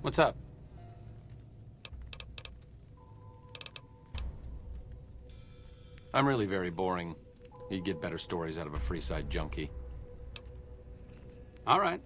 What's up? I'm really very boring. You'd get better stories out of a Freeside junkie. All right.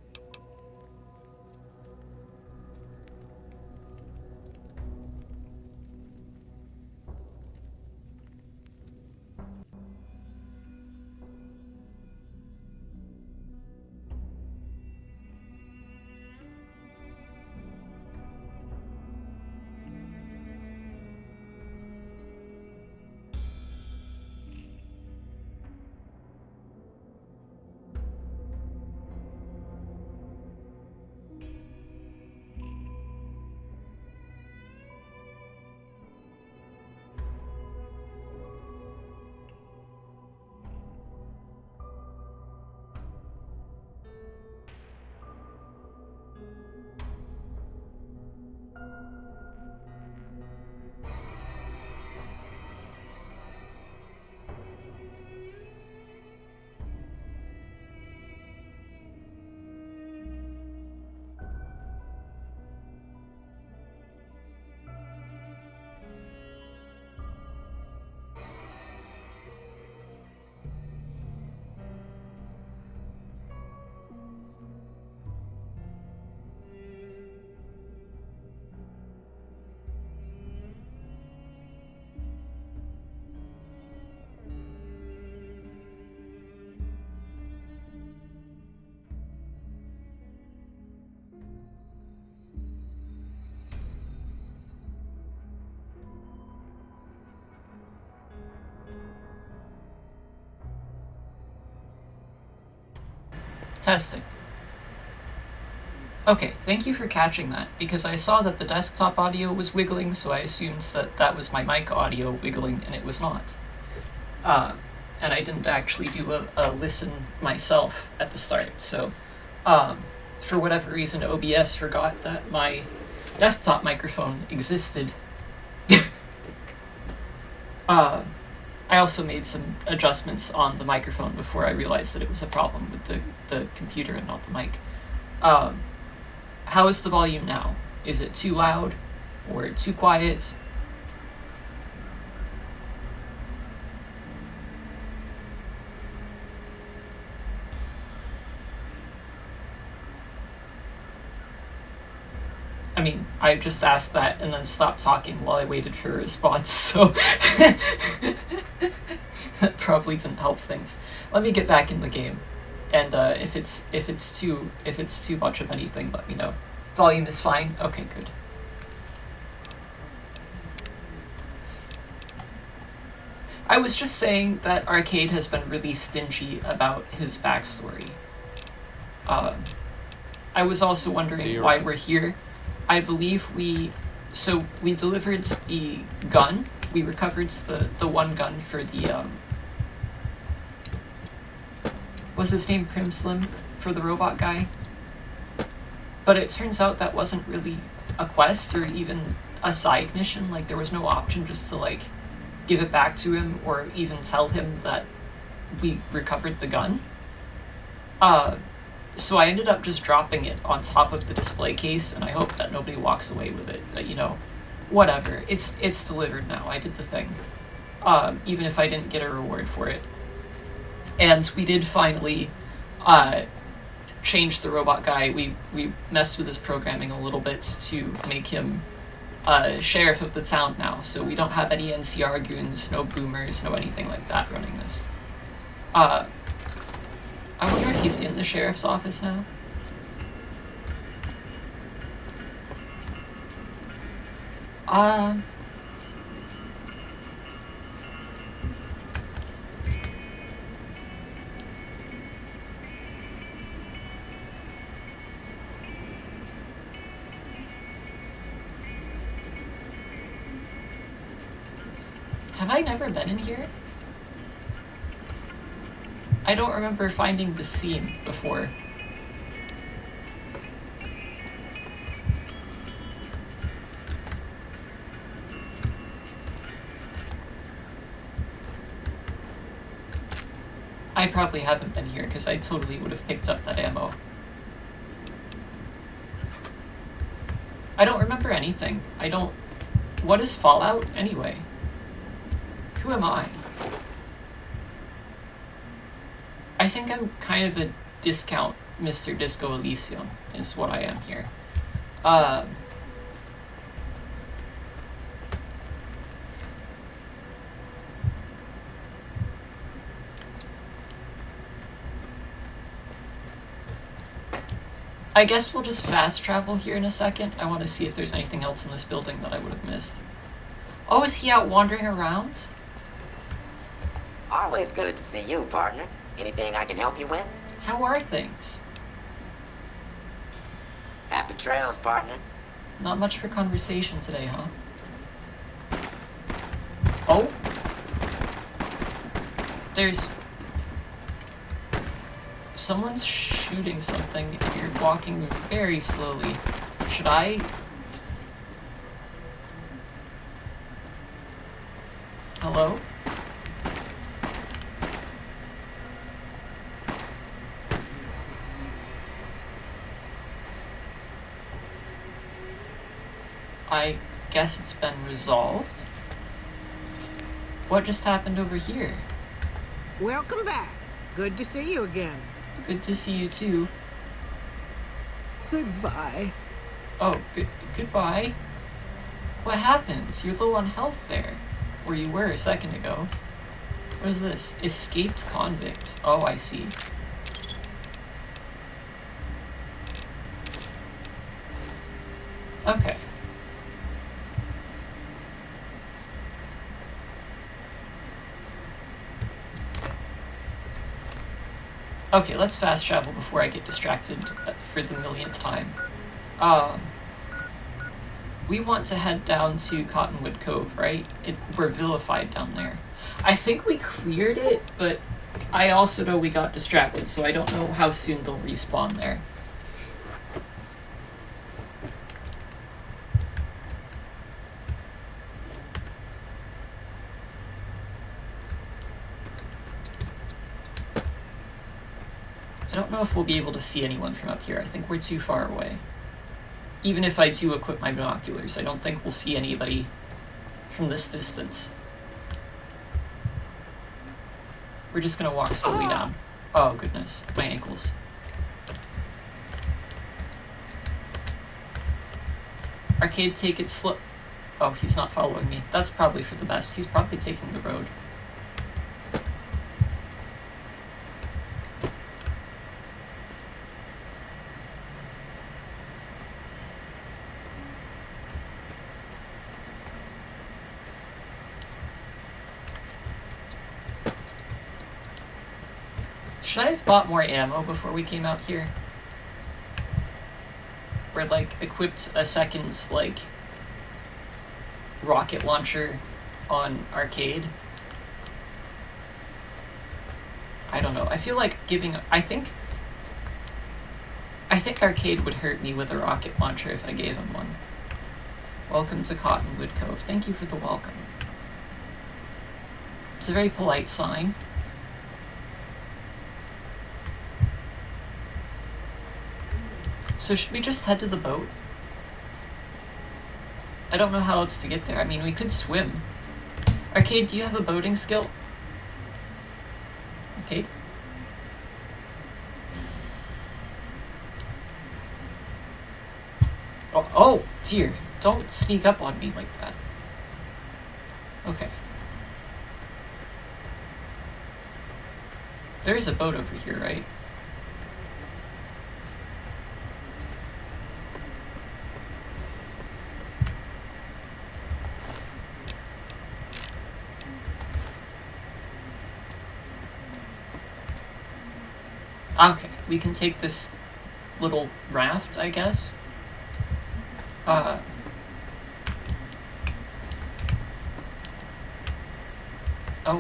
Testing. Okay, thank you for catching that, because I saw that the desktop audio was wiggling, so I assumed that that was my mic audio wiggling, and it was not. And I didn't actually do a listen myself at the start, so for whatever reason, OBS forgot that my desktop microphone existed. I also made some adjustments on the microphone before I realized that it was a problem with the computer and not the mic. How is the volume now? Is it too loud or too quiet? I mean, I just asked that and then stopped talking while I waited for a response, so that probably didn't help things. Let me get back in the game, and if it's too much of anything, let me know. Volume is fine. Okay, good. I was just saying that Arcade has been really stingy about his backstory. I was also wondering why we're here. I believe we delivered the gun. We recovered the one gun for the was his name Prim Slim for the robot guy? But it turns out that wasn't really a quest or even a side mission. Like, there was no option just to like give it back to him or even tell him that we recovered the gun. So I ended up just dropping it on top of the display case, and I hope that nobody walks away with it. But, you know, whatever. It's delivered now. I did the thing. Even if I didn't get a reward for it. And we did finally change the robot guy. We messed with his programming a little bit to make him sheriff of the town now. So we don't have any NCR goons, no boomers, no anything like that running this. I wonder if he's in the sheriff's office now. Have I never been in here? I don't remember finding the scene before. I probably haven't been here because I totally would have picked up that ammo. I don't remember anything. What is Fallout, anyway? Who am I? I think I'm kind of a discount Mr. Disco Elysium, is what I am here. I guess we'll just fast travel here in a second. I want to see if there's anything else in this building that I would have missed. Oh, is he out wandering around? Always good to see you, partner. Anything I can help you with? How are things? Happy trails, partner. Not much for conversation today, huh? Oh? There's... Someone's shooting something and you're walking very slowly. Should I... Hello? I guess it's been resolved. What just happened over here? Welcome back. Good to see you again. Good to see you too. Goodbye. Oh, goodbye. What happened? You're low on health there. Or you were a second ago. What is this? Escaped convict. Oh, I see. Okay. Okay, let's fast travel before I get distracted for the millionth time. We want to head down to Cottonwood Cove, right? We're vilified down there. I think we cleared it, but I also know we got distracted, so I don't know how soon they'll respawn there. I don't know if we'll be able to see anyone from up here. I think we're too far away. Even if I do equip my binoculars, I don't think we'll see anybody from this distance. We're just gonna walk slowly down. Oh goodness, my ankles. Arcade, take it slow. Oh, he's not following me. That's probably for the best. He's probably taking the road. Should I have bought more ammo before we came out here? Or, like, equipped a second, like, rocket launcher on Arcade? I don't know. I feel like giving... I think Arcade would hurt me with a rocket launcher if I gave him one. Welcome to Cottonwood Cove. Thank you for the welcome. It's a very polite sign. So should we just head to the boat? I don't know how else to get there. I mean, we could swim. Arcade, do you have a boating skill? Arcade? Oh, dear. Don't sneak up on me like that. Okay. There's a boat over here, right? Okay, we can take this little raft, I guess. Oh,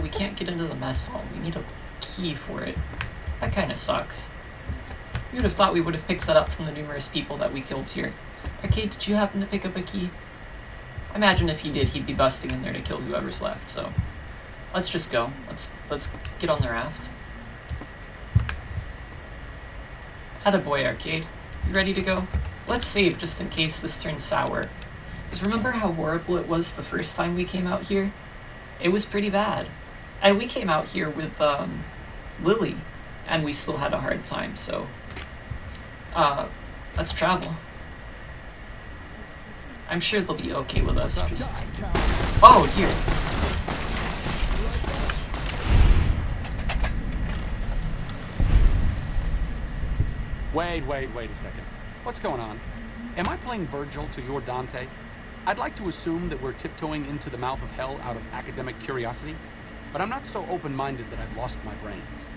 we can't get into the mess hall. We need a key for it. That kind of sucks. You would have thought we would have picked that up from the numerous people that we killed here. Arcade, did you happen to pick up a key? I imagine if he did, he'd be busting in there to kill whoever's left, so... Let's just go. Let's get on the raft. Attaboy, Arcade. You ready to go? Let's save just in case this turns sour. Because remember how horrible it was the first time we came out here? It was pretty bad. And we came out here with Lily, and we still had a hard time, so let's travel. I'm sure they'll be okay with us, just... Oh, dear. Wait a second. What's going on? Am I playing Virgil to your Dante? I'd like to assume that we're tiptoeing into the mouth of hell out of academic curiosity, but I'm not so open-minded that I've lost my brains.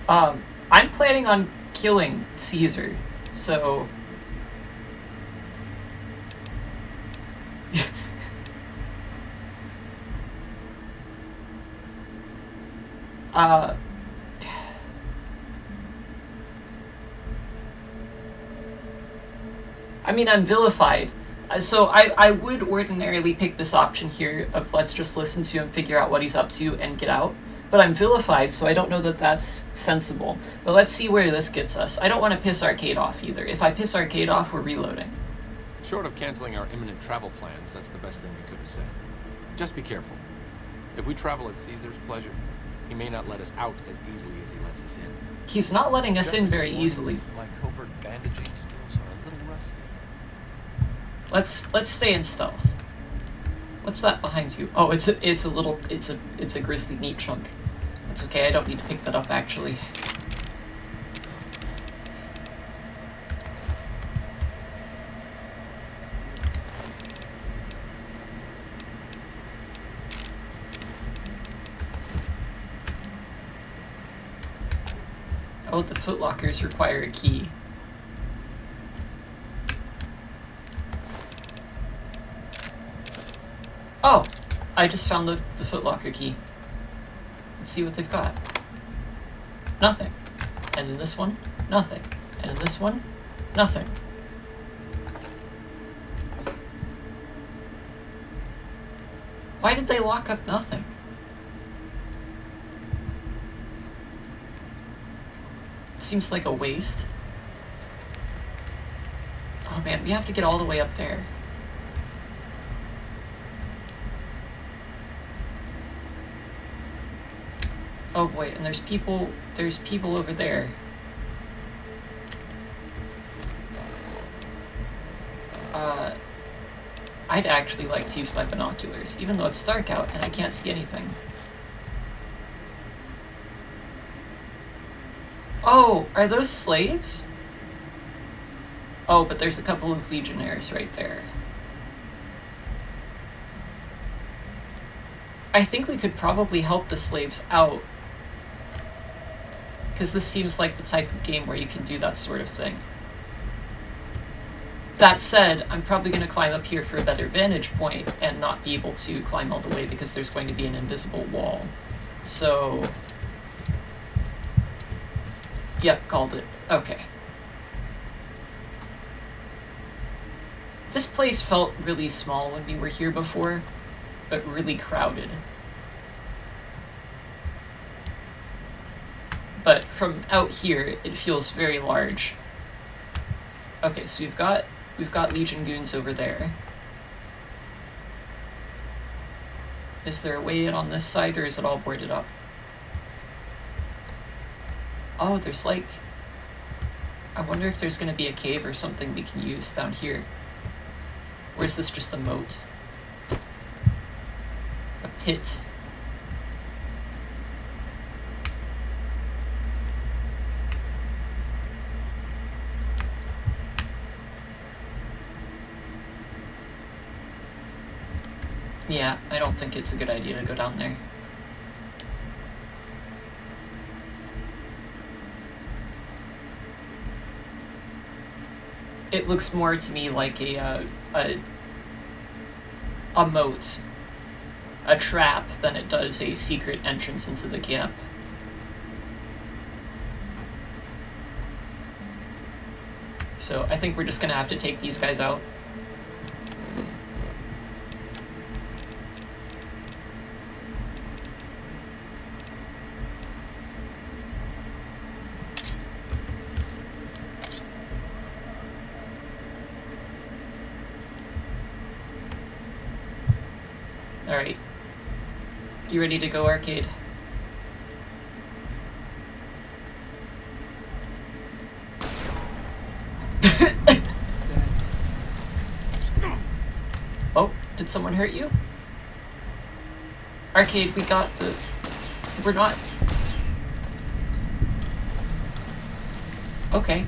I'm planning on killing Caesar, so... I mean, I'm vilified. So I would ordinarily pick this option here of let's just listen to him, figure out what he's up to, and get out. But I'm vilified, so I don't know that that's sensible. But let's see where this gets us. I don't want to piss Arcade off either. If I piss Arcade off, we're reloading. Short of canceling our imminent travel plans, that's the best thing we could have said. Just be careful. If we travel at Caesar's pleasure, he may not let us out as easily as he lets us in. He's not letting us Just in as very important, easily. My covert bandaging skills are a little rusty. Let's stay in stealth. What's that behind you? Oh, it's a grizzly meat chunk. That's okay, I don't need to pick that up actually. Oh, the footlockers require a key. Oh! I just found the footlocker key. Let's see what they've got. Nothing. And in this one, nothing. And in this one, nothing. Why did they lock up nothing? Seems like a waste. Oh man, we have to get all the way up there. Oh boy, and there's people over there. I'd actually like to use my binoculars, even though it's dark out and I can't see anything. Oh, are those slaves? Oh, but there's a couple of legionnaires right there. I think we could probably help the slaves out. Because this seems like the type of game where you can do that sort of thing. That said, I'm probably going to climb up here for a better vantage point and not be able to climb all the way because there's going to be an invisible wall. So... Yep, called it. Okay. This place felt really small when we were here before, but really crowded. But from out here, it feels very large. Okay, so we've got Legion goons over there. Is there a way in on this side, or is it all boarded up? Oh, there's like... I wonder if there's going to be a cave or something we can use down here. Or is this just a moat? A pit. Yeah, I don't think it's a good idea to go down there. It looks more to me like a moat, a trap, than it does a secret entrance into the camp. So I think we're just gonna have to take these guys out. Alright. You ready to go, Arcade? Oh, did someone hurt you? Arcade, we got the... We're not... Okay.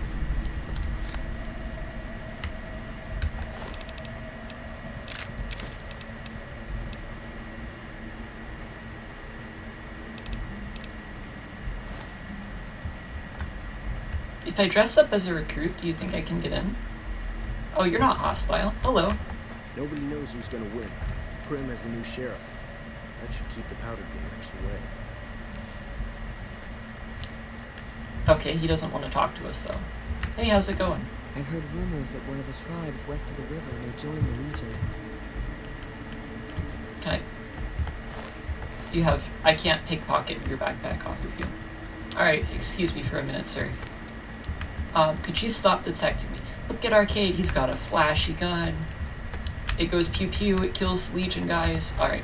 If I dress up as a recruit, do you think I can get in? Oh, you're not hostile. Hello. Nobody knows who's gonna win. Prim has a new sheriff. That should keep the powder gamers away. Okay, he doesn't want to talk to us, though. Hey, how's it going? I've heard rumors that one of the tribes west of the river may join the Legion. Can I... You have... I can't pickpocket your backpack off of you. Alright, excuse me for a minute, sir. Could you stop detecting me? Look at Arcade, he's got a flashy gun. It goes pew pew, it kills Legion guys. Alright,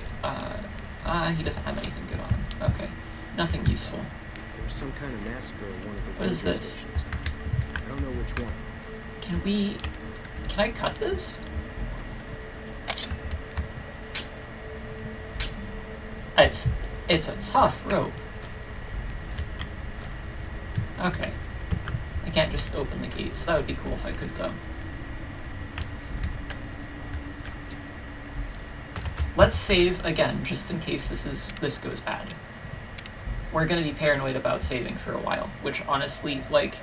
he doesn't have anything good on him. Okay, nothing useful. There was some kind of massacre at one of the What is ranger this? stations. I don't know which one. Can I cut this? It's a tough rope. Okay. I can't just open the gates. That would be cool if I could, though. Let's save again, just in case this goes bad. We're gonna be paranoid about saving for a while, which honestly, like...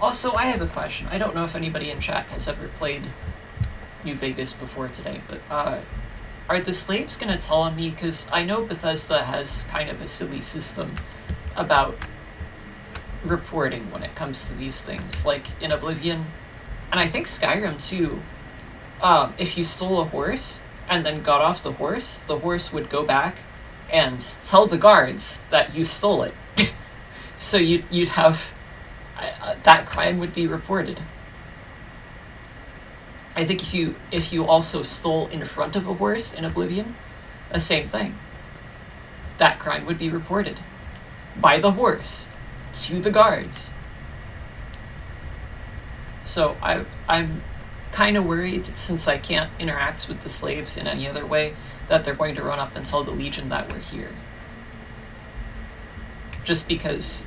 Also, I have a question. I don't know if anybody in chat has ever played New Vegas before today, but, are the slaves gonna tell on me? Because I know Bethesda has kind of a silly system about reporting when it comes to these things, like in Oblivion, and I think Skyrim too. If you stole a horse and then got off the horse would go back and tell the guards that you stole it. So you'd have that crime would be reported. I think if you also stole in front of a horse in Oblivion, the same thing. That crime would be reported by the horse to the guards. So I'm kind of worried, since I can't interact with the slaves in any other way, that they're going to run up and tell the Legion that we're here. Just because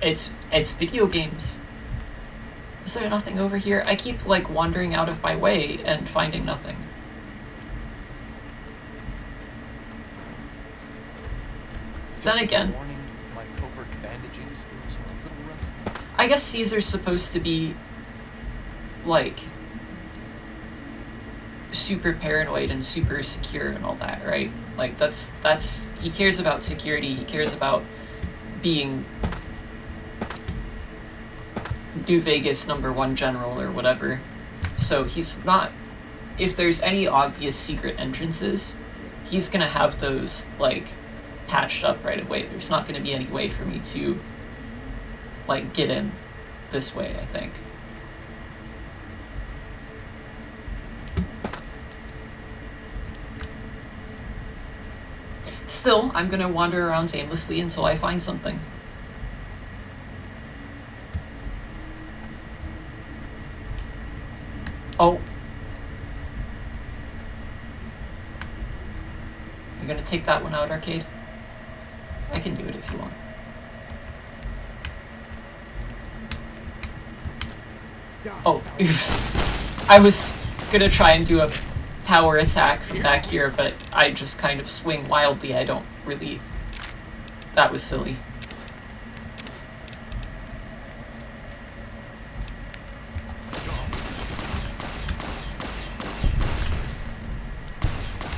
it's video games. Is there nothing over here? I keep, like, wandering out of my way and finding nothing. Then again, Warning, my covert bandaging skills are a little rusty. I guess Caesar's supposed to be, like, super paranoid and super secure and all that, right? Like, that's he cares about security, he cares about being New Vegas #1 general or whatever. So he's not, if there's any obvious secret entrances, he's gonna have those, like, patched up right away. There's not gonna be any way for me to, like, get in this way, I think. Still, I'm gonna wander around aimlessly until I find something. Oh. You're gonna take that one out, Arcade? I can do it if you want. Oh, oops. I was gonna try and do a power attack from back here, but I just kind of swing wildly. I don't really... That was silly.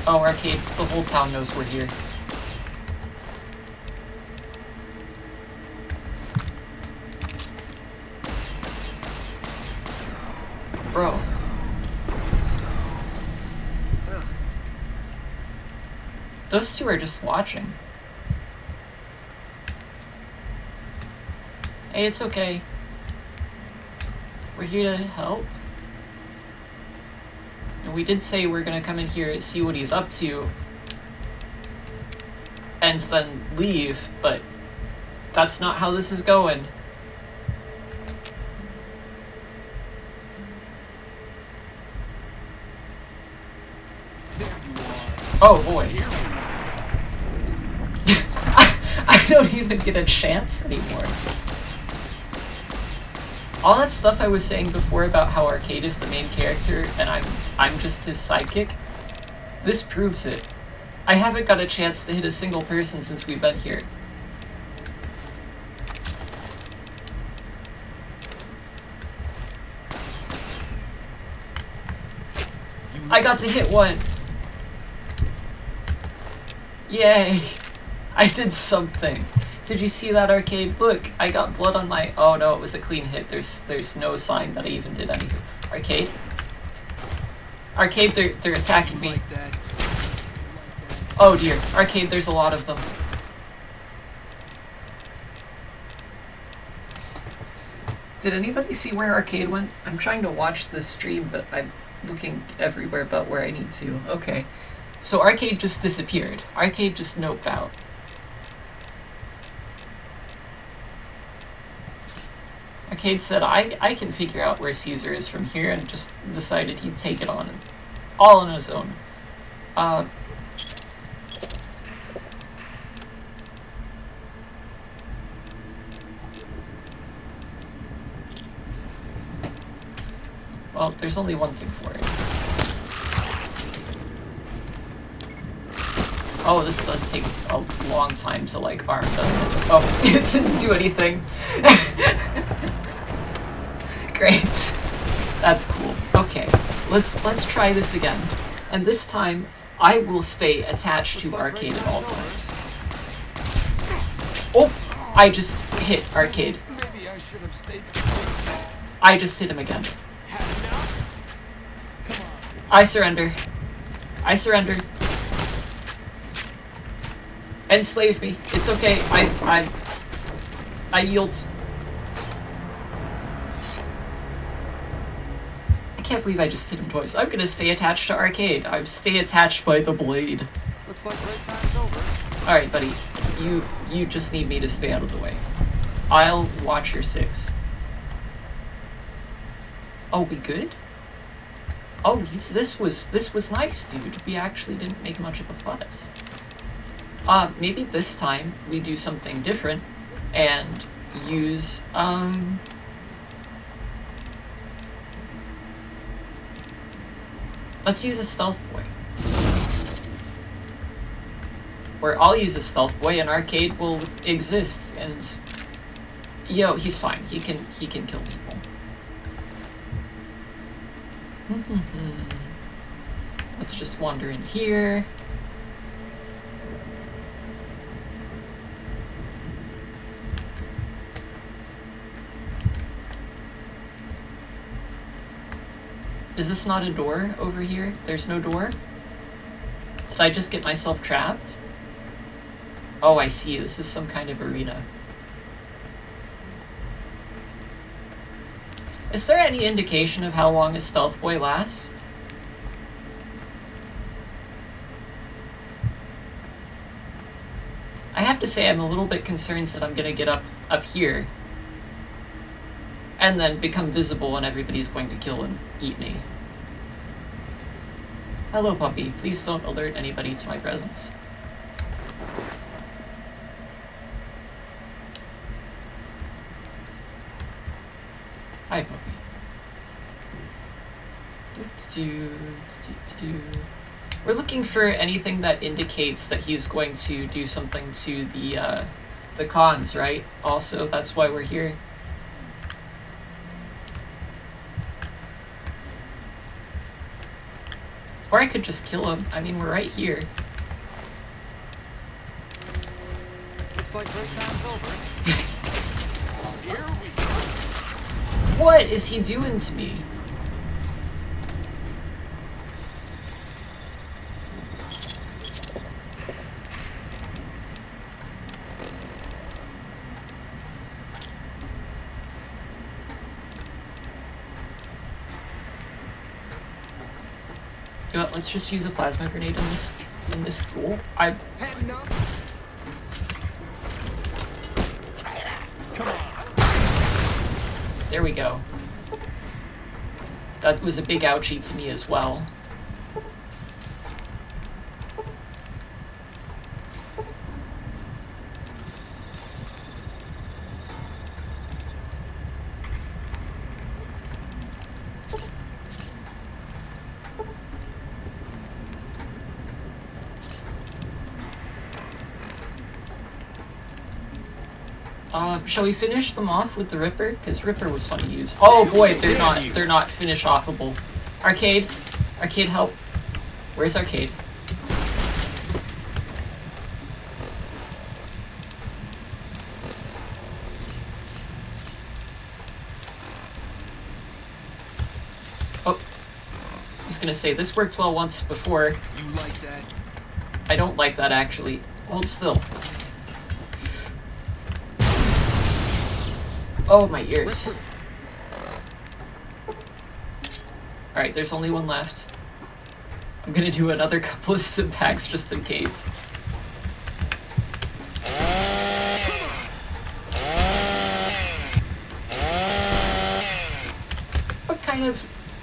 Oh, Arcade, the whole town knows we're here. Bro. Those two are just watching. Hey, it's okay. We're here to help. And we did say we're gonna come in here and see what he's up to. And then leave, but that's not how this is going. Oh boy. I don't even get a chance anymore. All that stuff I was saying before about how Arcade is the main character and I'm just his sidekick, this proves it. I haven't got a chance to hit a single person since we've been here. I got to hit one! Yay! I did something. Did you see that, Arcade? Look, I got blood on my... Oh no, it was a clean hit. There's no sign that I even did anything. Arcade? Arcade, they're attacking me. Oh dear. Arcade, there's a lot of them. Did anybody see where Arcade went? I'm trying to watch this stream, but I'm looking everywhere but where I need to. Okay. So Arcade just disappeared. Arcade just noped out. Arcade said, I can figure out where Caesar is from here, and just decided he'd take it on all on his own. Well, there's only one thing for it. Oh, this does take a long time to, like, arm, doesn't it? Oh, it didn't do anything. Great. That's cool. Okay, let's try this again. And this time, I will stay attached to Arcade at all times. Oh, I just hit Arcade. Maybe I should have stayed. I just hit him again. I surrender. I surrender. Enslave me. It's okay. I yield. I can't believe I just hit him twice. I'm gonna stay attached to Arcade. I'm stay attached by the blade. Looks like break time's over. Alright, buddy. You just need me to stay out of the way. I'll watch your 6. Oh, we good? Oh, this was nice, dude. We actually didn't make much of a fuss. Maybe this time we do something different and use, let's use a stealth boy. Or I'll use a stealth boy and Arcade will exist and... Yo, he's fine. He can kill people. Let's just wander in here. Is this not a door over here? There's no door? Did I just get myself trapped? Oh, I see. This is some kind of arena. Is there any indication of how long a stealth boy lasts? I have to say I'm a little bit concerned that I'm gonna get up here and then become visible and everybody's going to kill and eat me. Hello, puppy. Please don't alert anybody to my presence. Hi, puppy. We're looking for anything that indicates that he's going to do something to the cons, right? Also, that's why we're here. Or I could just kill him. I mean, we're right here. Looks like break time's over. Here we go. What is he doing to me? You know what, let's just use a plasma grenade in this duel. Heading up. There we go. That was a big ouchie to me as well. Shall we finish them off with the Ripper? Because Ripper was fun to use. Oh boy, they're not finish offable. Arcade, help. Where's Arcade? Oh, I was gonna say this worked well once before. You like that? I don't like that actually. Hold still. Oh, my ears. Alright, there's only one left. I'm gonna do another couple of stim packs just in case.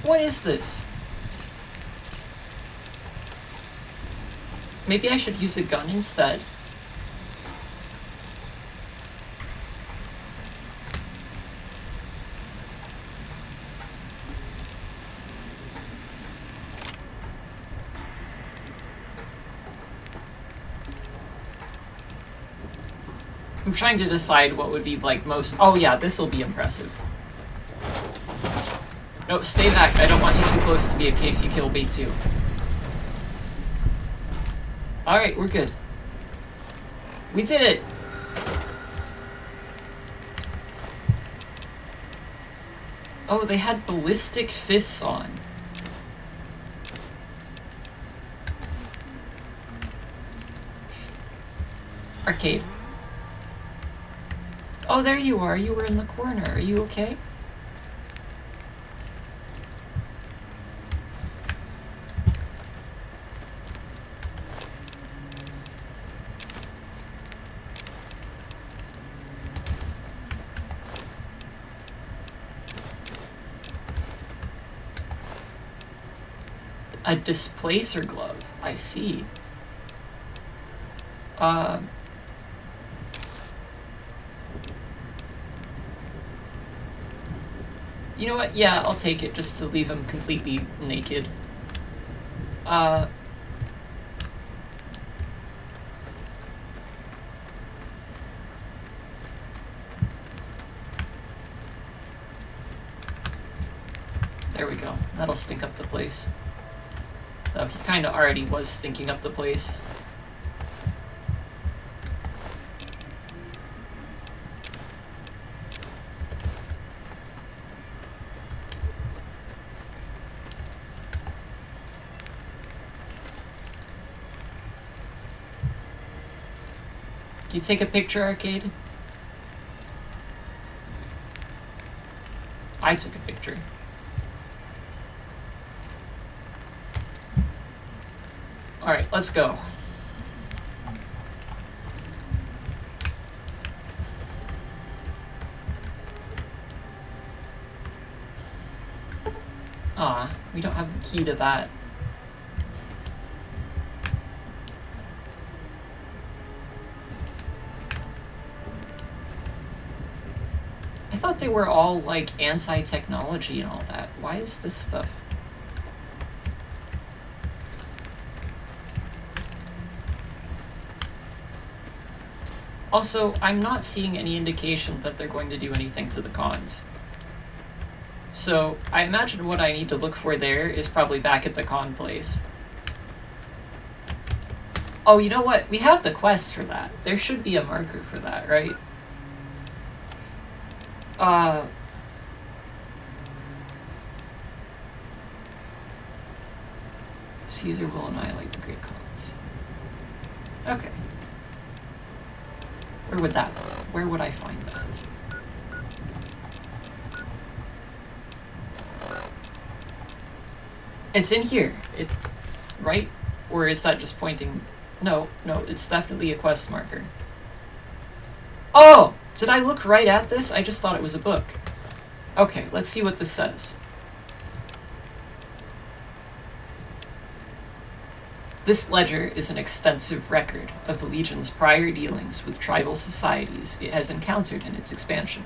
What is this? Maybe I should use a gun instead. I'm trying to decide what would be like most. Oh yeah, this will be impressive. No, stay back. I don't want you too close to me in case you kill me too. Alright, we're good. We did it! Oh, they had ballistic fists on. Arcade. Oh, there you are. You were in the corner. Are you okay? A displacer glove. I see. You know what? Yeah, I'll take it just to leave him completely naked. There we go. That'll stink up the place. Though he kind of already was stinking up the place. Can you take a picture, Arcade? I took a picture. Alright, let's go. Aw, we don't have the key to that. I thought they were all, like, anti-technology and all that. Why is this stuff? Also, I'm not seeing any indication that they're going to do anything to the cons. So, I imagine what I need to look for there is probably back at the con place. Oh, you know what? We have the quest for that. There should be a marker for that, right? Caesar will annihilate the great cons. Okay. Where would that? Where would I find that? It's in here. right? Or is that just pointing... No, it's definitely a quest marker. Oh! Did I look right at this? I just thought it was a book. Okay, let's see what this says. This ledger is an extensive record of the Legion's prior dealings with tribal societies it has encountered in its expansion.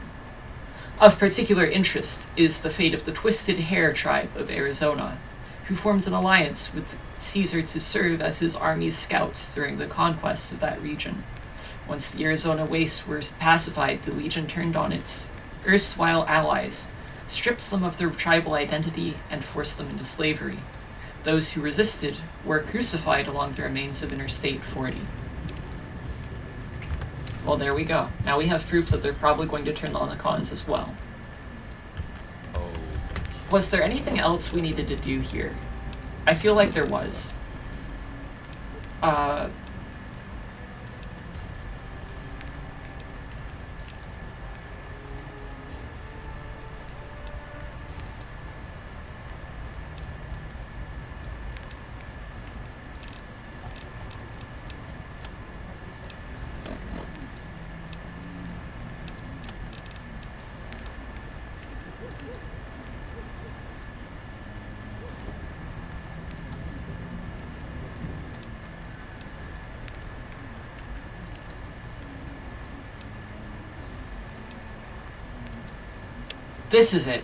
Of particular interest is the fate of the Twisted Hair tribe of Arizona, who formed an alliance with Caesar to serve as his army's scouts during the conquest of that region. Once the Arizona wastes were pacified, the Legion turned on its erstwhile allies, stripped them of their tribal identity, and forced them into slavery. Those who resisted were crucified along the remains of Interstate 40. Well, there we go. Now we have proof that they're probably going to turn on the cons as well. Oh. Was there anything else we needed to do here? I feel like there was. This is it.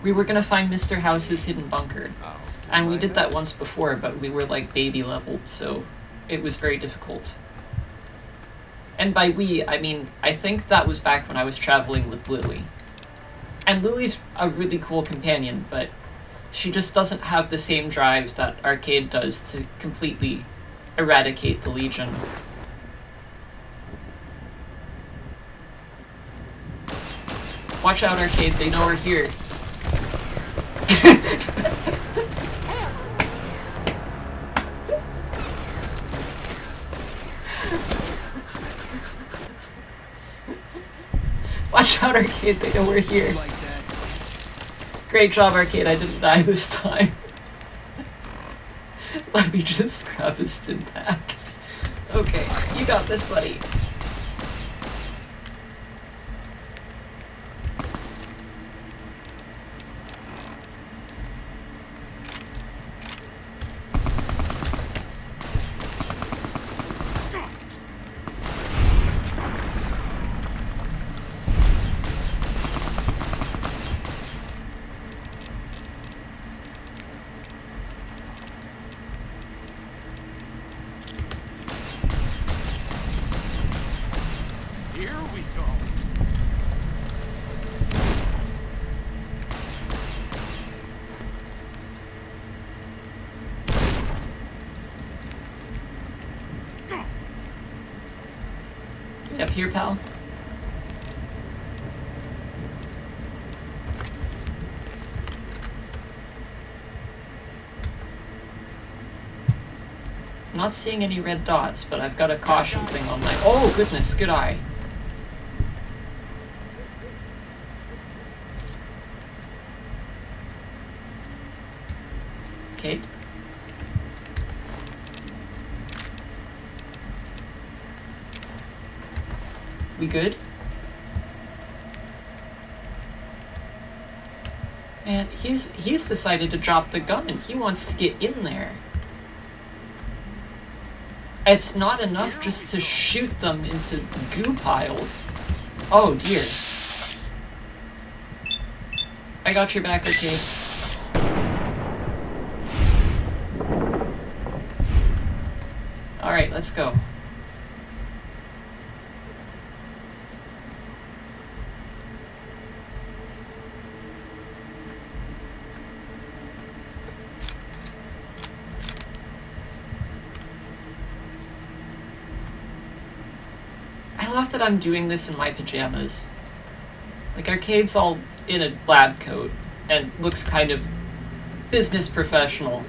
We were gonna find Mr. House's hidden bunker. Oh. And we did that once before, but we were like baby leveled, so it was very difficult. And by we, I mean, I think that was back when I was traveling with Lily. And Lily's a really cool companion, but she just doesn't have the same drive that Arcade does to completely eradicate the Legion. Watch out, Arcade, they know we're here. Watch out, Arcade, they know we're here. Great job, Arcade, I didn't die this time. Let me just grab his stim pack. Okay, you got this, buddy. Here we go. Up here, pal. I'm not seeing any red dots, but I've got a caution thing on my... Oh, goodness, good eye. Kate? We good? Man, he's decided to drop the gun and he wants to get in there. It's not enough just to shoot them into goo piles. Oh dear. I got your back, Arcade. Alright, let's go. I love that I'm doing this in my pajamas. Like, Arcade's all in a lab coat and looks kind of business professional.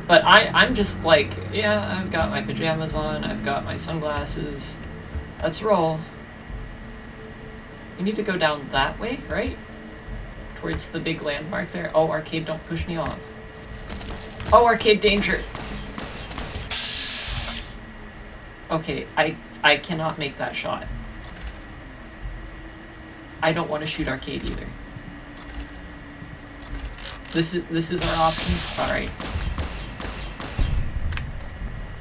But I'm just like, yeah, I've got my pajamas on, I've got my sunglasses. Let's roll. We need to go down that way, right? Towards the big landmark there. Oh, Arcade, don't push me off. Oh, Arcade, danger! Okay, I cannot make that shot. I don't want to shoot arcade either. This is our options. All right.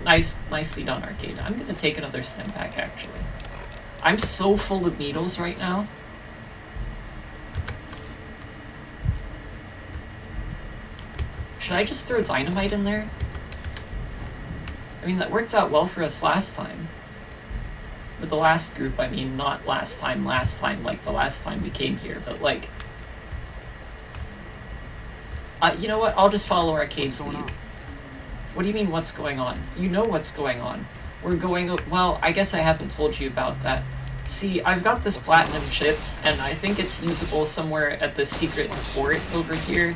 Nicely done, arcade. I'm gonna take another stim pack actually. I'm so full of needles right now. Should I just throw dynamite in there? I mean, that worked out well for us last time. With the last group, I mean, not last time, like the last time we came here, but like... you know what? I'll just follow Arcade's lead. What do you mean, what's going on? You know what's going on. We're going... Well, I guess I haven't told you about that. See, I've got this platinum chip, and I think it's usable somewhere at the secret fort over here.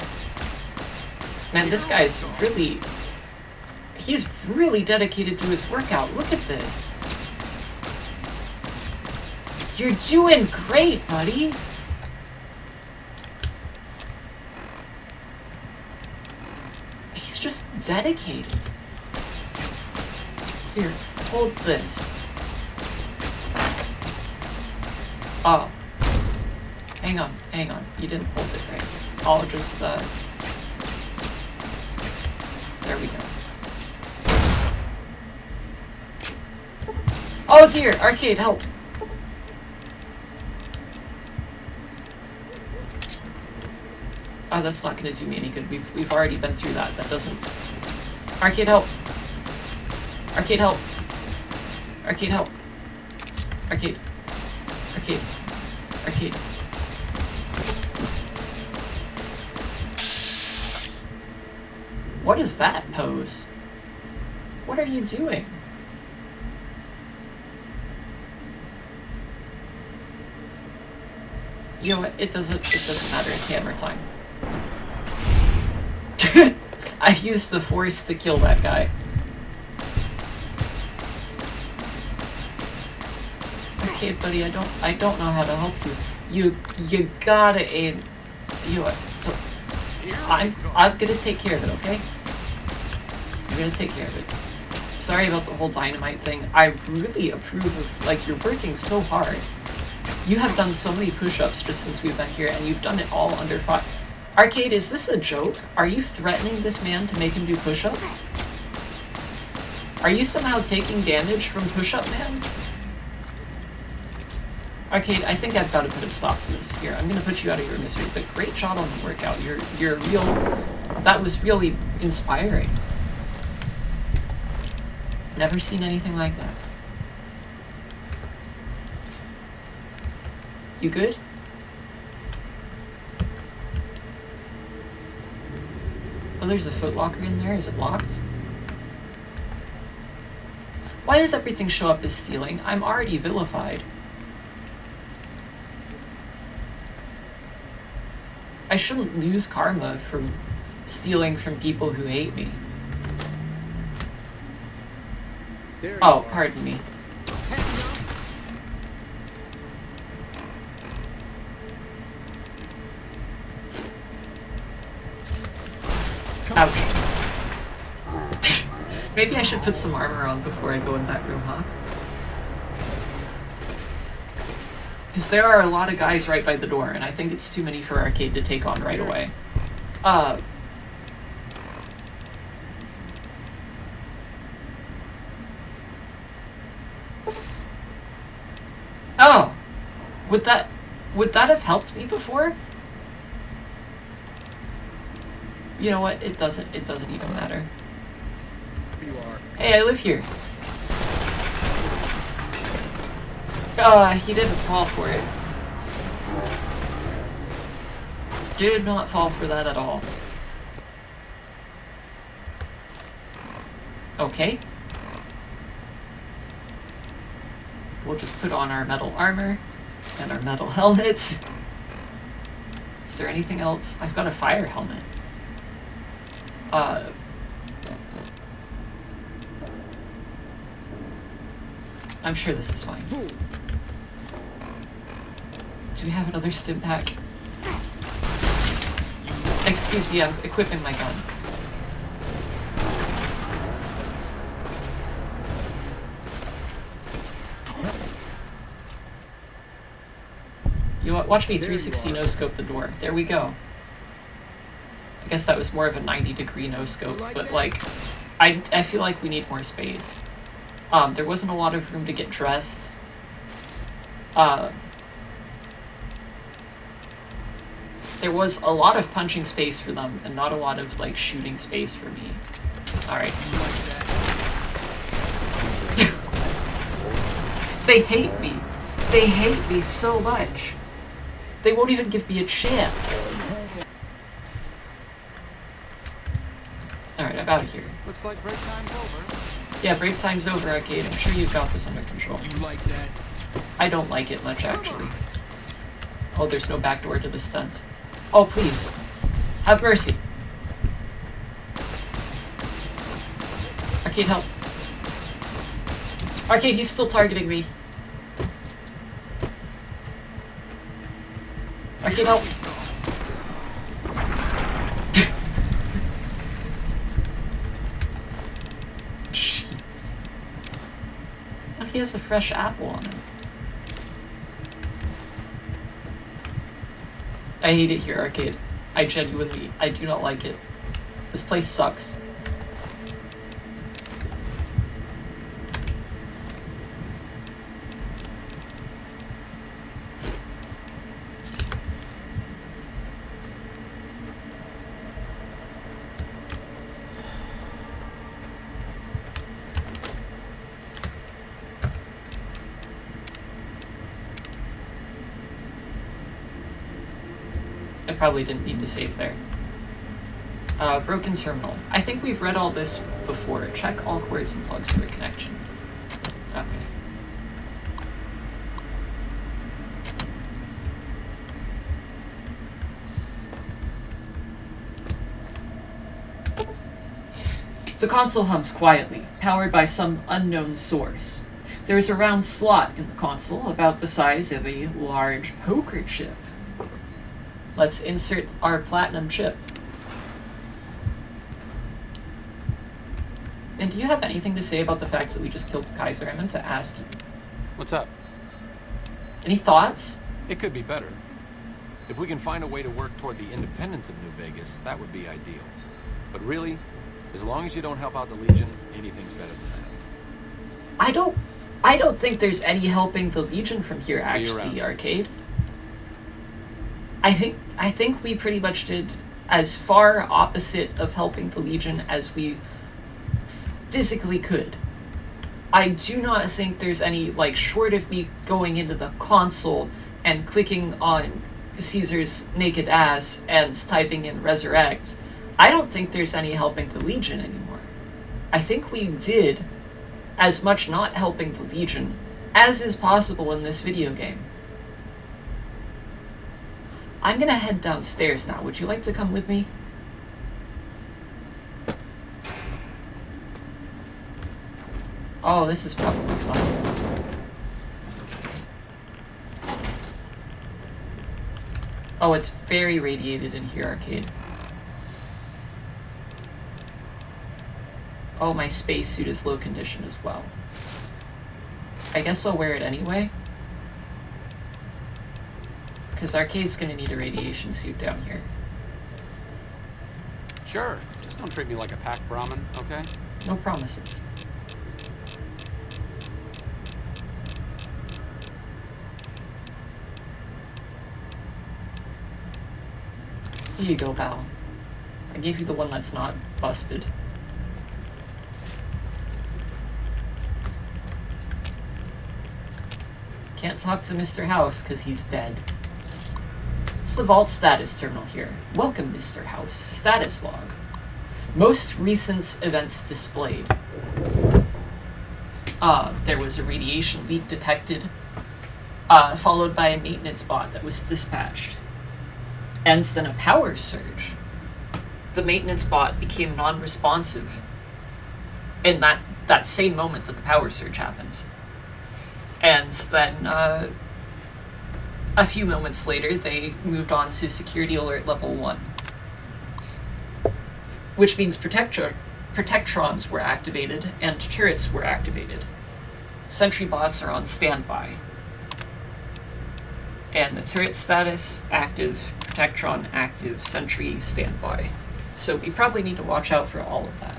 Man, this guy's really... He's really dedicated to his workout. Look at this. You're doing great, buddy. He's just dedicated. Here, hold this. Oh. Hang on. You didn't hold it right. I'll just, there we go. Oh dear! Arcade, help! Oh, that's not gonna do me any good. We've already been through that. That doesn't... Arcade, help! Arcade, help! Arcade, help! Arcade. Arcade. Arcade. What is that pose? What are you doing? You know what? It doesn't matter. It's hammer time. I used the force to kill that guy. Okay, buddy, I don't know how to help you. You gotta aim. You know what? So, I'm gonna take care of it, okay? I'm gonna take care of it. Sorry about the whole dynamite thing. I really approve of, like, you're working so hard. You have done so many push-ups just since we've been here, and you've done it all under 5. Arcade, is this a joke? Are you threatening this man to make him do push-ups? Are you somehow taking damage from Push-Up Man? Arcade, I think I've got to put a stop to this. Here, I'm gonna put you out of your misery, but great job on the workout. You're real... That was really inspiring. Never seen anything like that. You good? Oh, there's a Foot Locker in there. Is it locked? Why does everything show up as stealing? I'm already vilified. I shouldn't lose karma from stealing from people who hate me. Oh, pardon me. Ouch. Maybe I should put some armor on before I go in that room, huh? Because there are a lot of guys right by the door, and I think it's too many for Arcade to take on right away. Oh! Would that have helped me before? You know what? It doesn't even matter. You are. Hey, I live here. He didn't fall for it. Did not fall for that at all. Okay. We'll just put on our metal armor and our metal helmets. Is there anything else? I've got a fire helmet. I'm sure this is fine. Do we have another stim pack? Excuse me, I'm equipping my gun. You watch me There you 360 are. no scope the door. There we go. I guess that was more of a 90-degree no scope, Like but that? like, I feel like we need more space. There wasn't a lot of room to get dressed. There was a lot of punching space for them, and not a lot of like shooting space for me. All right. They hate me. They hate me so much. They won't even give me a chance. Alright, I'm out of here. Looks like break time's over. Yeah, break time's over, Arcade. I'm sure you've got this under control. You like that? I don't like it much, actually. Oh, there's no back door to this tent. Oh, please. Have mercy. Arcade, help. Arcade, he's still targeting me. Arcade, help. Jeez. Oh, he has a fresh apple on him. I hate it here, Arcade. I do not like it. This place sucks. I probably didn't need to save there. Broken terminal. I think we've read all this before. Check all cords and plugs for a connection. Okay. The console hums quietly, powered by some unknown source. There is a round slot in the console about the size of a large poker chip. Let's insert our platinum chip. And do you have anything to say about the fact that we just killed Kaiser? I meant to ask you. What's up? Any thoughts? It could be better. If we can find a way to work toward the independence of New Vegas, that would be ideal. But really, as long as you don't help out the Legion, anything's better than that. I don't think there's any helping the Legion from here, See you actually, around. Arcade. I think we pretty much did as far opposite of helping the Legion as we physically could. I do not think there's any, like, short of me going into the console and clicking on Caesar's naked ass and typing in resurrect, I don't think there's any helping the Legion anymore. I think we did as much not helping the Legion as is possible in this video game. I'm gonna head downstairs now. Would you like to come with me? Oh, this is probably fun. Oh, it's very radiated in here, Arcade. Oh, my spacesuit is low condition as well. I guess I'll wear it anyway. Because Arcade's gonna need a radiation suit down here. Sure. Just don't treat me like a pack Brahmin, okay? No promises. Here you go, pal. I gave you the one that's not busted. Can't talk to Mr. House because he's dead. It's the Vault status terminal here. Welcome, Mr. House. Status log. Most recent events displayed. There was a radiation leak detected, followed by a maintenance bot that was dispatched. And then a power surge. The maintenance bot became non-responsive in that same moment that the power surge happened. And then, a few moments later, they moved on to security alert level 1. Which means protectrons were activated and turrets were activated. Sentry bots are on standby. And the turret status, active, Protectron, active, sentry, standby. So we probably need to watch out for all of that.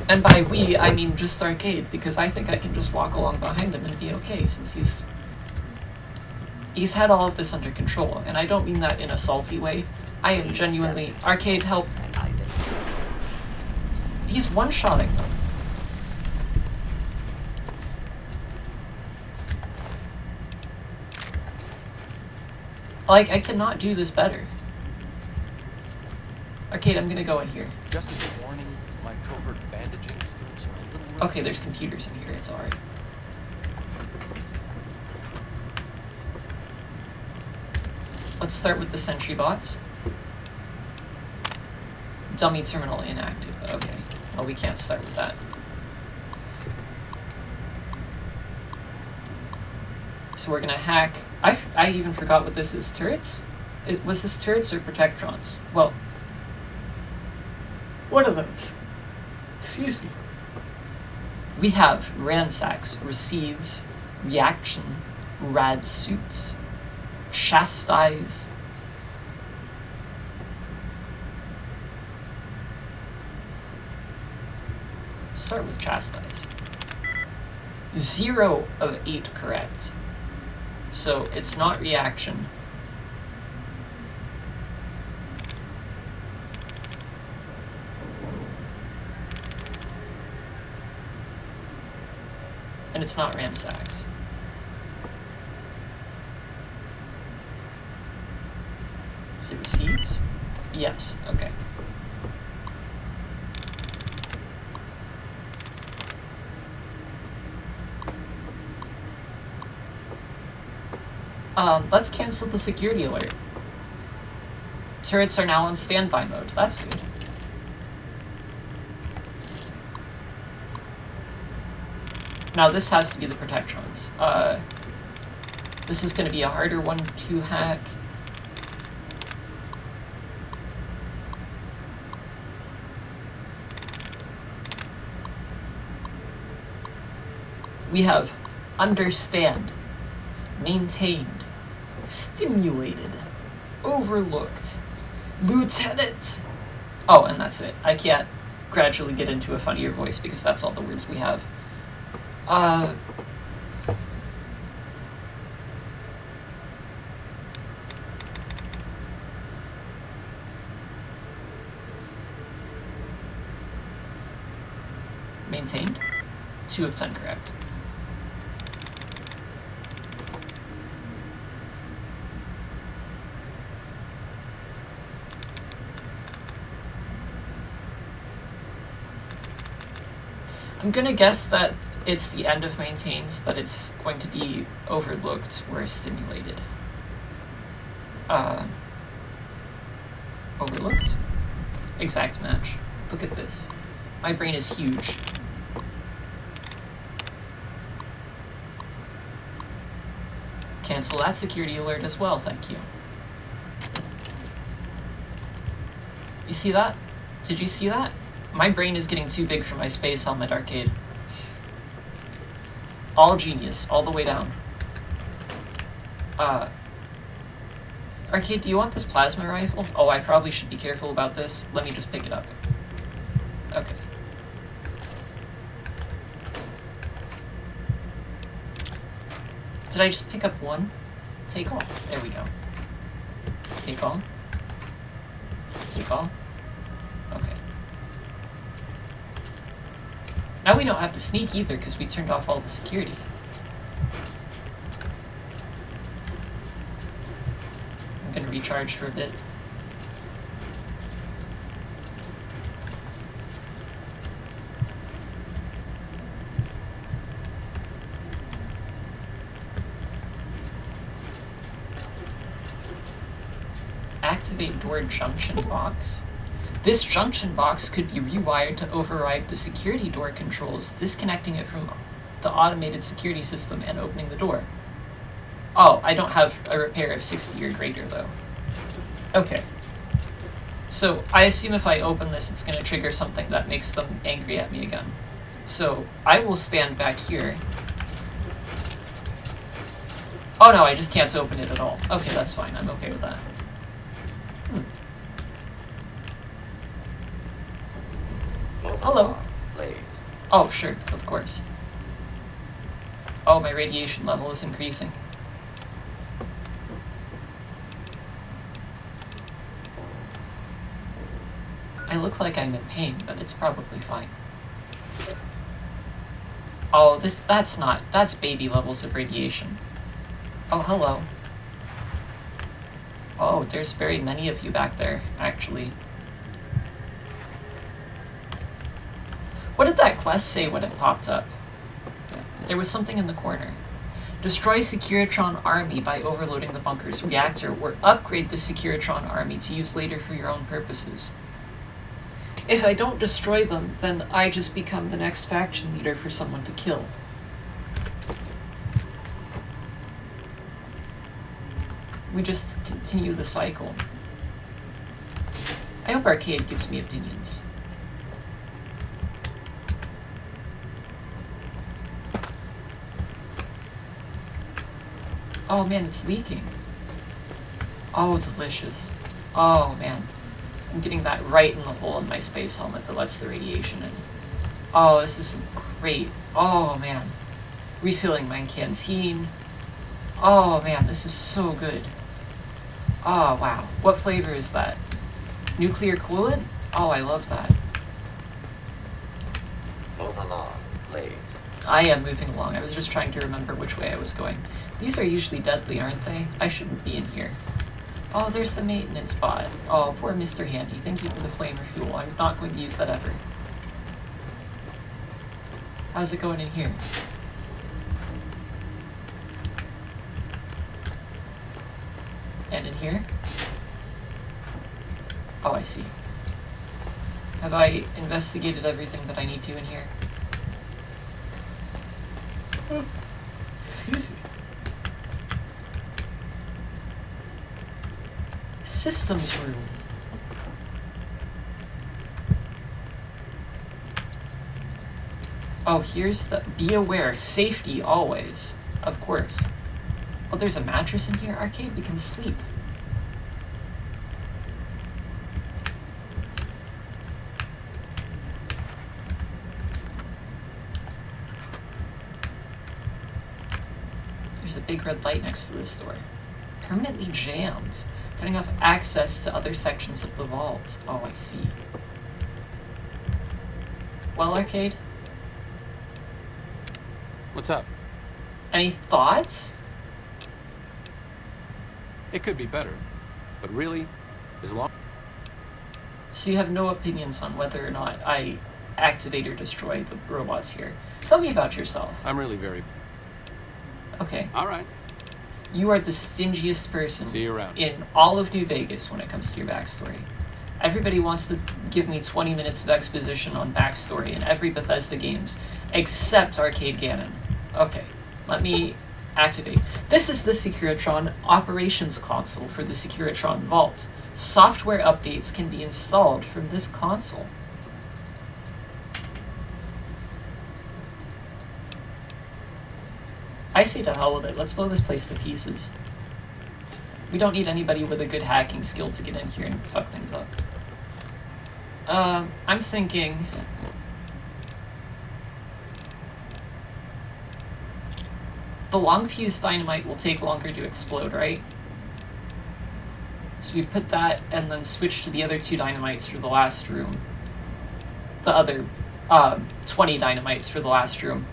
And by we, I mean just Arcade, because I think I can just walk along behind him and be okay, since he's had all of this under control. And I don't mean that in a salty way. I am genuinely... Arcade, help. And I didn't. He's one-shotting them. Like, I cannot do this better. Arcade, I'm gonna go in here. Just as a warning, my covert bandaging skills are a little rusty. Okay, there's computers in here, it's alright. Let's start with the sentry bots. Dummy terminal inactive. Okay. Well, we can't start with that. So we're gonna hack... I even forgot what this is. Turrets? Was this turrets or protectrons? Well... One of those. Excuse me. We have ransacks, receives, reaction, rad suits, chastise, start with chastise. 0 of 8 correct. So it's not reaction. And it's not ransacks. Is it receives? Yes, okay. Let's cancel the security alert. Turrets are now on standby mode. That's good. Now this has to be the Protectrons. This is going to be a harder one to hack. We have understand, maintained, stimulated, overlooked, lieutenant. Oh, and that's it. I can't gradually get into a funnier voice because that's all the words we have. Maintained. 2 of 10 correct. I'm gonna guess that it's the end of maintains, that it's going to be overlooked or stimulated. Overlooked? Exact match. Look at this. My brain is huge. Cancel that security alert as well, thank you. You see that? Did you see that? My brain is getting too big for my Space Helmet Arcade. All genius, all the way down. Arcade, do you want this plasma rifle? Oh, I probably should be careful about this. Let me just pick it up. Okay. Did I just pick up one? Take all. There we go. Take all. Take all. Okay. Now we don't have to sneak either because we turned off all the security. I'm gonna recharge for a bit. Activate door junction box. This junction box could be rewired to override the security door controls, disconnecting it from the automated security system and opening the door. Oh, I don't have a repair of 60 or greater though. Okay. So I assume if I open this, it's going to trigger something that makes them angry at me again. So I will stand back here Oh no, I just can't open it at all. Okay, that's fine. I'm okay with that. Move Hello. along, please. Oh, sure, of course. Oh, my radiation level is increasing. I look like I'm in pain, but it's probably fine. Oh, that's baby levels of radiation. Oh, hello. Oh, there's very many of you back there, actually. What did that quest say when it popped up? There was something in the corner. Destroy Securitron army by overloading the bunker's reactor, or upgrade the Securitron army to use later for your own purposes. If I don't destroy them, then I just become the next faction leader for someone to kill. We just continue the cycle. I hope Arcade gives me opinions. Oh man, it's leaking. Oh, delicious. Oh man. I'm getting that right in the hole in my space helmet that lets the radiation in. Oh, this is great. Oh man. Refilling my canteen. Oh man, this is so good. Oh wow. What flavor is that? Nuclear coolant? Oh, I love that. Move along, please. I am moving along. I was just trying to remember which way I was going. These are usually deadly, aren't they? I shouldn't be in here. Oh, there's the maintenance bot. Oh, poor Mr. Handy. Thank you for the flame refuel. I'm not going to use that ever. How's it going in here? And in here? Oh, I see. Have I investigated everything that I need to in here? Oh, excuse me. Systems room. Oh, here's the... Be aware. Safety, always. Of course. Oh, there's a mattress in here? Arcade, we can sleep. There's a big red light next to this door. Permanently jammed. Cutting off access to other sections of the vault. Oh, I see. Well, Arcade? What's up? Any thoughts? It could be better, but really, as long... So you have no opinions on whether or not I activate or destroy the robots here. Tell me about yourself. I'm really very... Okay. All right. You are the stingiest person See you around. in all of New Vegas when it comes to your backstory. Everybody wants to give me 20 minutes of exposition on backstory in every Bethesda games, except Arcade Gannon. Okay, let me activate. This is the Securitron operations console for the Securitron Vault. Software updates can be installed from this console. I say to hell with it. Let's blow this place to pieces. We don't need anybody with a good hacking skill to get in here and fuck things up. I'm thinking... The long fuse dynamite will take longer to explode, right? So we put that and then switch to the other 2 dynamites for the last room. The other 20 dynamites for the last room.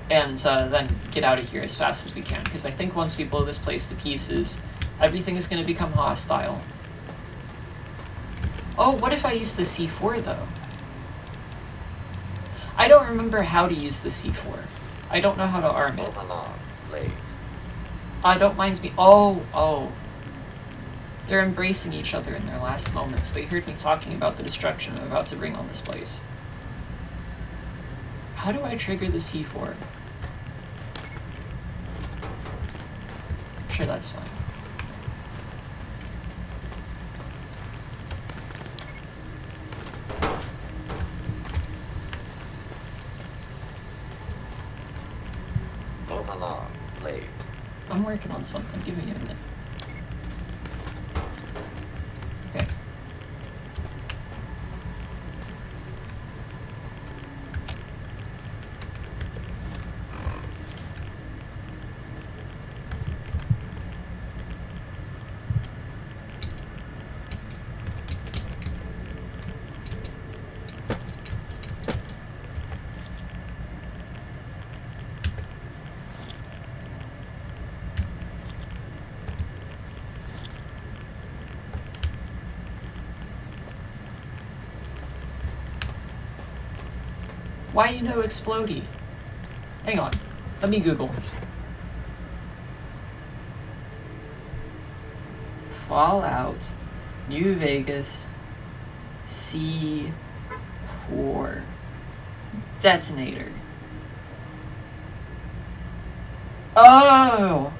And then get out of here as fast as we can, because I think once we blow this place to pieces, everything is going to become hostile. Oh, what if I use the C4, though? I don't remember how to use the C4. I don't know how to arm it. Move along, please. Don't mind me. Oh. They're embracing each other in their last moments. They heard me talking about the destruction I'm about to bring on this place. How do I trigger the C4? Sure, that's fine. Move along, please. I'm working on something. Give me a minute. Okay. Why you know explodey? Hang on. Let me Google. Fallout, New Vegas, C4 detonator. Oh!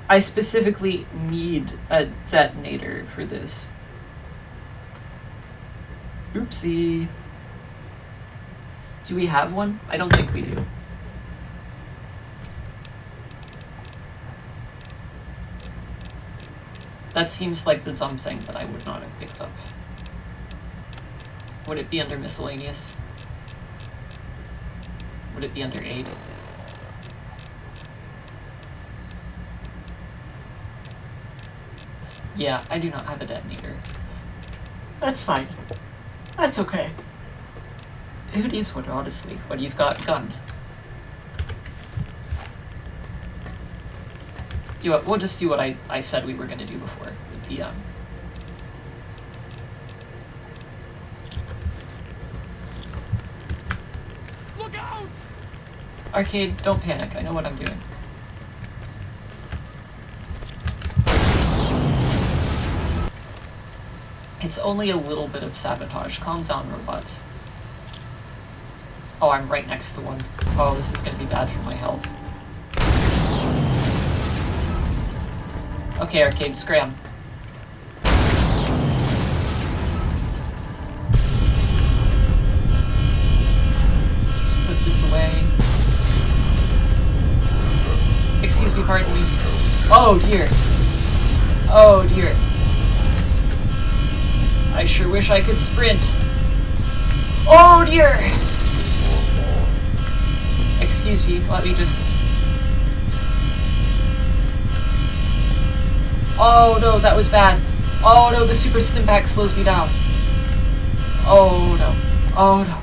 I specifically need a detonator for this. Oopsie. Do we have one? I don't think we do. That seems like the dumb thing that I would not have picked up. Would it be under miscellaneous? Would it be under aid? Yeah, I do not have a detonator. That's fine. That's okay. Who needs one, honestly, when you've got gun? You know what, we'll just do what I said we were gonna do before, with the, Look out! Arcade, don't panic, I know what I'm doing. It's only a little bit of sabotage. Calm down, robots. Oh, I'm right next to one. Oh, this is gonna be bad for my health. Okay, Arcade, scram. Just put this away. Excuse me, pardon me. Oh dear. Oh dear. I sure wish I could sprint. Oh dear! Excuse me, let me just... Oh no, that was bad. Oh no, the super stim-pack slows me down. Oh no. Oh no.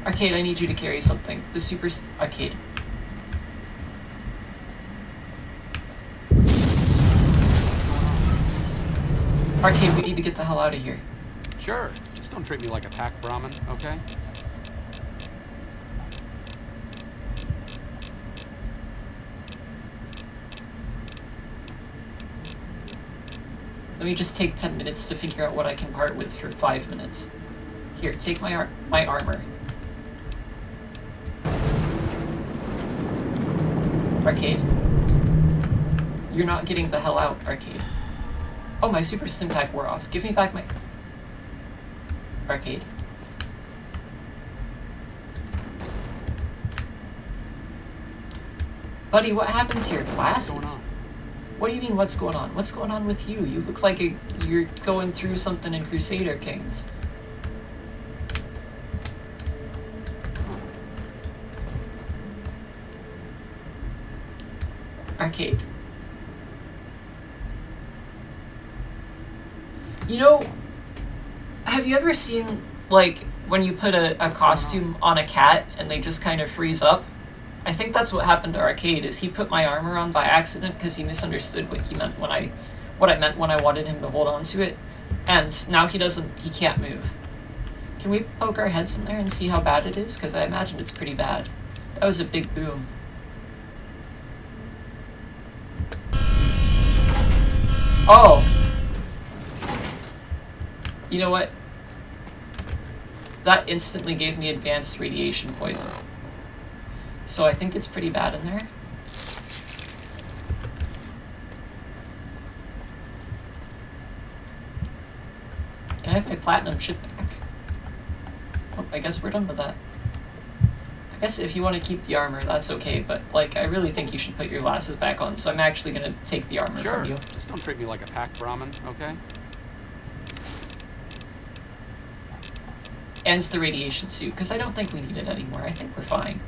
Arcade, I need you to carry something. The super Arcade. Arcade, we need to get the hell out of here. Sure, just don't treat me like a pack Brahmin, okay? Let me just take 10 minutes to figure out what I can part with for 5 minutes. Here, take my armor. Arcade. You're not getting the hell out, Arcade. Oh, my super stim pack wore off. Give me back my... Arcade. Buddy, what happens here? Glasses? What's going on? What do you mean, what's going on? What's going on with you? You look like you're going through something in Crusader Kings. Arcade. You know, have you ever seen, like, when you put a costume on a cat and they just kind of freeze up? I think that's what happened to Arcade, is he put my armor on by accident because he misunderstood what he meant when I meant when I wanted him to hold on to it. And now he can't move. Can we poke our heads in there and see how bad it is? Because I imagine it's pretty bad. That was a big boom. Oh! You know what? That instantly gave me advanced radiation poison. So I think it's pretty bad in there. Can I have my platinum chip back? I guess we're done with that. I guess if you want to keep the armor, that's okay, but, like, I really think you should put your glasses back on, so I'm actually gonna take the armor Sure. from you. Just don't treat me like a pack Brahmin, okay? Ends the radiation suit, because I don't think we need it anymore. I think we're fine.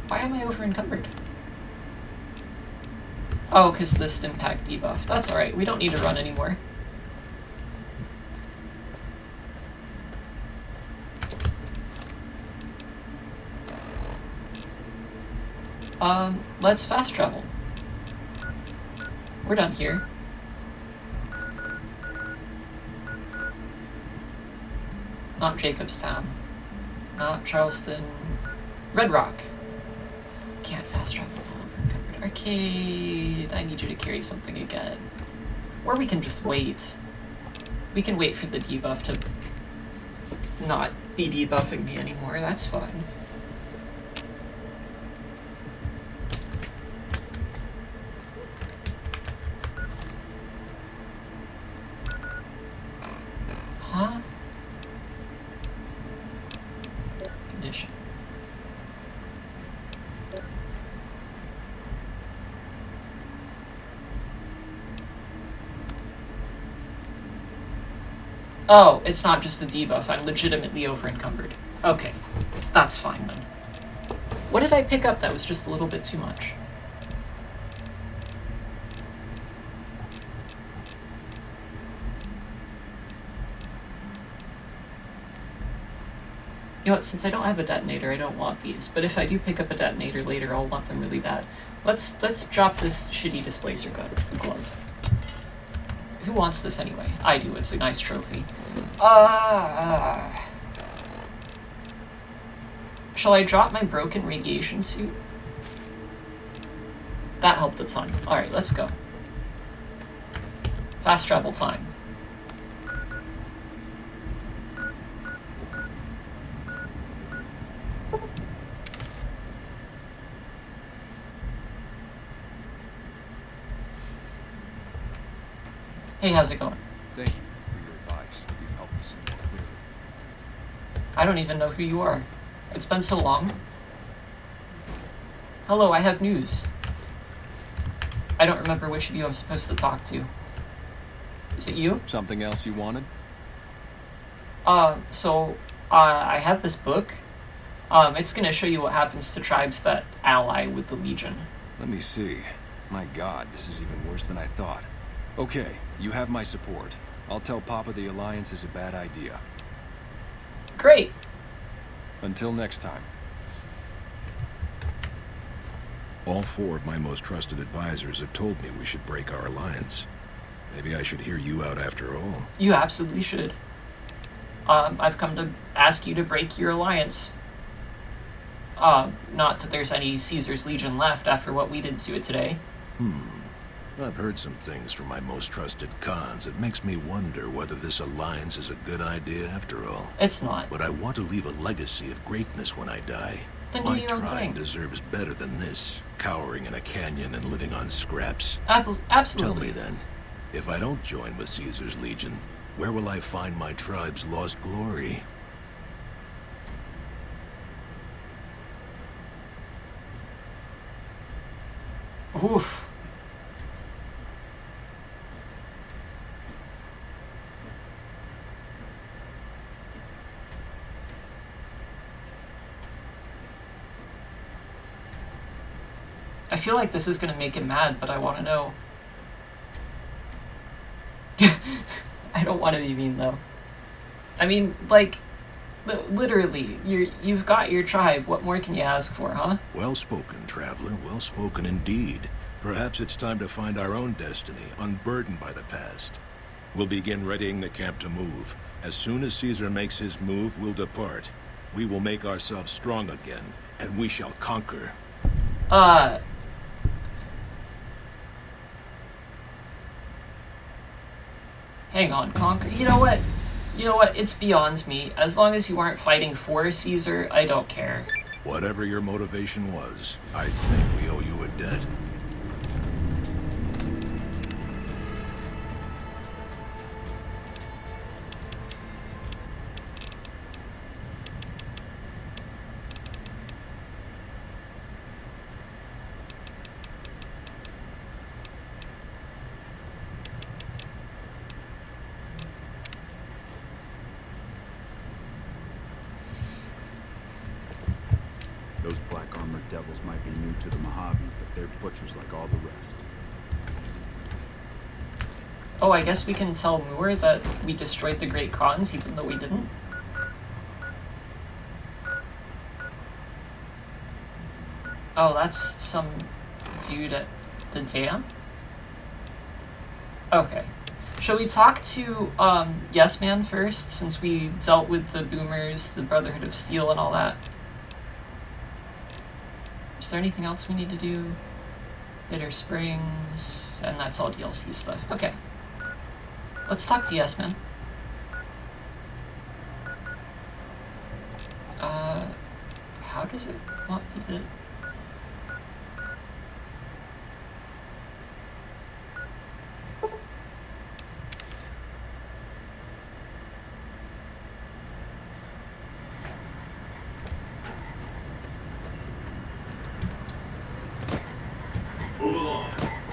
Why am I over encumbered? Oh, because of the Stimpack debuff. That's alright, we don't need to run anymore. Let's fast travel. We're done here. Not Jacobstown. Not Charleston. Red Rock. Can't fast travel all over encumbered. Arcade. I need you to carry something again. Or we can just wait. We can wait for the debuff to not be debuffing me anymore. That's fine. Huh? Condition. Oh, it's not just the debuff. I'm legitimately over encumbered. Okay, that's fine then. What did I pick up that was just a little bit too much? You know what, since I don't have a detonator, I don't want these. But if I do pick up a detonator later, I'll want them really bad. Let's drop this shitty displacer glove. Who wants this anyway? I do, it's a nice trophy. Shall I drop my broken radiation suit? That helped a ton. Alright, let's go. Fast travel time. Hey, how's it going? Thank you for your advice. You've helped us see more clearly. I don't even know who you are. It's been so long. Hello, I have news. I don't remember which of you I'm supposed to talk to. Is it you? Something else you wanted? I have this book. It's gonna show you what happens to tribes that ally with the Legion. Let me see. My God, this is even worse than I thought. Okay, you have my support. I'll tell Papa the Alliance is a bad idea. Great. Until next time. All four of my most trusted advisors have told me we should break our alliance. Maybe I should hear you out after all. You absolutely should. I've come to ask you to break your alliance. Not that there's any Caesar's Legion left after what we did to it today. I've heard some things from my most trusted Khans. It makes me wonder whether this alliance is a good idea after all. It's not. But I want to leave a legacy of greatness when I die. Then do My your own tribe thing. deserves better than this, cowering in a canyon and living on scraps. Absolutely. Tell me then, if I don't join with Caesar's Legion, where will I find my tribe's lost glory? Oof. I feel like this is gonna make him mad, but I want to know. I don't want to be mean though. I mean, like, literally, you've got your tribe. What more can you ask for, huh? Well spoken, traveler. Well spoken indeed. Perhaps it's time to find our own destiny, unburdened by the past. We'll begin readying the camp to move. As soon as Caesar makes his move, we'll depart. We will make ourselves strong again, and we shall conquer. Hang on, conquer. You know what? It's beyond me. As long as you aren't fighting for Caesar, I don't care. Whatever your motivation was, I think we owe you a debt. Those black armored devils might be new to the Mojave, but they're butchers like all the rest. Oh, I guess we can tell Moore that we destroyed the Great Khans, even though we didn't. Oh, that's some dude at the dam? Okay. Shall we talk to, Yes Man first, since we dealt with the Boomers, the Brotherhood of Steel, and all that? Is there anything else we need to do? Bitter Springs, and that's all DLC stuff. Okay. Let's talk to Yes Man. How does it want me to...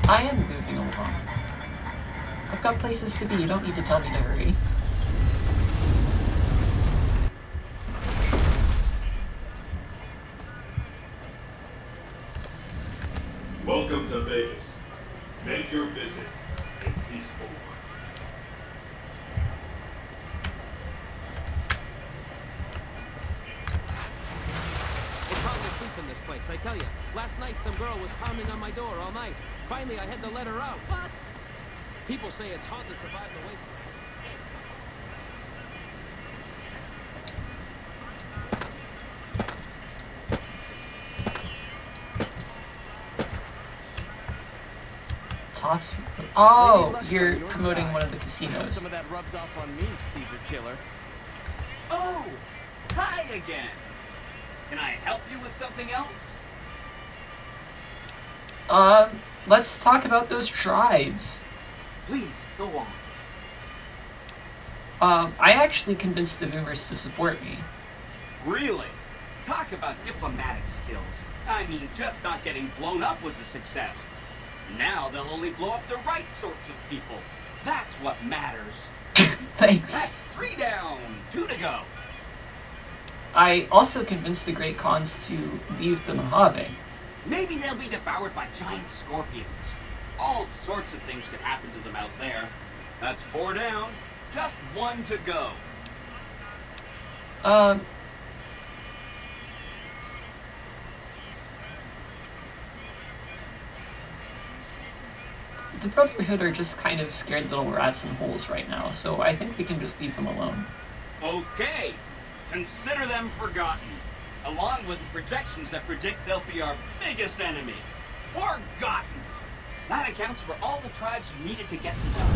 I am moving along. I've got places to be, you don't need to tell me to hurry. Welcome to Vegas. Make your visit a peaceful one. It's hard to sleep in this place, I tell you. Last night some girl was pounding on my door all night. Finally I had to let her out, but people say it's hard to survive the wasteland. Tops? Oh, you're promoting one of the casinos. Some of that rubs off on me, Caesar Killer. Oh, hi again. Can I help you with something else? Let's talk about those tribes. Please, go on. I actually convinced the Boomers to support me. Really? Talk about diplomatic skills. I mean, just not getting blown up was a success. Now they'll only blow up the right sorts of people. That's what matters. Thanks. That's 3 down, 2 to go. I also convinced the Great Khans to leave the Mojave. Maybe they'll be devoured by giant scorpions. All sorts of things could happen to them out there. That's 4 down, just 1 to go. The Brotherhood are just kind of scared little rats in holes right now, so I think we can just leave them alone. Okay, consider them forgotten, along with the projections that predict they'll be our biggest enemy. Forgotten! That accounts for all the tribes you needed to get to know.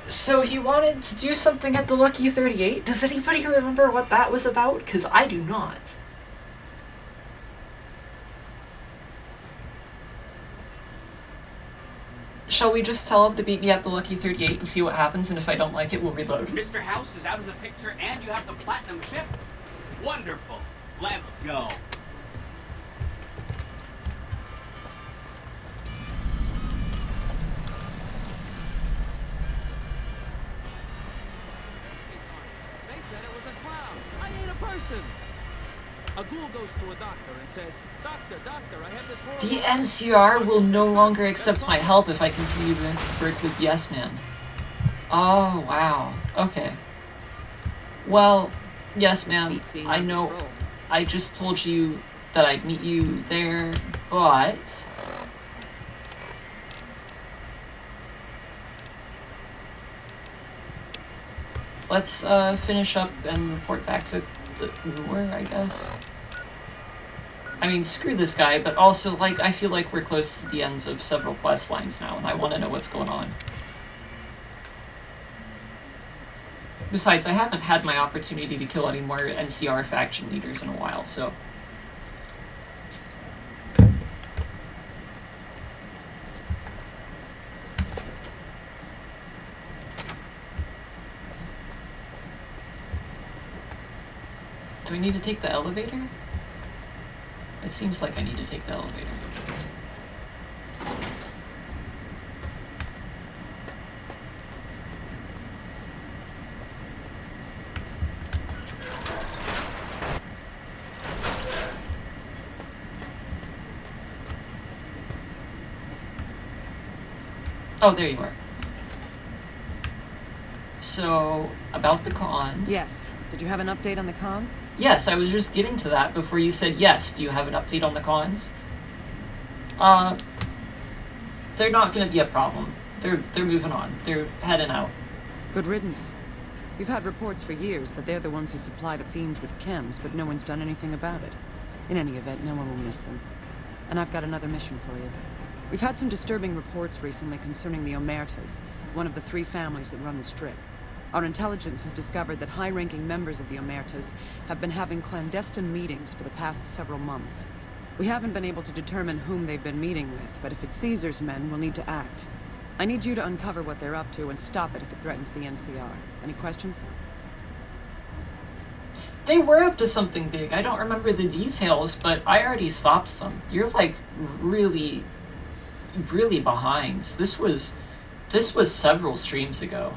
So he wanted to do something at the Lucky 38? Does anybody remember what that was about? Because I do not. Shall we just tell him to meet me at the Lucky 38 and see what happens, and if I don't like it, we'll reload? Mr. House is out of the picture and you have the platinum chip? Wonderful. Let's go. They said it was a clown. I ain't a person. A ghoul goes to a doctor and says, Doctor, I have this horrible... The NCR will no longer accept my help if I continue to work with Yes Man. Oh, wow. Okay. Well, Yes Man, I know I just told you that I'd meet you there, but... let's finish up and report back to the Moor, I guess. I mean, screw this guy, but also, like, I feel like we're close to the ends of several quest lines now, and I want to know what's going on. Besides, I haven't had my opportunity to kill any more NCR faction leaders in a while, so... Do I need to take the elevator? It seems like I need to take the elevator. Oh, there you are. So, about the cons. Yes. Did you have an update on the cons? Yes, I was just getting to that before you said yes. Do you have an update on the cons? They're not going to be a problem. They're moving on. They're heading out. Good riddance. We've had reports for years that they're the ones who supply the fiends with chems, but no one's done anything about it. In any event, no one will miss them. And I've got another mission for you. We've had some disturbing reports recently concerning the Omertas, one of the 3 families that run the Strip. Our intelligence has discovered that high-ranking members of the Omertas have been having clandestine meetings for the past several months. We haven't been able to determine whom they've been meeting with, but if it's Caesar's men, we'll need to act. I need you to uncover what they're up to and stop it if it threatens the NCR. Any questions? They were up to something big. I don't remember the details, but I already stopped them. You're like really behind. This was several streams ago.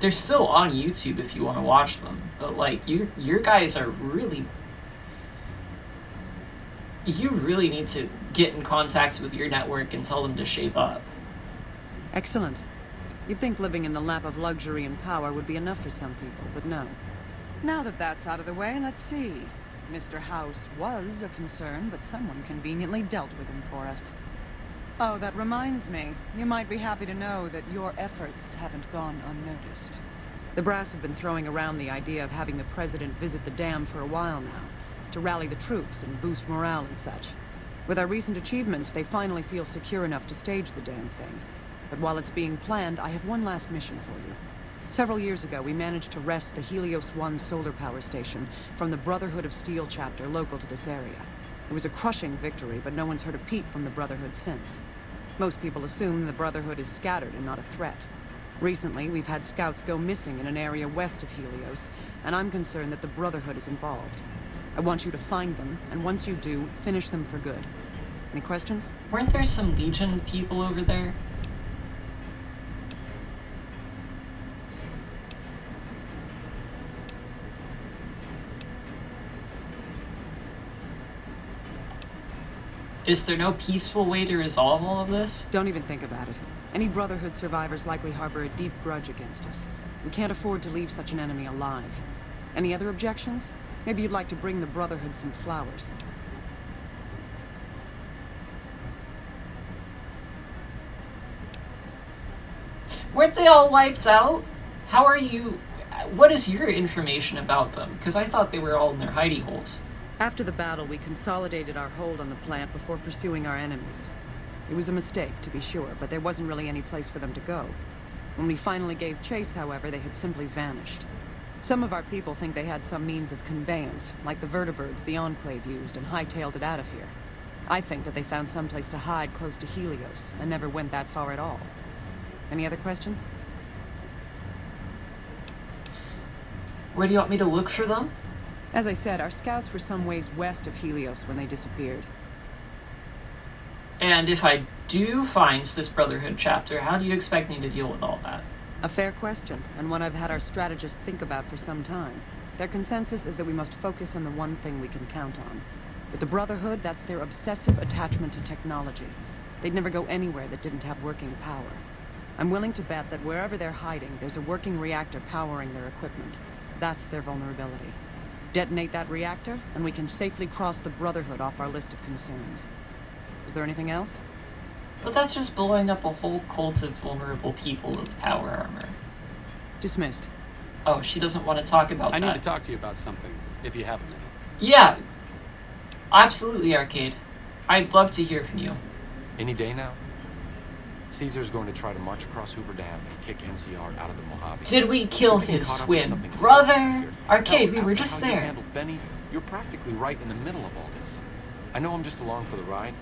They're still on YouTube if you want to watch them, but like your guys are really. You really need to get in contact with your network and tell them to shape up. Excellent. You'd think living in the lap of luxury and power would be enough for some people, but no. Now that that's out of the way, let's see. Mr. House was a concern, but someone conveniently dealt with him for us. Oh, that reminds me. You might be happy to know that your efforts haven't gone unnoticed. The brass have been throwing around the idea of having the president visit the dam for a while now, to rally the troops and boost morale and such. With our recent achievements, they finally feel secure enough to stage the damn thing. But while it's being planned, I have one last mission for you. Several years ago, we managed to wrest the Helios 1 solar power station from the Brotherhood of Steel chapter local to this area. It was a crushing victory, but no one's heard a peep from the Brotherhood since. Most people assume the Brotherhood is scattered and not a threat. Recently, we've had scouts go missing in an area west of Helios, and I'm concerned that the Brotherhood is involved. I want you to find them, and once you do, finish them for good. Any questions? Weren't there some Legion people over there? Is there no peaceful way to resolve all of this? Don't even think about it. Any Brotherhood survivors likely harbor a deep grudge against us. We can't afford to leave such an enemy alive. Any other objections? Maybe you'd like to bring the Brotherhood some flowers. Weren't they all wiped out? How are you... What is your information about them? Because I thought they were all in their hidey holes. After the battle, we consolidated our hold on the plant before pursuing our enemies. It was a mistake, to be sure, but there wasn't really any place for them to go. When we finally gave chase, however, they had simply vanished. Some of our people think they had some means of conveyance, like the vertibirds the Enclave used, and hightailed it out of here. I think that they found some place to hide close to Helios, and never went that far at all. Any other questions? Where do you want me to look for them? As I said, our scouts were some ways west of Helios when they disappeared. And if I do find this Brotherhood chapter, how do you expect me to deal with all that? A fair question, and one I've had our strategists think about for some time. Their consensus is that we must focus on the one thing we can count on. With the Brotherhood, that's their obsessive attachment to technology. They'd never go anywhere that didn't have working power. I'm willing to bet that wherever they're hiding, there's a working reactor powering their equipment. That's their vulnerability. Detonate that reactor, and we can safely cross the Brotherhood off our list of concerns. Is there anything else? But that's just blowing up a whole cult of vulnerable people with power armor. Dismissed. Oh, she doesn't want to talk about that. I need to talk to you about something, if you have a minute. Yeah. Absolutely, Arcade. I'd love to hear from you. Any day now? Caesar's going to try to march across Hoover Dam and kick NCR out of the Mojave. Did we kill Getting his caught up in twin something brother? here. Arcade, Hell, we were after just how you there. handled Benny, you're practically right in the middle of all this. I know I'm just along for the ride,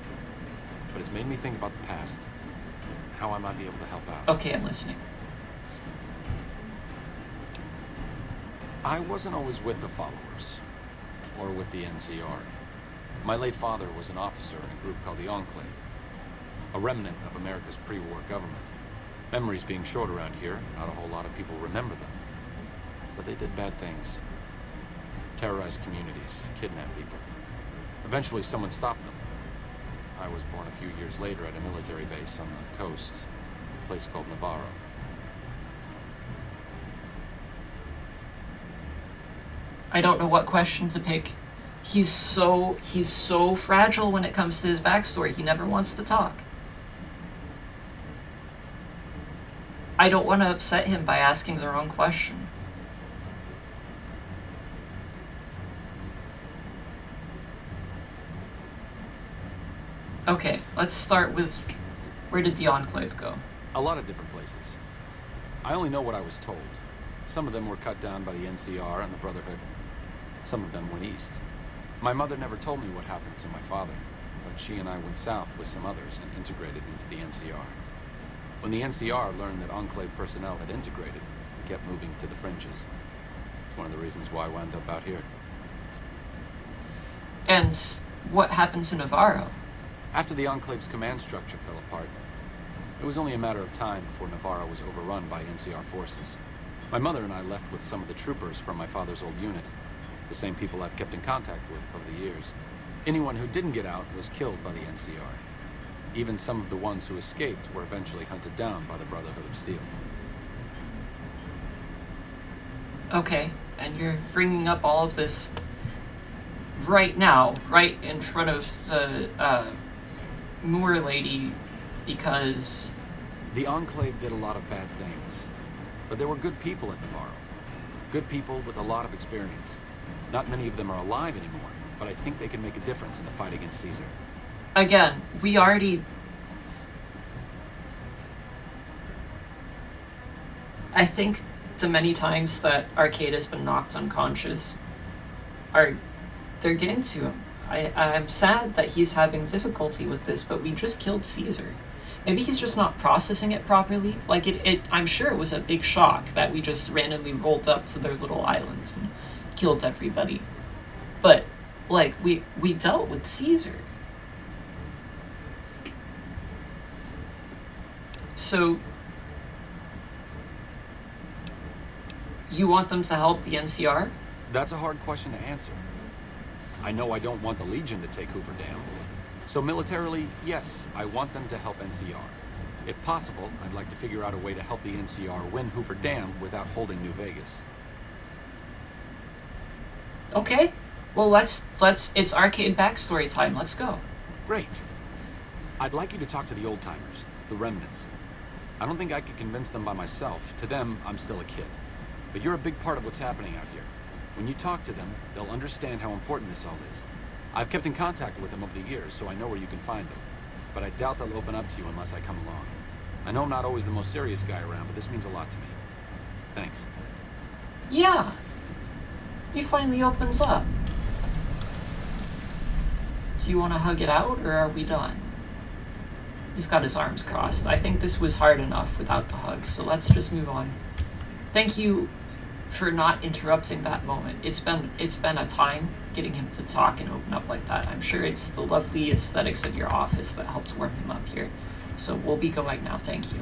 but it's made me think about the past. How I might be able to help out. Okay, I'm listening. I wasn't always with the followers, or with the NCR. My late father was an officer in a group called the Enclave, a remnant of America's pre-war government. Memories being short around here, not a whole lot of people remember them. But they did bad things. Terrorized communities, kidnapped people. Eventually someone stopped them. I was born a few years later at a military base on the coast, a place called Navarro. I don't know what question to pick. He's so fragile when it comes to his backstory. He never wants to talk. I don't want to upset him by asking the wrong question. Okay, let's start with, where did the Enclave go? A lot of different places. I only know what I was told. Some of them were cut down by the NCR and the Brotherhood. Some of them went east. My mother never told me what happened to my father, but she and I went south with some others and integrated into the NCR. When the NCR learned that Enclave personnel had integrated, we kept moving to the fringes. It's one of the reasons why I wound up out here. And what happened to Navarro? After the Enclave's command structure fell apart, it was only a matter of time before Navarro was overrun by NCR forces. My mother and I left with some of the troopers from my father's old unit, the same people I've kept in contact with over the years. Anyone who didn't get out was killed by the NCR. Even some of the ones who escaped were eventually hunted down by the Brotherhood of Steel. Okay, and you're bringing up all of this right now, right in front of the Moore lady, because... The Enclave did a lot of bad things, but there were good people at Navarro. Good people with a lot of experience. Not many of them are alive anymore, but I think they can make a difference in the fight against Caesar. Again, we already... I think the many times that Arcade has been knocked unconscious they're getting to him. I'm sad that he's having difficulty with this, but we just killed Caesar. Maybe he's just not processing it properly. Like, I'm sure it was a big shock that we just randomly rolled up to their little island and killed everybody. But, like, we dealt with Caesar. So, you want them to help the NCR? That's a hard question to answer. I know I don't want the Legion to take Hoover Dam. So militarily, yes, I want them to help NCR. If possible, I'd like to figure out a way to help the NCR win Hoover Dam without holding New Vegas. Okay. Well, let's it's Arcade backstory time. Let's go. Great. I'd like you to talk to the old-timers, the remnants. I don't think I could convince them by myself. To them, I'm still a kid. But you're a big part of what's happening out here. When you talk to them, they'll understand how important this all is. I've kept in contact with them over the years, so I know where you can find them. But I doubt they'll open up to you unless I come along. I know I'm not always the most serious guy around, but this means a lot to me. Thanks. Yeah. He finally opens up. Do you want to hug it out, or are we done? He's got his arms crossed. I think this was hard enough without the hug, so let's just move on. Thank you for not interrupting that moment. It's been a time getting him to talk and open up like that. I'm sure it's the lovely aesthetics of your office that helped warm him up here. So we'll be going now. Thank you.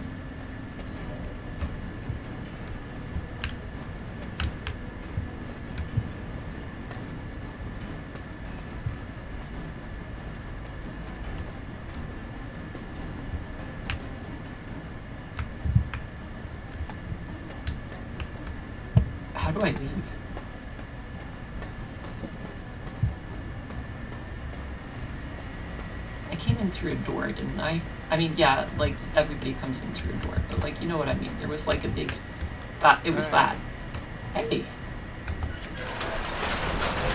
How do I leave? I came in through a door, didn't I? I mean, yeah, like, everybody comes in through a door, but, like, you know what I mean. There was, like, a big... It was that. Hey.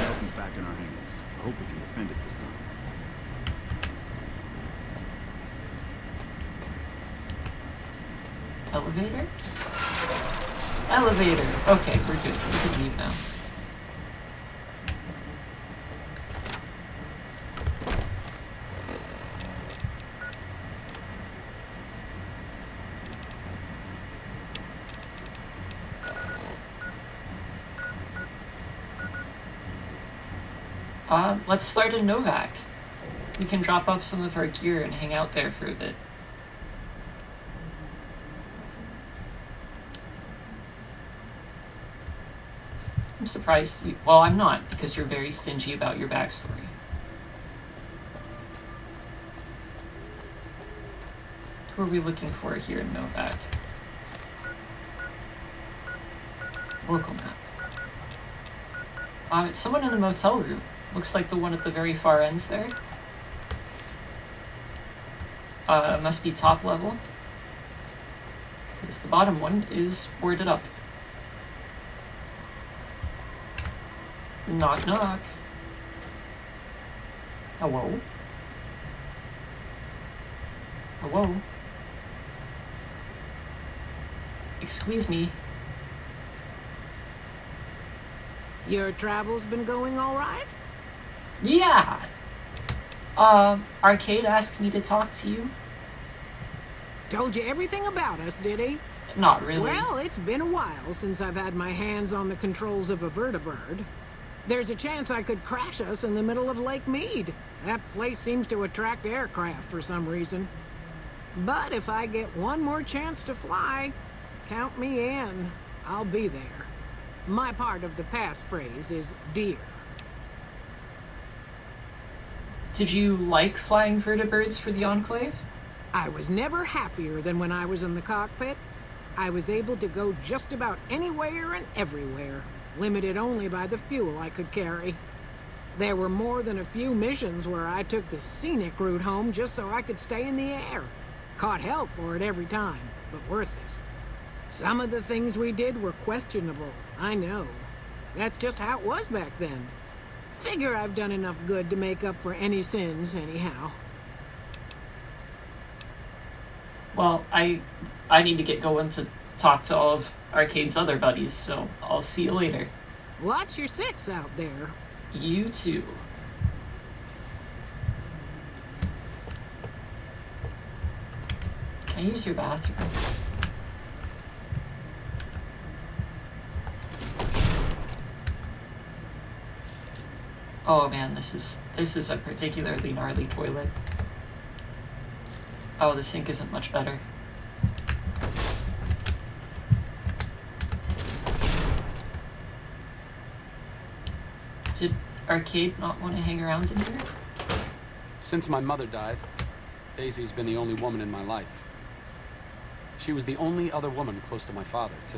Nelson's back in our hands. I hope we can defend it this time. Elevator? Elevator. Okay, we're good. We can leave now. Let's start in Novak. We can drop off some of our gear and hang out there for a bit. I'm surprised you... Well, I'm not, because you're very stingy about your backstory. Who are we looking for here in Novak? Local map. It's someone in the motel room. Looks like the one at the very far ends there. Must be top level. Because the bottom one is boarded up. Knock knock. Hello? Hello? Excuse me. Your travels been going all right? Yeah! Arcade asked me to talk to you. Told you everything about us, did he? Not really. Well, it's been a while since I've had my hands on the controls of a vertibird. There's a chance I could crash us in the middle of Lake Mead. That place seems to attract aircraft for some reason. But if I get one more chance to fly, count me in. I'll be there. My part of the passphrase is dear. Did you like flying vertibirds for the Enclave? I was never happier than when I was in the cockpit. I was able to go just about anywhere and everywhere, limited only by the fuel I could carry. There were more than a few missions where I took the scenic route home just so I could stay in the air. Caught hell for it every time, but worth it. Some of the things we did were questionable, I know. That's just how it was back then. Figure I've done enough good to make up for any sins, anyhow. Well, I need to get going to talk to all of Arcade's other buddies, so I'll see you later. Watch your six out there. You too. Can I use your bathroom? Oh man, this is a particularly gnarly toilet. Oh, the sink isn't much better. Did Arcade not want to hang around in here? Since my mother died, Daisy's been the only woman in my life. She was the only other woman close to my father, too.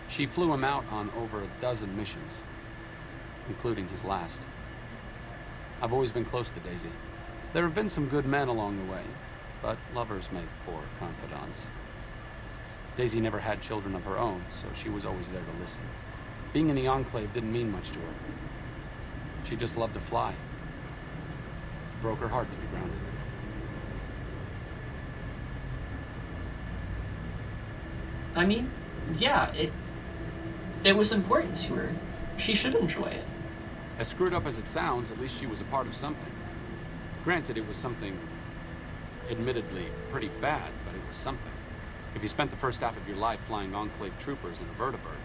She flew him out on over a dozen missions, including his last. I've always been close to Daisy. There have been some good men along the way, but lovers make poor confidants. Daisy never had children of her own, so she was always there to listen. Being in the Enclave didn't mean much to her. She just loved to fly. It broke her heart to be grounded. I mean, yeah, it was important to her. She should enjoy it. As screwed up as it sounds, at least she was a part of something. Granted, it was something admittedly pretty bad, but it was something. If you spent the first half of your life flying Enclave troopers in a vertibird,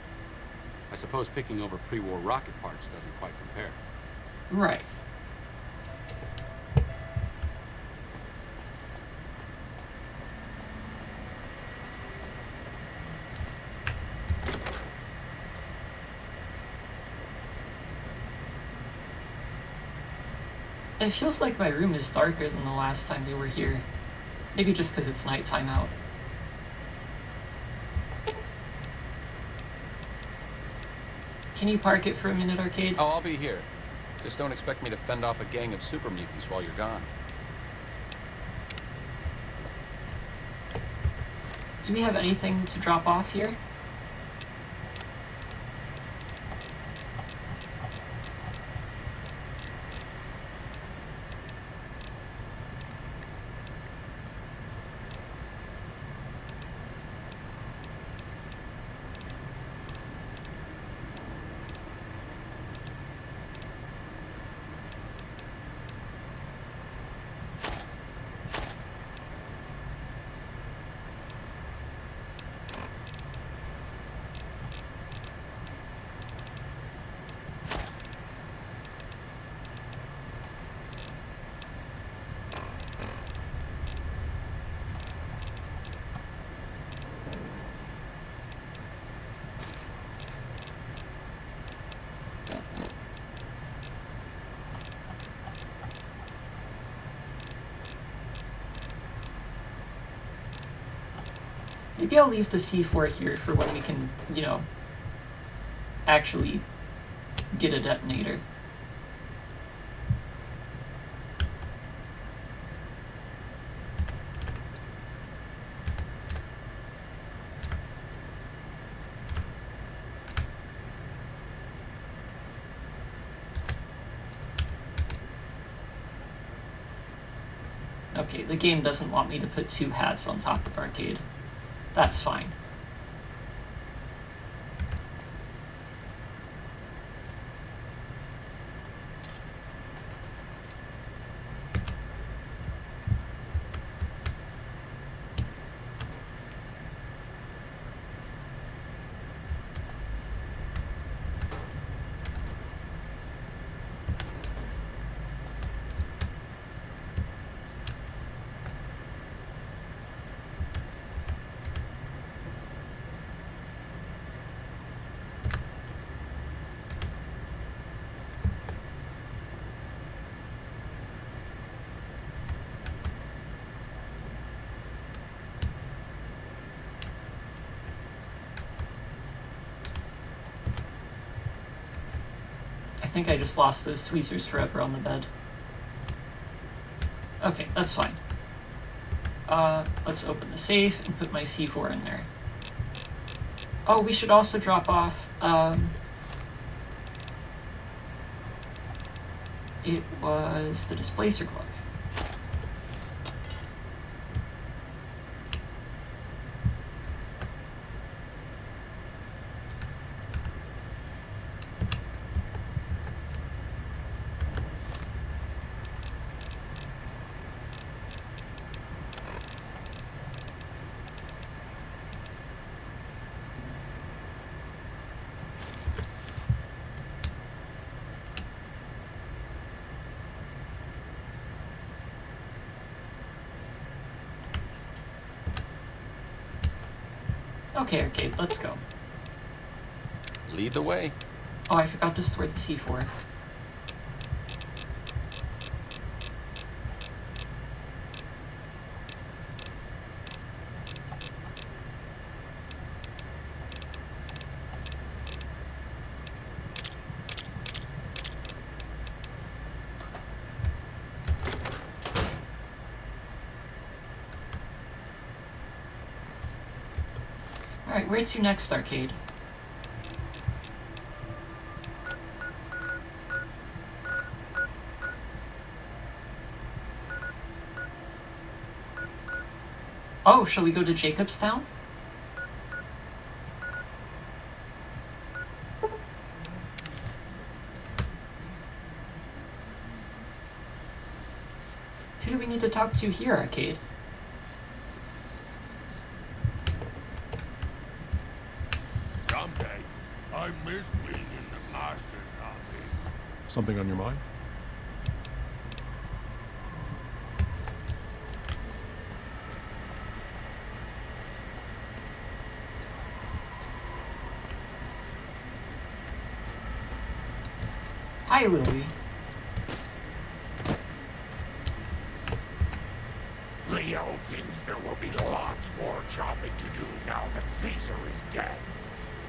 I suppose picking over pre-war rocket parts doesn't quite compare. Right. It feels like my room is darker than the last time we were here. Maybe just because it's nighttime out. Can you park it for a minute, Arcade? Oh, I'll be here. Just don't expect me to fend off a gang of super mutants while you're gone. Do we have anything to drop off here? Maybe I'll leave the C4 here for when we can, you know, actually get a detonator. Okay, the game doesn't want me to put 2 hats on top of Arcade. That's fine. I think I just lost those tweezers forever on the bed. Okay, that's fine. Let's open the safe and put my C4 in there. Oh, we should also drop off, it was the displacer glove. Okay, Arcade, let's go. Lead the way. Oh, I forgot to store the C4. Alright, where to next, Arcade? Oh, shall we go to Jacobstown? Who do we need to talk to here, Arcade? Someday, I miss being in the Master's army. Something on your mind? Hi, Louie. Leo thinks there will be lots more chopping to do now that Caesar is dead.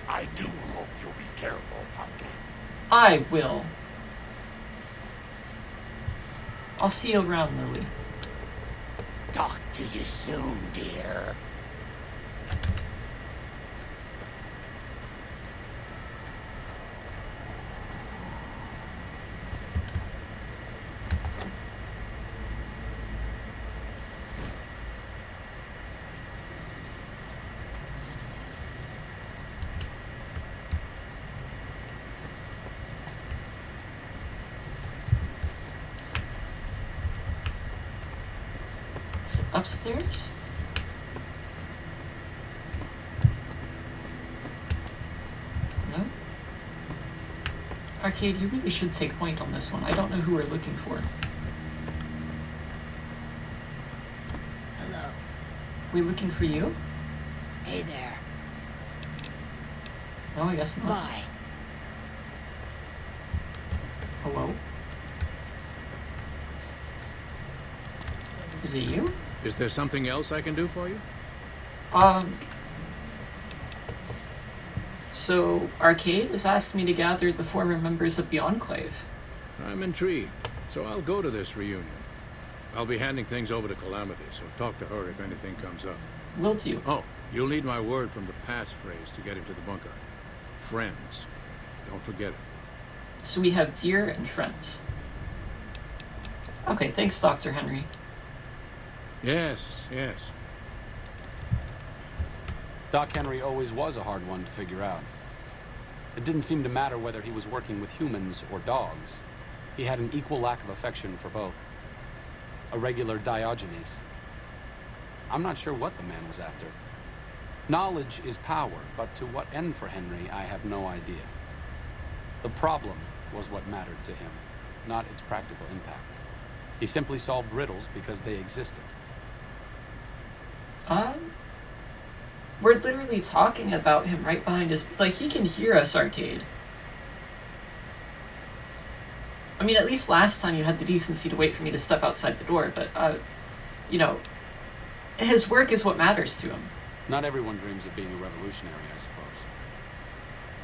I do hope you'll be careful, Pumpkin. I will. I'll see you around, Lily. Talk to you soon, dear. Is it upstairs? No? Arcade, you really should take point on this one. I don't know who we're looking for. Hello. We looking for you? Hey there. No, I guess not. Bye. Hello? Is it you? Is there something else I can do for you? So, Arcade has asked me to gather the former members of the Enclave. I'm intrigued, so I'll go to this reunion. I'll be handing things over to Calamity, so talk to her if anything comes up. Will do. Oh, you'll need my word from the passphrase to get into the bunker. Friends. Don't forget it. So we have deer and friends. Okay, thanks, Dr. Henry. Yes, yes. Doc Henry always was a hard one to figure out. It didn't seem to matter whether he was working with humans or dogs. He had an equal lack of affection for both. A regular Diogenes. I'm not sure what the man was after. Knowledge is power, but to what end for Henry, I have no idea. The problem was what mattered to him, not its practical impact. He simply solved riddles because they existed. We're literally talking about him right behind his... Like, he can hear us, Arcade. I mean, at least last time you had the decency to wait for me to step outside the door, but, you know, his work is what matters to him. Not everyone dreams of being a revolutionary, I suppose.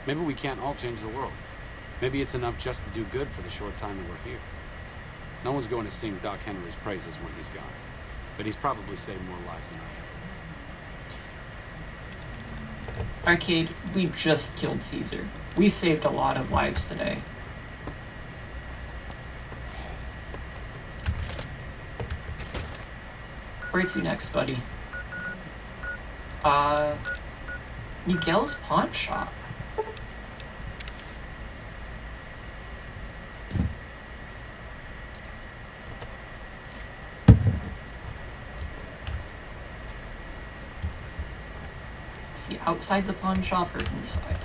Maybe we can't all change the world. Maybe it's enough just to do good for the short time that we're here. No one's going to sing Doc Henry's praises when he's gone, but he's probably saved more lives than I have. Arcade, we just killed Caesar. We saved a lot of lives today. Where to next, buddy? Miguel's pawn shop. Is he outside the pawn shop or inside?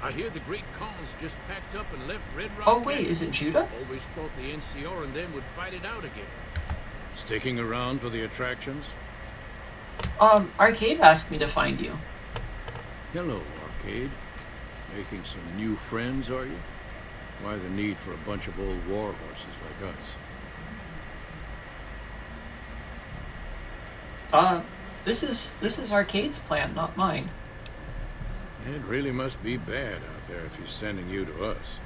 I hear the great Khans just packed up and left Red Rock. Oh wait, is it Judah? Always thought the NCR and them would fight it out again. Sticking around for the attractions? Arcade asked me to find you. Hello, Arcade. Making some new friends, are you? Why the need for a bunch of old war horses like us? This is Arcade's plan, not mine. It really must be bad out there if he's sending you to us.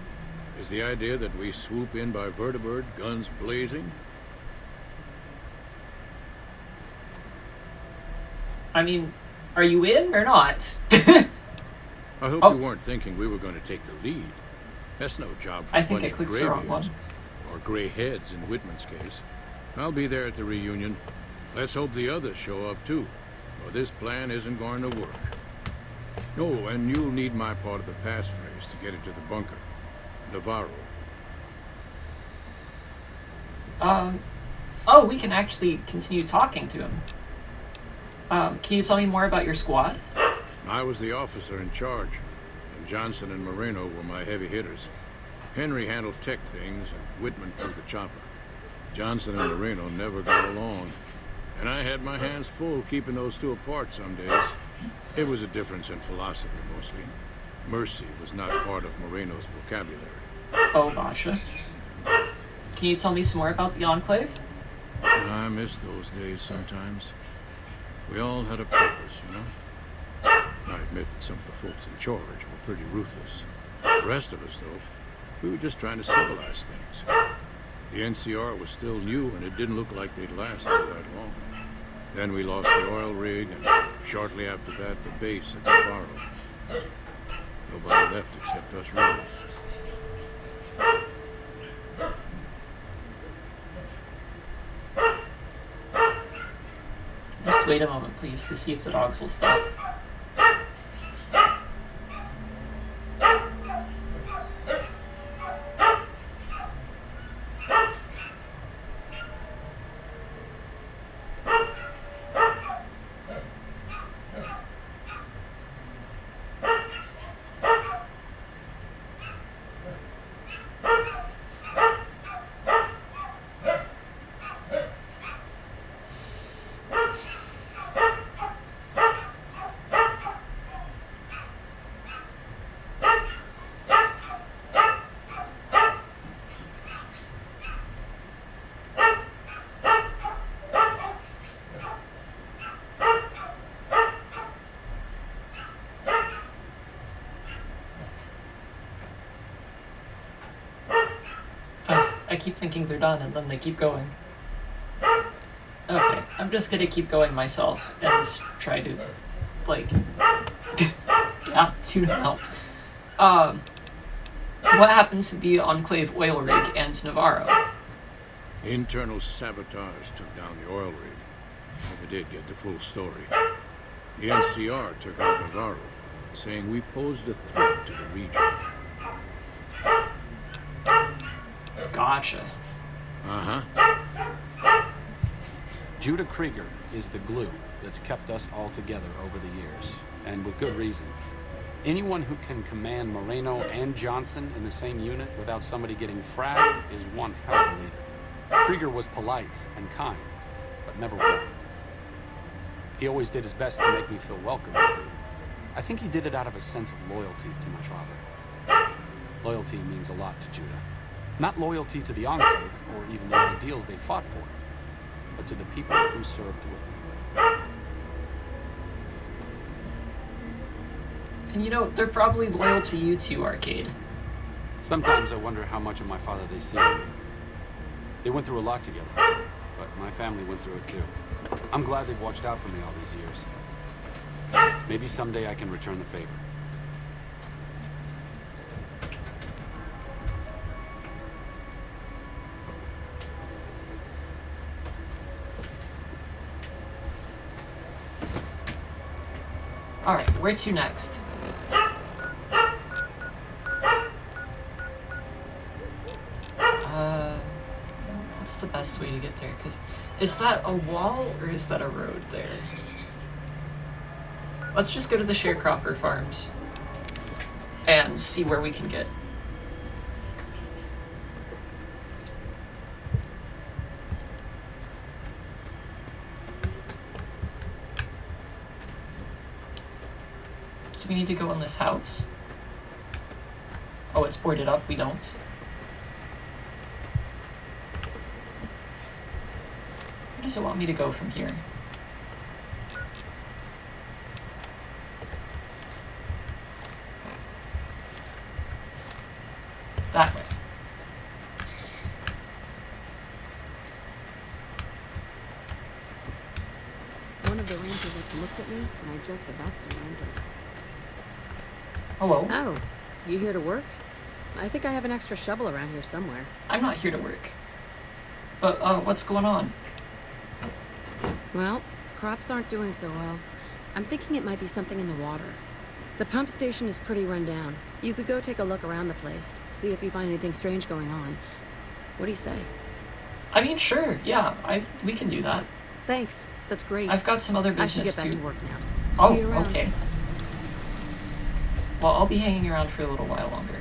Is the idea that we swoop in by vertibird, guns blazing? I mean, are you in or not? I hope you weren't thinking we were going to take the lead. That's no job for I a think bunch I of clicked the wrong graybeards. one. Or gray heads in Whitman's case. I'll be there at the reunion. Let's hope the others show up too, or this plan isn't going to work. Oh, and you'll need my part of the passphrase to get into the bunker. Navarro. Oh, we can actually continue talking to him. Can you tell me more about your squad? I was the officer in charge, and Johnson and Moreno were my heavy hitters. Henry handled tech things, and Whitman flew the chopper. Johnson and Moreno never got along, and I had my hands full keeping those two apart some days. It was a difference in philosophy, mostly. Mercy was not part of Moreno's vocabulary. Oh, Basha. Can you tell me some more about the Enclave? I miss those days sometimes. We all had a purpose, you know? I admit that some of the folks in charge were pretty ruthless. The rest of us, though, we were just trying to civilize things. The NCR was still new, and it didn't look like they'd last all that long. Then we lost the oil rig, and shortly after that, the base at Navarro. Nobody left except us rebels. Just wait a moment, please, to see if the dogs will stop. I keep thinking they're done, and then they keep going. Okay, I'm just gonna keep going myself and try to, like, yeah, tune out. What happens to the Enclave oil rig and Navarro? Internal sabotage took down the oil rig. Never did get the full story. The NCR took out Navarro, saying we posed a threat to the region. Gotcha. Judah Krieger is the glue that's kept us all together over the years, and with good reason. Anyone who can command Moreno and Johnson in the same unit without somebody getting fragged is one hell of a leader. Krieger was polite and kind, but never warm. He always did his best to make me feel welcome. I think he did it out of a sense of loyalty to my father. Loyalty means a lot to Judah. Not loyalty to the Enclave, or even the ideals they fought for, but to the people who served with him. And you know, they're probably loyal to you too, Arcade. Sometimes I wonder how much of my father they see in me. They went through a lot together, but my family went through it too. I'm glad they've watched out for me all these years. Maybe someday I can return the favor. Alright, where to next? What's the best way to get there? 'Cause is that a wall or is that a road there? Let's just go to the sharecropper farms and see where we can get. Do we need to go in this house? Oh, it's boarded up. We don't. Where does it want me to go from here? That way. One of the ranchers looked at me, and I just about surrendered. Hello? Oh, you here to work? I think I have an extra shovel around here somewhere. I'm not here to work. But, what's going on? Well, crops aren't doing so well. I'm thinking it might be something in the water. The pump station is pretty run down. You could go take a look around the place, see if you find anything strange going on. What do you say? I mean, sure, yeah, we can do that. Thanks, that's great. I've got some other business I should get back too. to work now. Oh, See you around. okay. Well, I'll be hanging around for a little while longer.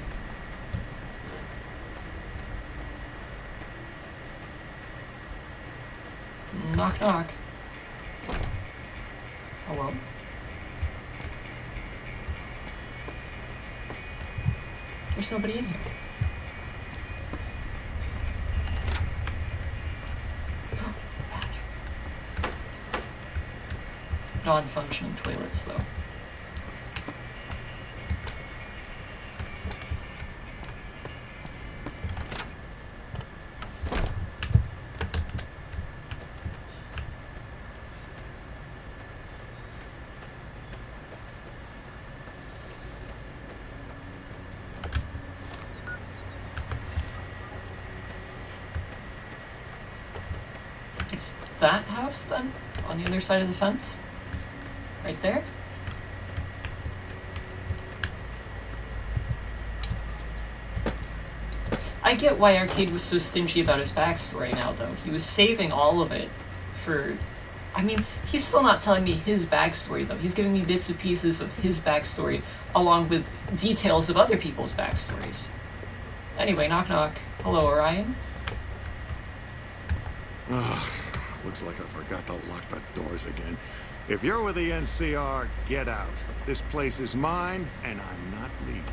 Knock, knock. Hello? There's nobody in here. Bathroom. Non-functioning toilets, though. It's that house, then? On the other side of the fence? Right there? I get why Arcade was so stingy about his backstory now, though. He was saving all of it for... I mean, he's still not telling me his backstory, though. He's giving me bits and pieces of his backstory, along with details of other people's backstories. Anyway, knock knock. Hello, Orion? Looks like I forgot to lock the doors again. If you're with the NCR, get out. This place is mine, and I'm not leaving.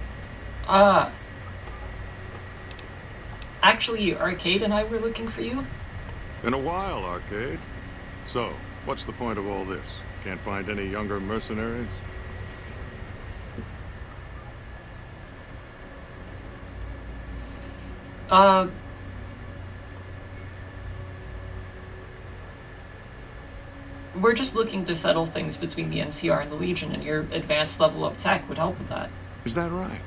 Actually, Arcade and I were looking for you. In a while, Arcade. So, what's the point of all this? Can't find any younger mercenaries? we're just looking to settle things between the NCR and the Legion, and your advanced level of tech would help with that. Is that right?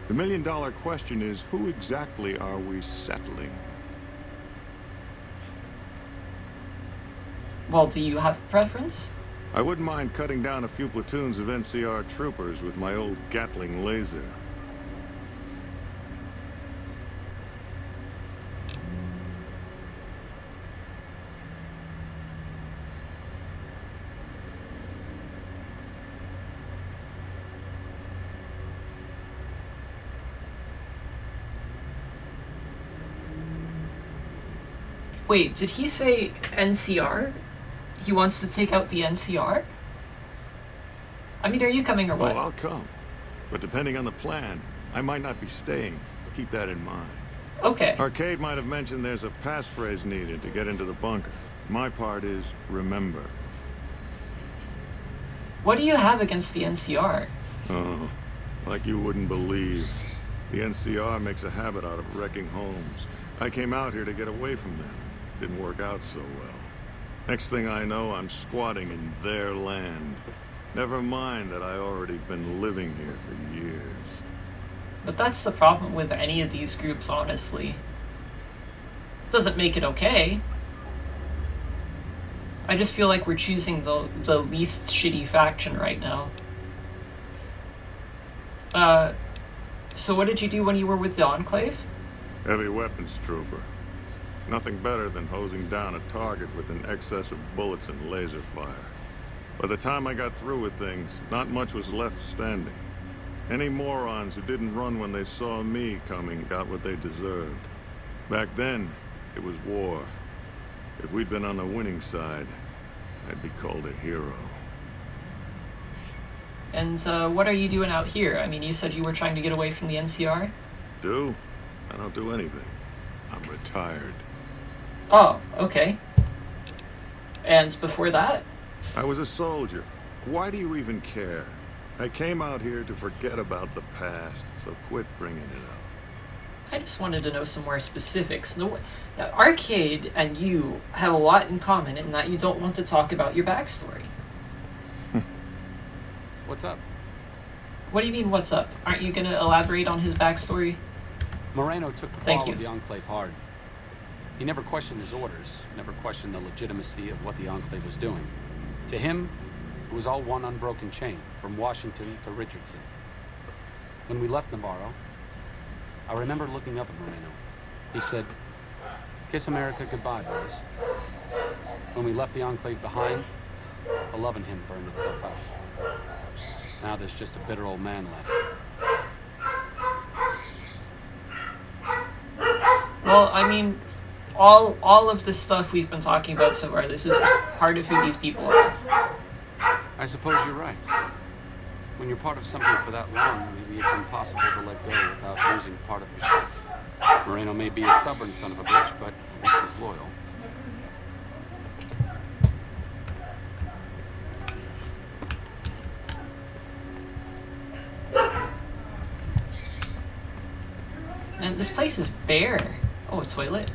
The million-dollar question is, who exactly are we settling? Well, do you have a preference? I wouldn't mind cutting down a few platoons of NCR troopers with my old Gatling laser. Wait, did he say NCR? He wants to take out the NCR? I mean, are you coming or what? Oh, I'll come. But depending on the plan, I might not be staying. Keep that in mind. Okay. Arcade might have mentioned there's a passphrase needed to get into the bunker. My part is remember. What do you have against the NCR? Oh, like you wouldn't believe. The NCR makes a habit out of wrecking homes. I came out here to get away from them. Didn't work out so well. Next thing I know, I'm squatting in their land. Never mind that I already been living here for years. But that's the problem with any of these groups, honestly. Doesn't make it okay. I just feel like we're choosing the least shitty faction right now. So what did you do when you were with the Enclave? Heavy weapons trooper. Nothing better than hosing down a target with an excess of bullets and laser fire. By the time I got through with things, not much was left standing. Any morons who didn't run when they saw me coming got what they deserved. Back then, it was war. If we'd been on the winning side, I'd be called a hero. And what are you doing out here? I mean, you said you were trying to get away from the NCR? Do? I don't do anything. I'm retired. Oh, okay. And before that? I was a soldier. Why do you even care? I came out here to forget about the past, so quit bringing it up. I just wanted to know some more specifics. Arcade and you have a lot in common in that you don't want to talk about your backstory. What's up? What do you mean, what's up? Aren't you going to elaborate on his backstory? Moreno took the Thank fall you. of the Enclave hard. He never questioned his orders, never questioned the legitimacy of what the Enclave was doing. To him, it was all one unbroken chain, from Washington to Richardson. When we left Navarro, I remember looking up at Moreno. He said, "Kiss America goodbye, boys." When we left the Enclave behind, the love in him burned itself out. Now there's just a bitter old man left. Well, I mean, all of the stuff we've been talking about so far, this is just part of who these people are. I suppose you're right. When you're part of something for that long, maybe it's impossible to let go without losing part of yourself. Moreno may be a stubborn son of a bitch, but at least he's loyal. Man, this place is bare. Oh, a toilet.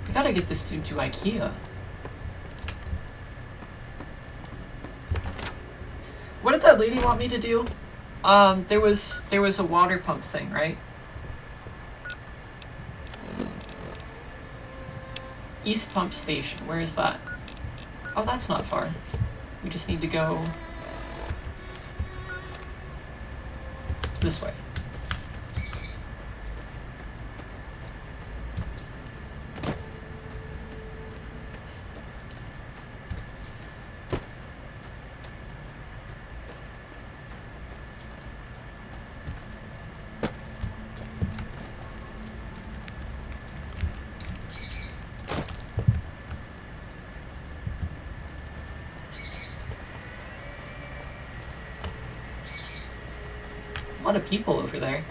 We gotta get this dude to IKEA. What did that lady want me to do? There was a water pump thing, right? East Pump Station, where is that? Oh, that's not far. We just need to go this way. A lot of people over there.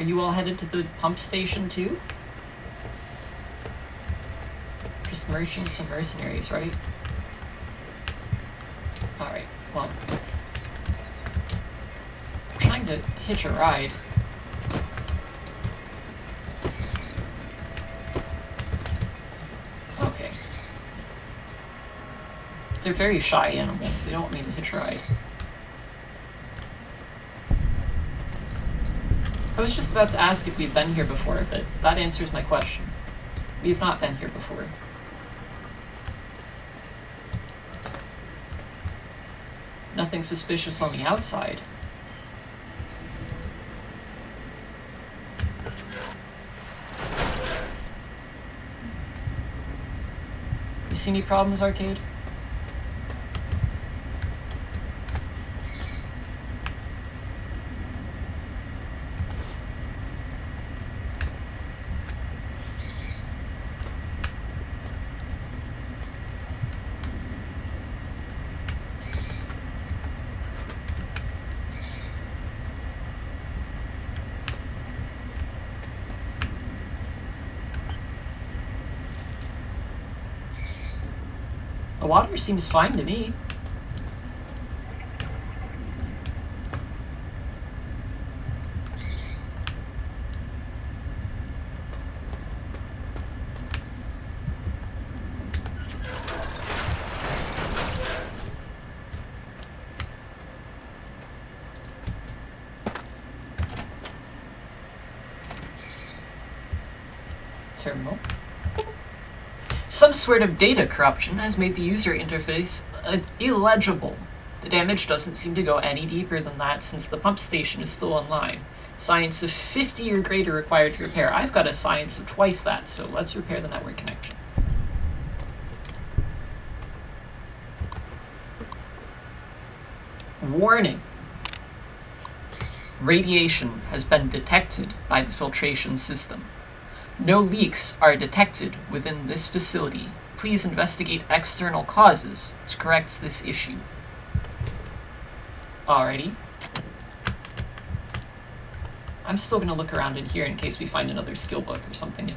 you all headed to the pump station too? Just merchants and mercenaries, right? Alright, well. I'm trying to hitch a ride. Okay. They're very shy animals. They don't want me to hitch a ride. I was just about to ask if we've been here before, but that answers my question. We have not been here before. Nothing suspicious on the outside. You see any problems, Arcade? The water seems fine to me. Terminal. Some sort of data corruption has made the user interface illegible. The damage doesn't seem to go any deeper than that since the pump station is still online. Science of 50 or greater required to repair. I've got a science of twice that, so let's repair the network connection. Warning. Radiation has been detected by the filtration system. No leaks are detected within this facility. Please investigate external causes to correct this issue. Alrighty. I'm still gonna look around in here in case we find another skill book or something.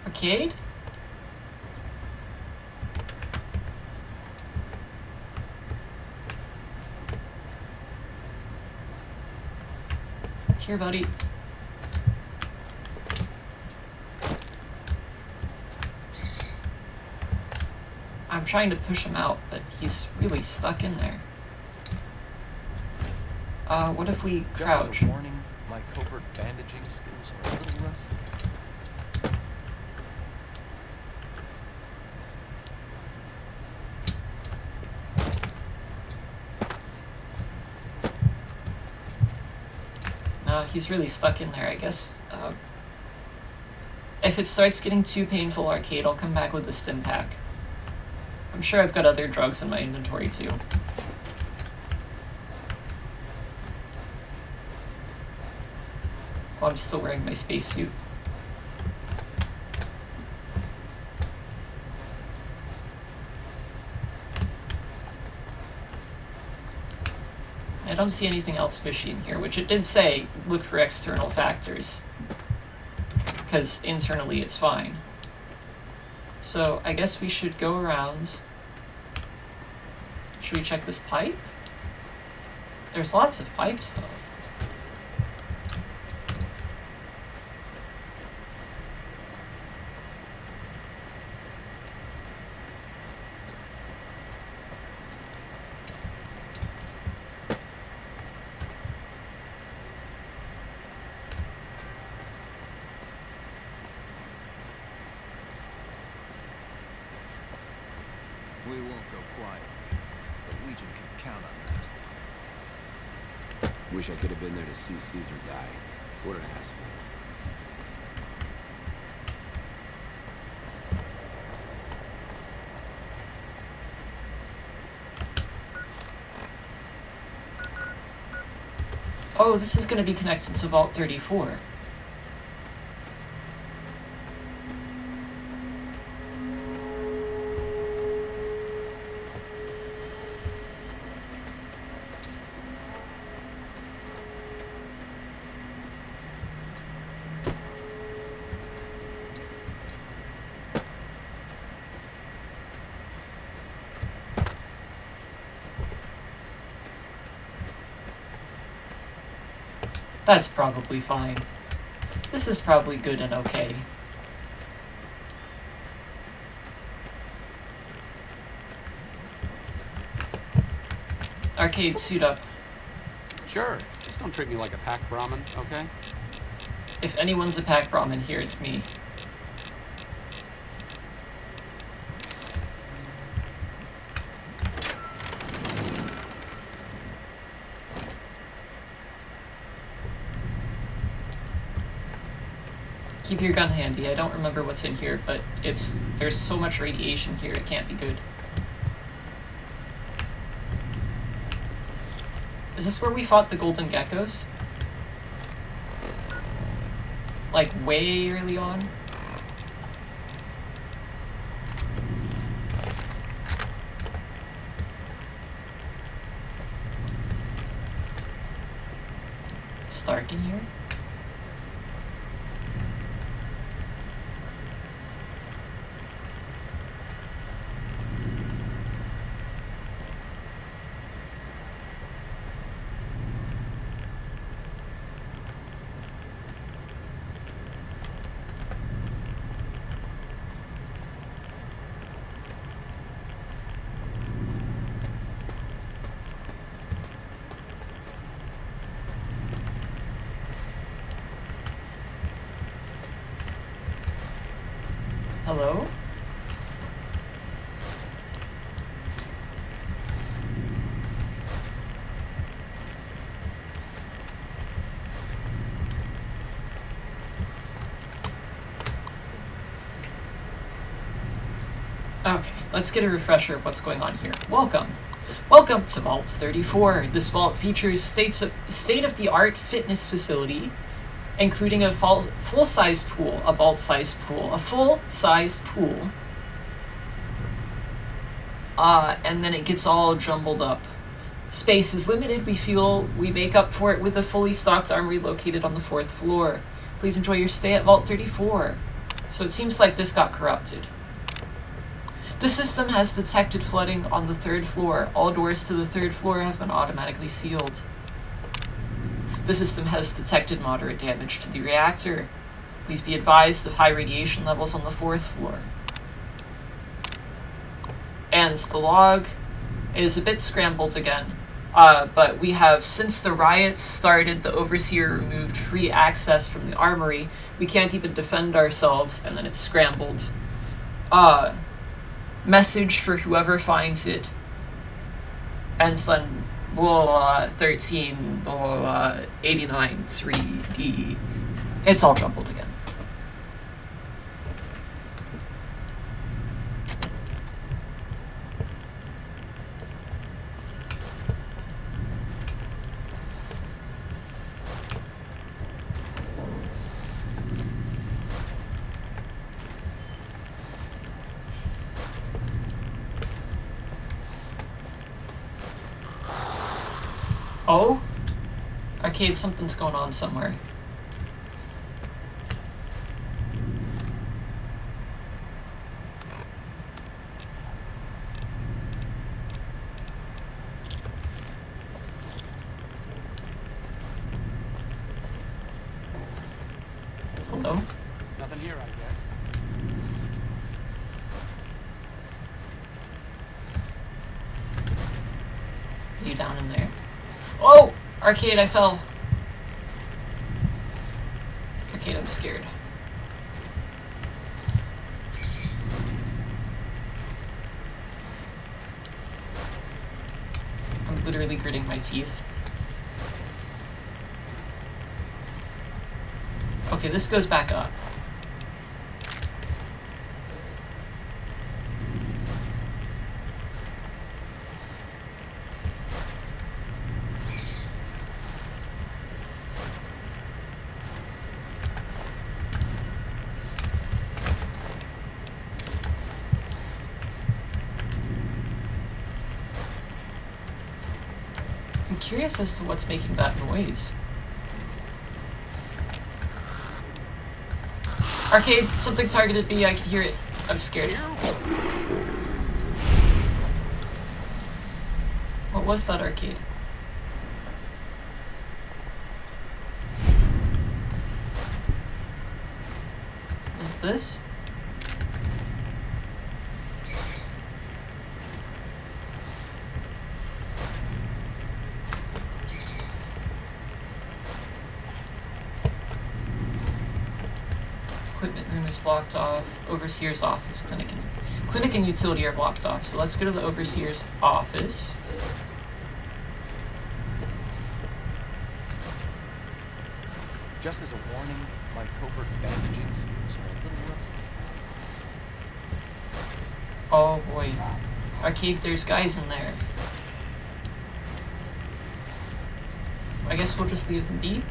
Arcade? Here, buddy. I'm trying to push him out, but he's really stuck in there. What if we crouch? Just as a warning, my covert bandaging skills are a little rusty. He's really stuck in there, I guess. If it starts getting too painful, Arcade, I'll come back with a stim pack. I'm sure I've got other drugs in my inventory too. Well, I'm still wearing my spacesuit. I don't see anything else fishy in here, which it did say, look for external factors. Because internally it's fine. So I guess we should go around. Should we check this pipe? There's lots of pipes though. We won't go quiet. The Legion can count on that. Wish I could have been there to see Caesar die. What an asshole. Oh, this is going to be connected to Vault 34. That's probably fine. This is probably good and okay. Arcade, suit up. Sure. Just don't treat me like a pack Brahmin, okay? If anyone's a pack Brahmin here, it's me. Keep your gun handy. I don't remember what's in here, but there's so much radiation here, it can't be good. Is this where we fought the golden geckos? Like, way early on? Stark in here? Hello? Okay, let's get a refresher of what's going on here. Welcome! Welcome to Vaults 34. This vault features state-of-the-art fitness facility, including a full-size pool, a vault-sized pool, a full-sized pool, and then it gets all jumbled up. Space is limited. We feel we make up for it with a fully stocked armory located on the 4th floor. Please enjoy your stay at Vault 34. So it seems like this got corrupted. The system has detected flooding on the 3rd floor. All doors to the 3rd floor have been automatically sealed. The system has detected moderate damage to the reactor. Please be advised of high radiation levels on the 4th floor. And the log is a bit scrambled again, but we have, since the riots started, the Overseer removed free access from the armory. We can't even defend ourselves, and then it's scrambled. Message for whoever finds it. Enslan 13 89 3D. It's all jumbled again. Oh? Arcade, something's going on somewhere. Hello? Nothing here, I guess. You down in there? Oh! Arcade, I fell. Arcade, I'm scared. I'm literally gritting my teeth. Okay, this goes back up. I'm curious as to what's making that noise. Arcade, something targeted me, I can hear it. I'm scared. What was that, Arcade? this. Equipment room is blocked off. Overseer's office, clinic and utility are blocked off. So let's go to the overseer's office. Just as a warning, my covert bandaging skills are a little rusty. Oh boy. Arcade, there's guys in there. I guess we'll just leave them be.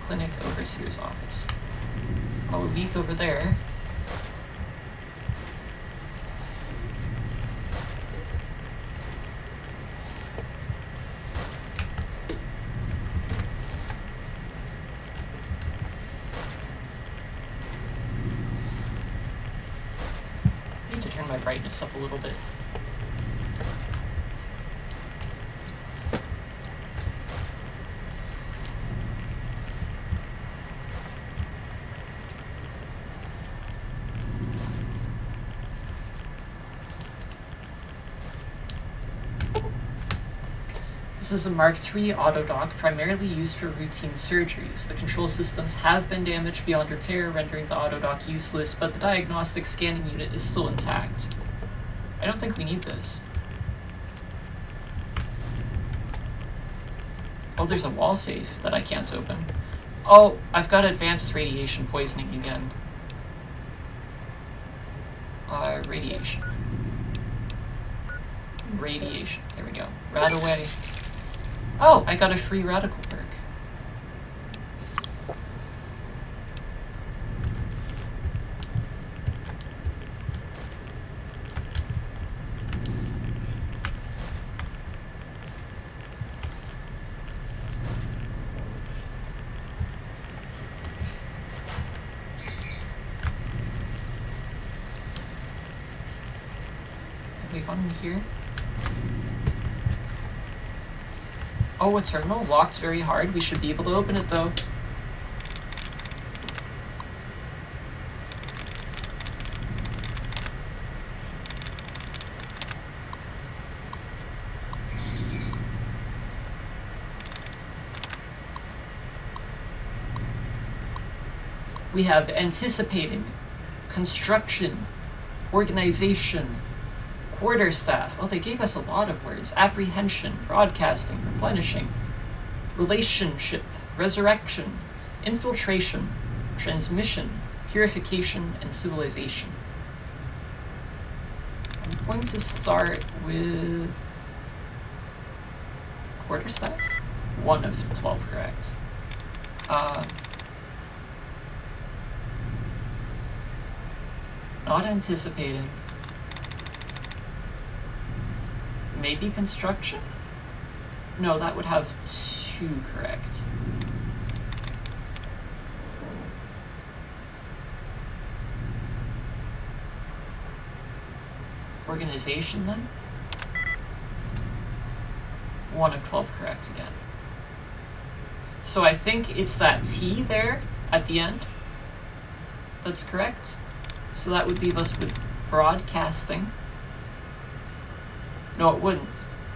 Clinic overseer's office. Oh, a leak over there. Need to turn my brightness up a little bit. This is a Mark III autodock, primarily used for routine surgeries. The control systems have been damaged beyond repair, rendering the autodock useless, but the diagnostic scanning unit is still intact. I don't think we need this. Oh, there's a wall safe that I can't open. Oh, I've got advanced radiation poisoning again. Radiation. Radiation. There we go. Right away. Oh, I got a free radical perk. Have we gone in here? Oh, a terminal locked very hard. We should be able to open it though. We have anticipating, construction, organization, quarterstaff. Oh, they gave us a lot of words. Apprehension, broadcasting, replenishing, relationship, resurrection, infiltration, transmission, purification, and civilization. I'm going to start with quarterstaff. 1 of 12 correct. Not anticipating. Maybe construction? No, that would have 2 correct. Organization then? 1 of 12 correct again. So I think it's that T there at the end that's correct. So that would leave us with broadcasting. No, it wouldn't,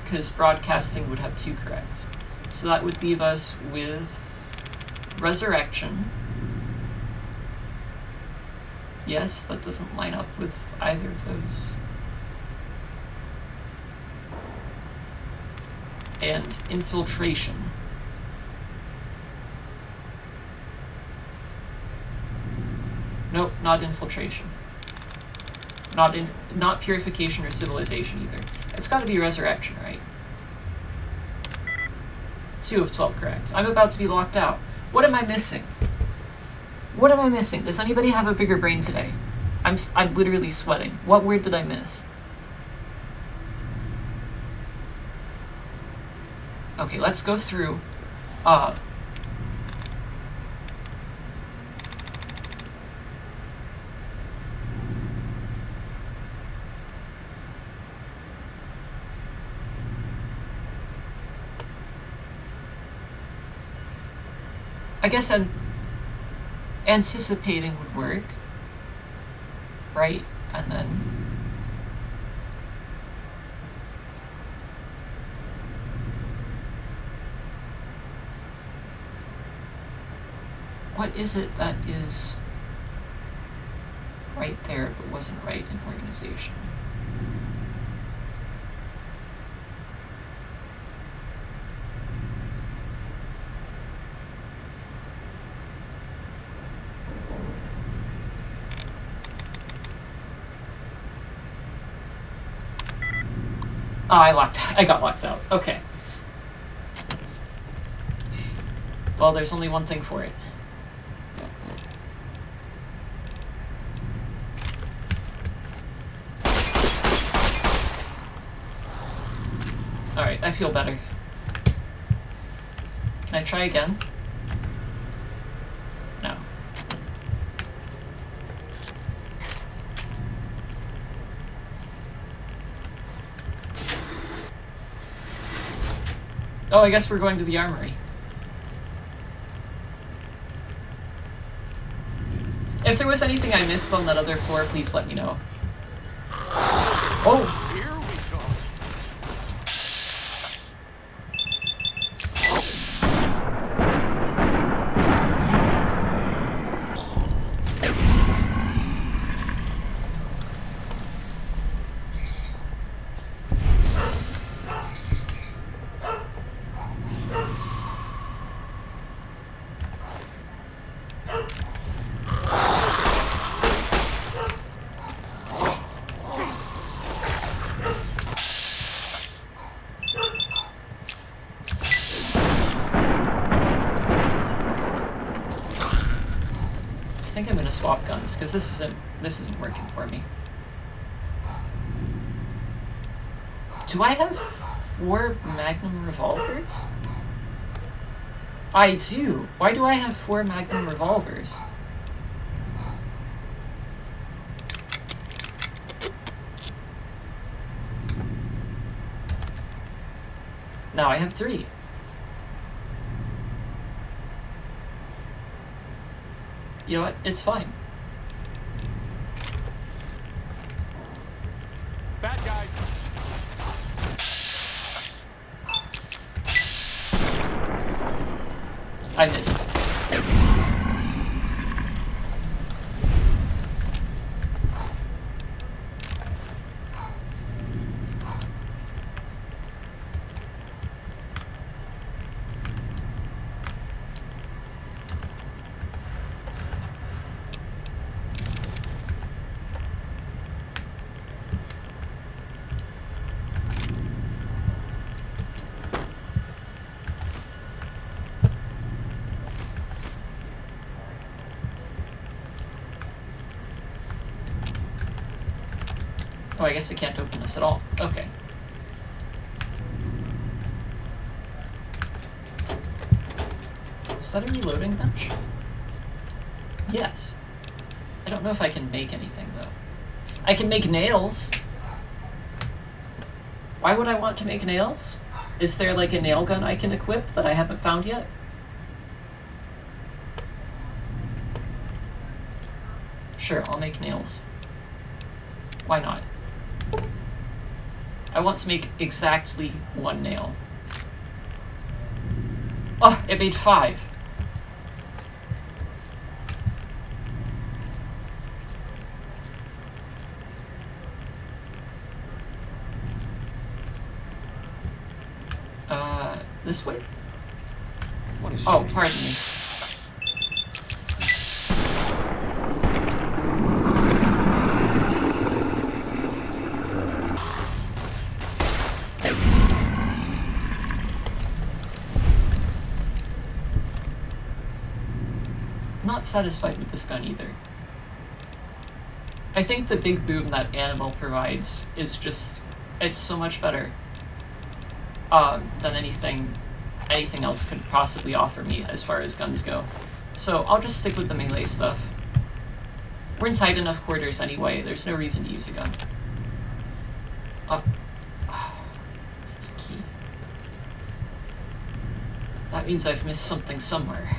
because broadcasting would have 2 correct. So that would leave us with resurrection. Yes, that doesn't line up with either of those. And infiltration. Nope, not infiltration. Not purification or civilization either. It's got to be resurrection, right? 2 of 12 correct. I'm about to be locked out. What am I missing? What am I missing? Does anybody have a bigger brain today? I'm literally sweating. What word did I miss? Okay, let's go through. I guess anticipating would work, right? And then what is it that is right there but wasn't right in organization? Oh, I got locked out. Okay. Well, there's only one thing for it. Alright, I feel better. Can I try again? No. Oh, I guess we're going to the armory. If there was anything I missed on that other floor, please let me know. Oh! I think I'm gonna swap guns because this isn't working for me. Do I have 4 Magnum revolvers? I do. Why do I have 4 Magnum revolvers? No, I have 3. You know what? It's fine. Bad guys. I missed. Oh, I guess I can't open this at all. Okay. Is that a reloading bench? Yes. I don't know if I can make anything, though. I can make nails! Why would I want to make nails? Is there, like, a nail gun I can equip that I haven't found yet? Sure, I'll make nails. Why not? I want to make exactly 1 nail. Oh, it made 5. This way? What is oh, pardon me. Not satisfied with this gun either. I think the big boom that Animal provides is just, it's so much better than anything else could possibly offer me as far as guns go. So I'll just stick with the melee stuff. We're in tight enough quarters anyway, there's no reason to use a gun. It's a key. That means I've missed something somewhere.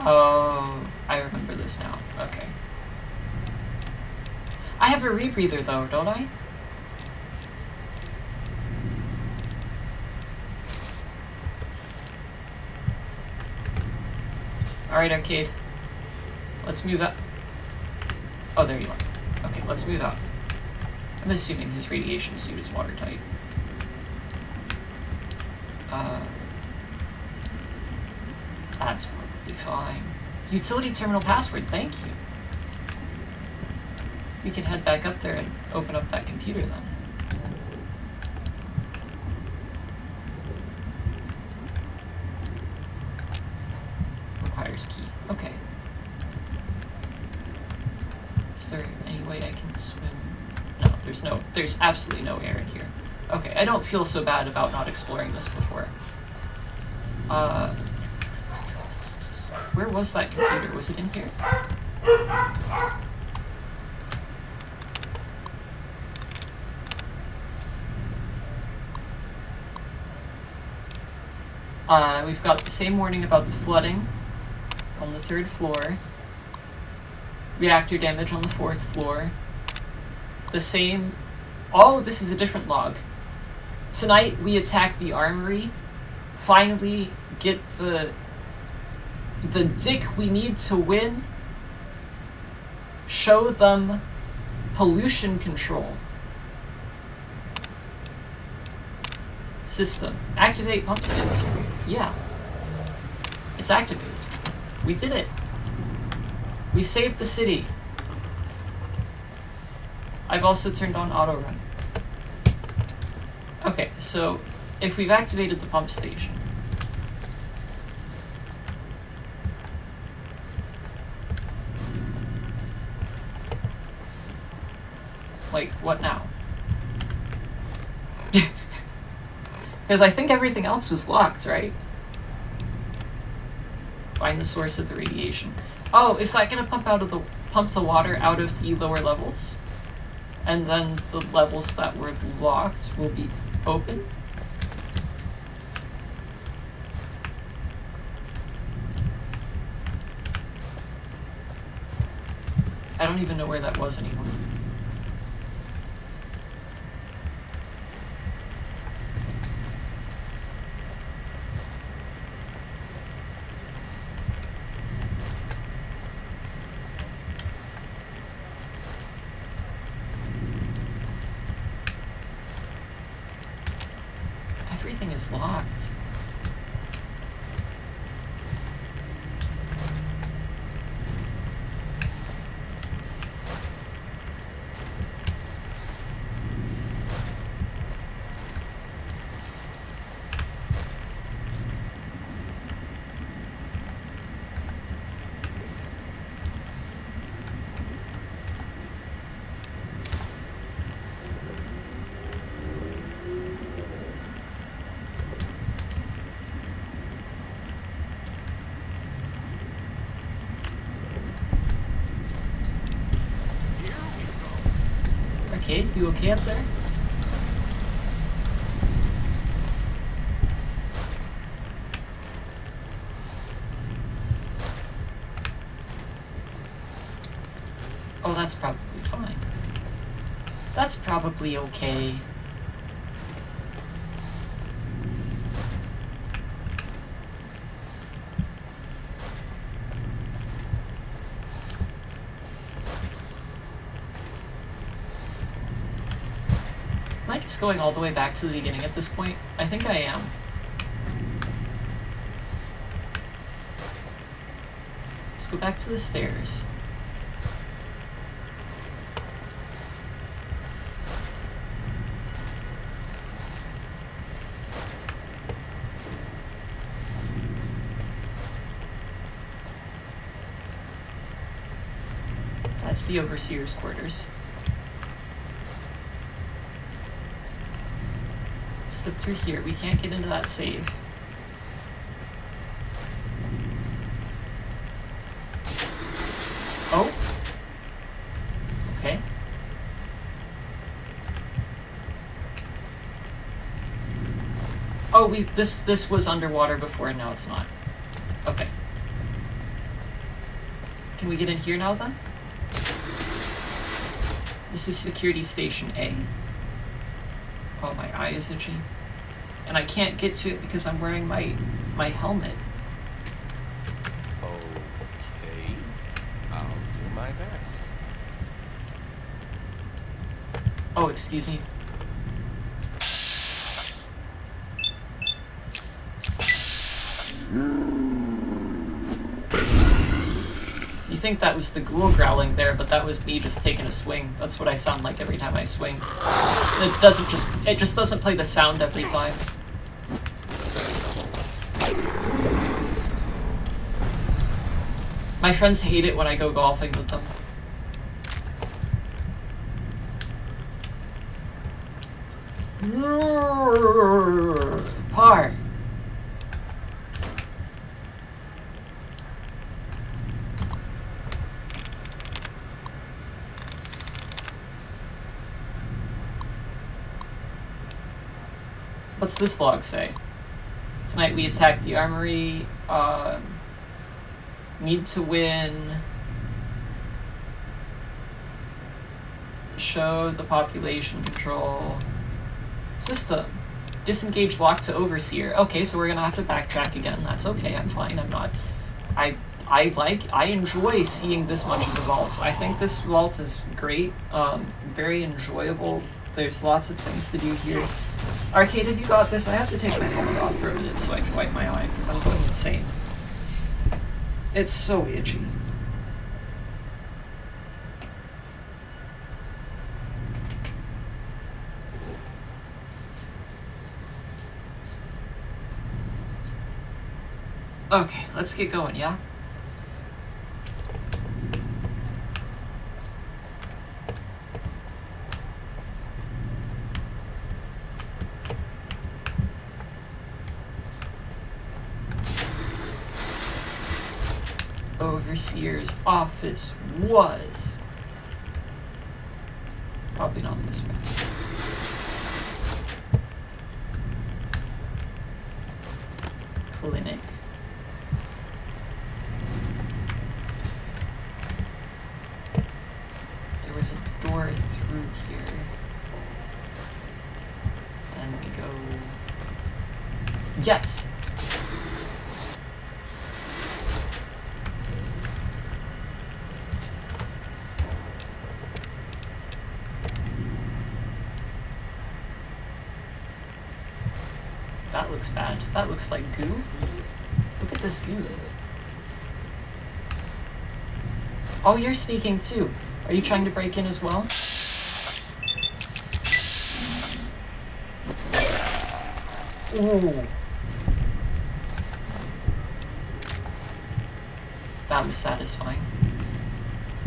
Oh, I remember this now. Okay. I have a rebreather though, don't I? Alright, Arcade. Let's move up. Oh, there you are. Okay, let's move out. I'm assuming his radiation suit is watertight. That's probably fine. Utility terminal password, thank you. We can head back up there and open up that computer then. Requires key. Okay. Is there any way I can swim? No, there's absolutely no air in here. Okay, I don't feel so bad about not exploring this before. Where was that computer? Was it in here? We've got the same warning about the flooding on the 3rd floor. Reactor damage on the 4th floor. The same... Oh, this is a different log. Tonight we attack the armory. Finally get the dick we need to win. Show them pollution control. System. Activate pump station. Yeah. It's activated. We did it. We saved the city. I've also turned on auto run. Okay, so if we've activated the pump station, like, what now? Because I think everything else was locked, right? Find the source of the radiation. Oh, is that gonna pump the water out of the lower levels? And then the levels that were locked will be open? I don't even know where that was anymore. Everything is locked. Okay, you okay up there? Oh, that's probably fine. That's probably okay. Am I just going all the way back to the beginning at this point? I think I am. Let's go back to the stairs. That's the overseer's quarters. Slip through here. We can't get into that save. Oh. Okay. Oh, this was underwater before and now it's not. Okay. Can we get in here now then? This is security station A. Oh, my eye is itchy. And I can't get to it because I'm wearing my helmet. Okay. I'll do my best. Oh, excuse me. You think that was the ghoul growling there, but that was me just taking a swing. That's what I sound like every time I swing. It just doesn't play the sound every time. My friends hate it when I go golfing with them. Par. What's this log say? Tonight we attacked the armory. Need to win. Show the population control. System. Disengage lock to overseer. Okay, so we're gonna have to backtrack again. That's okay, I'm fine. I'm not. I enjoy seeing this much of the vault. I think this vault is great. Very enjoyable. There's lots of things to do here. Arcade, if you got this, I have to take my helmet off for a minute so I can wipe my eye because I'm going insane. It's so itchy. Okay, let's get going, yeah? Overseer's office was probably not this way. Clinic. There was a door through here. Then we go. Yes! That looks bad. That looks like goo. Look at this goo. Oh, you're sneaking too. Are you trying to break in as well? Ooh. That was satisfying.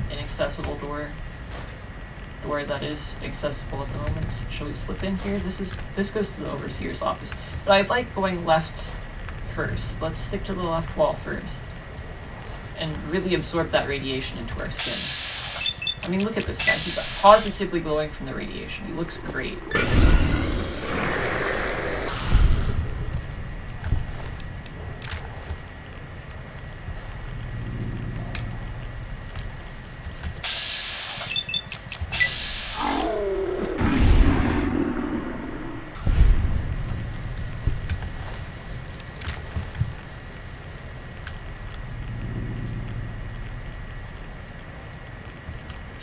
Inaccessible door. Door that is accessible at the moment. Shall we slip in here? This goes to the overseer's office. But I'd like going left first. Let's stick to the left wall first. And really absorb that radiation into our skin. I mean, look at this guy. He's positively glowing from the radiation. He looks great.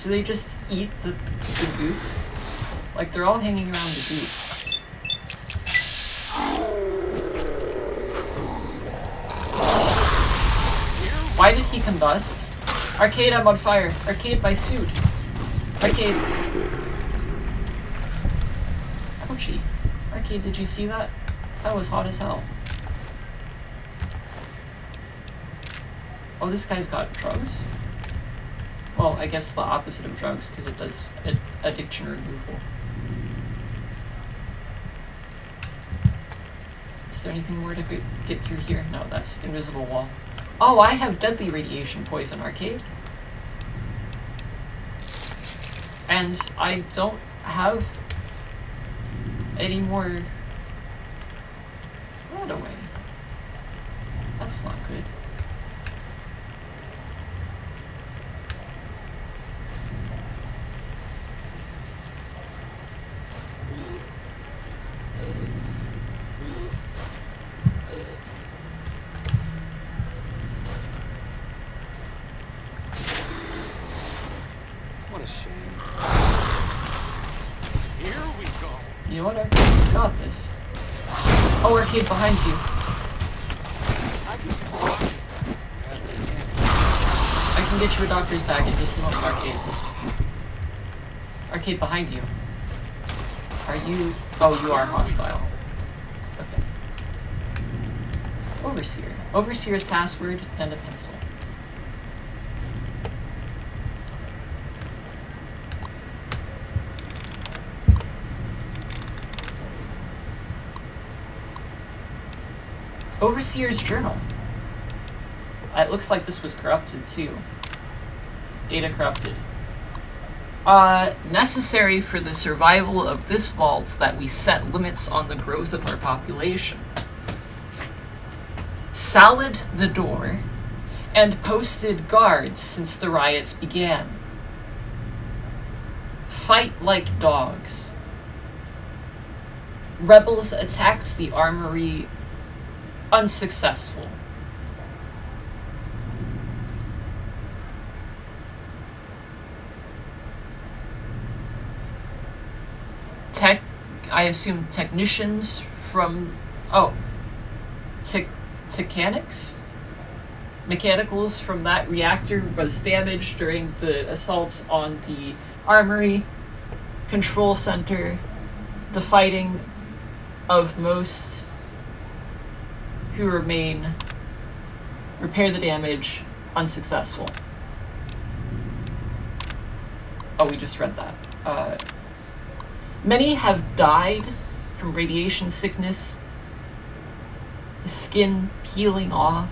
Do they just eat the goop? Like, they're all hanging around the goop. Why did he combust? Arcade, I'm on fire. Arcade, my suit. Arcade. Ouchie. Arcade, did you see that? That was hot as hell. Oh, this guy's got drugs? Well, I guess the opposite of drugs, because it does addiction removal. Is there anything more to get through here? No, that's invisible wall. Oh, I have deadly radiation poison, Arcade. And I don't have any more... Run away. That's not good. what, Arcade? You got this. Oh, Arcade, behind you. I can get you a doctor's bag in just a moment, Arcade. Arcade, behind you. Are you... Oh, you are hostile. Okay. Overseer. Overseer's password and a pencil. Overseer's journal. It looks like this was corrupted too. Data corrupted. Necessary for the survival of this vault that we set limits on the growth of our population. Salad the door and posted guards since the riots began. Fight like dogs. Rebels attacked the armory. Unsuccessful. I assume technicians from, Techanics? Mechanicals from that reactor was damaged during the assault on the armory, control center, the fighting of most who remain, repair the damage, unsuccessful. Oh, we just read that. Many have died from radiation sickness, the skin peeling off,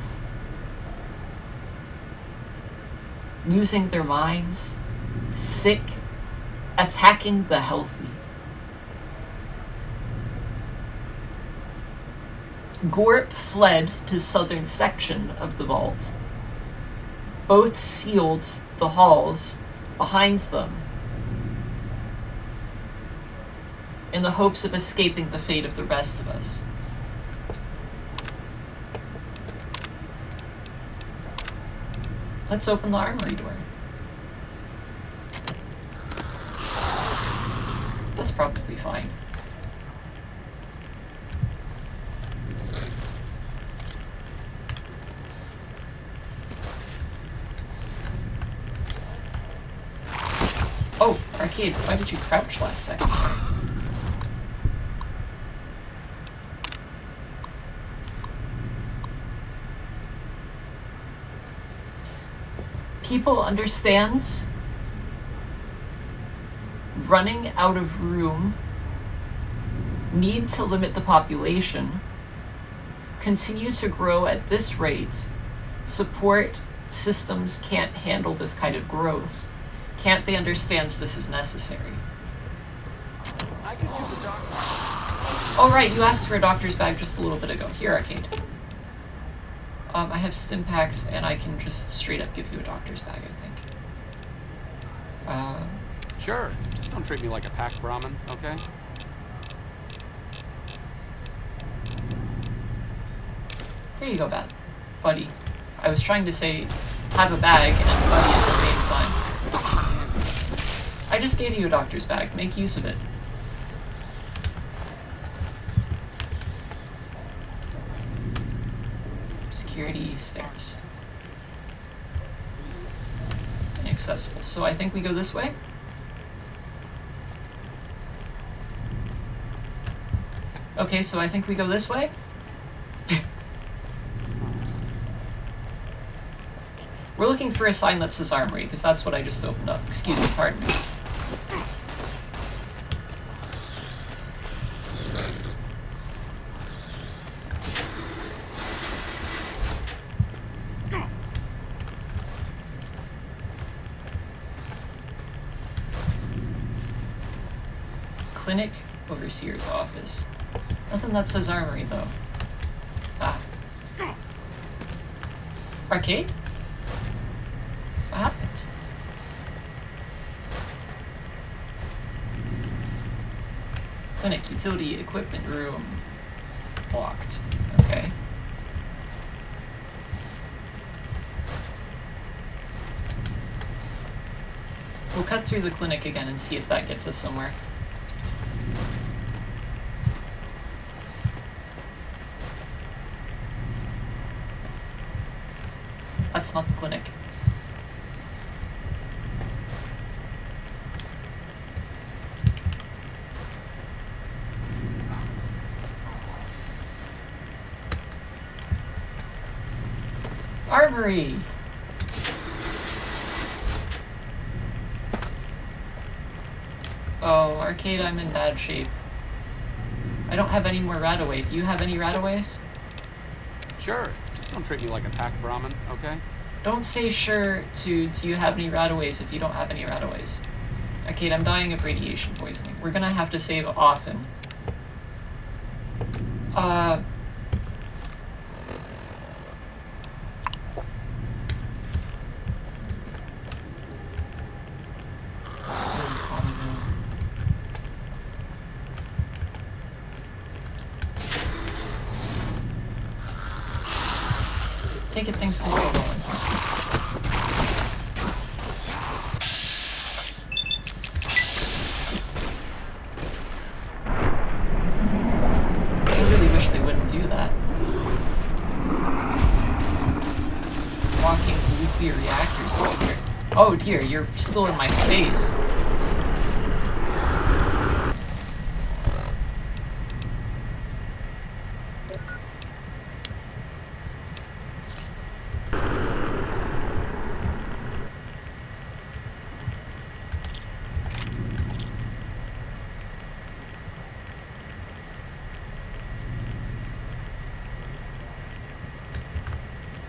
losing their minds, sick, attacking the healthy. Gorp fled to southern section of the vault. Both sealed the halls behind them in the hopes of escaping the fate of the rest of us. Let's open the armory door. That's probably fine. Oh, Arcade, why did you crouch last second? People understands running out of room, need to limit the population, continue to grow at this rate, support systems can't handle this kind of growth. Can't they understand this is necessary? I could use a doctor. Oh right, you asked for a doctor's bag just a little bit ago. Here, Arcade. I have stim packs, and I can just straight up give you a doctor's bag, I think. Sure, just don't treat me like a packed Brahmin, okay? Here you go, buddy. I was trying to say, have a bag and buddy at the same time. I just gave you a doctor's bag. Make use of it. Security stairs. Inaccessible. So I think we go this way? Okay, so I think we go this way? We're looking for a sign that says armory, because that's what I just opened up. Excuse me, pardon me. Clinic, Overseer's office. Nothing that says armory, though. Ah. Arcade? What happened? Clinic, utility, equipment room. Locked. Okay. We'll cut through the clinic again and see if that gets us somewhere. That's not the clinic. Armory! Oh, Arcade, I'm in bad shape. I don't have any more Radaway. Do you have any Radaways? Sure. Just don't treat me like a pack Brahmin, okay? Don't say sure to do you have any Radaways if you don't have any Radaways. Arcade, I'm dying of radiation poisoning. We're gonna have to save often. Take it, things to go on. I really wish they wouldn't do that. Walking nuclear reactors over here. Oh dear, you're still in my space.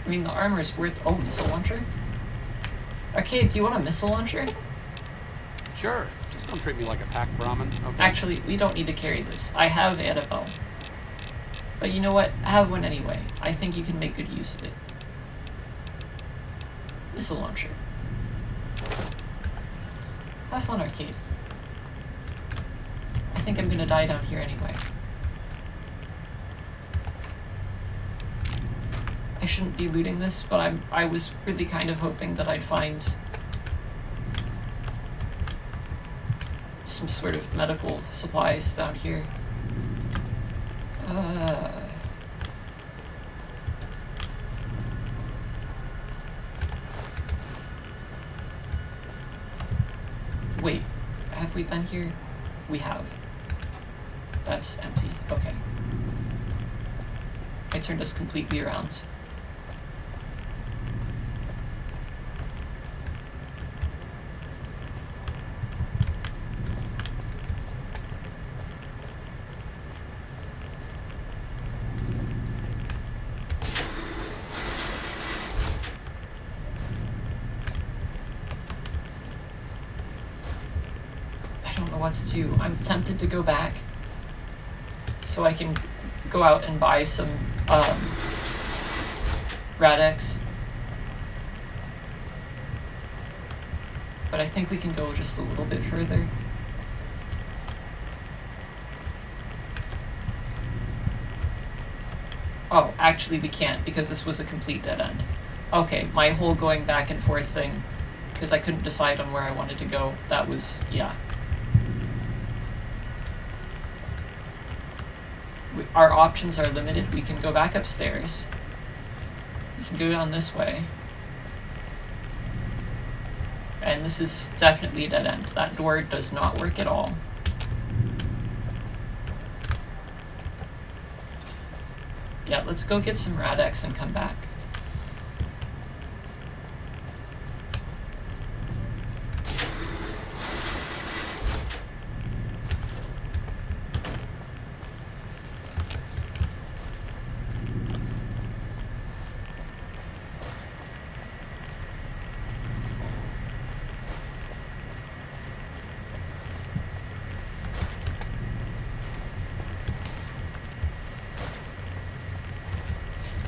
I mean, the armor is worth... Oh, missile launcher? Arcade, do you want a missile launcher? Sure. Just don't treat me like a pack Brahmin, okay? Actually, we don't need to carry this. I have Annabelle. But you know what? Have one anyway. I think you can make good use of it. Missile launcher. Have fun, Arcade. I think I'm gonna die down here anyway. I shouldn't be looting this, but I was really kind of hoping that I'd find some sort of medical supplies down here. Wait, have we been here? We have. That's empty. Okay. I turned us completely around. What to do. I'm tempted to go back so I can go out and buy some Rad-X, but I think we can go just a little bit further. Oh, actually we can't because this was a complete dead end. Okay, my whole going back and forth thing, because I couldn't decide on where I wanted to go, that was, yeah. Our options are limited. We can go back upstairs. We can go down this way. And this is definitely a dead end. That door does not work at all. Yeah, let's go get some Rad-X and come back.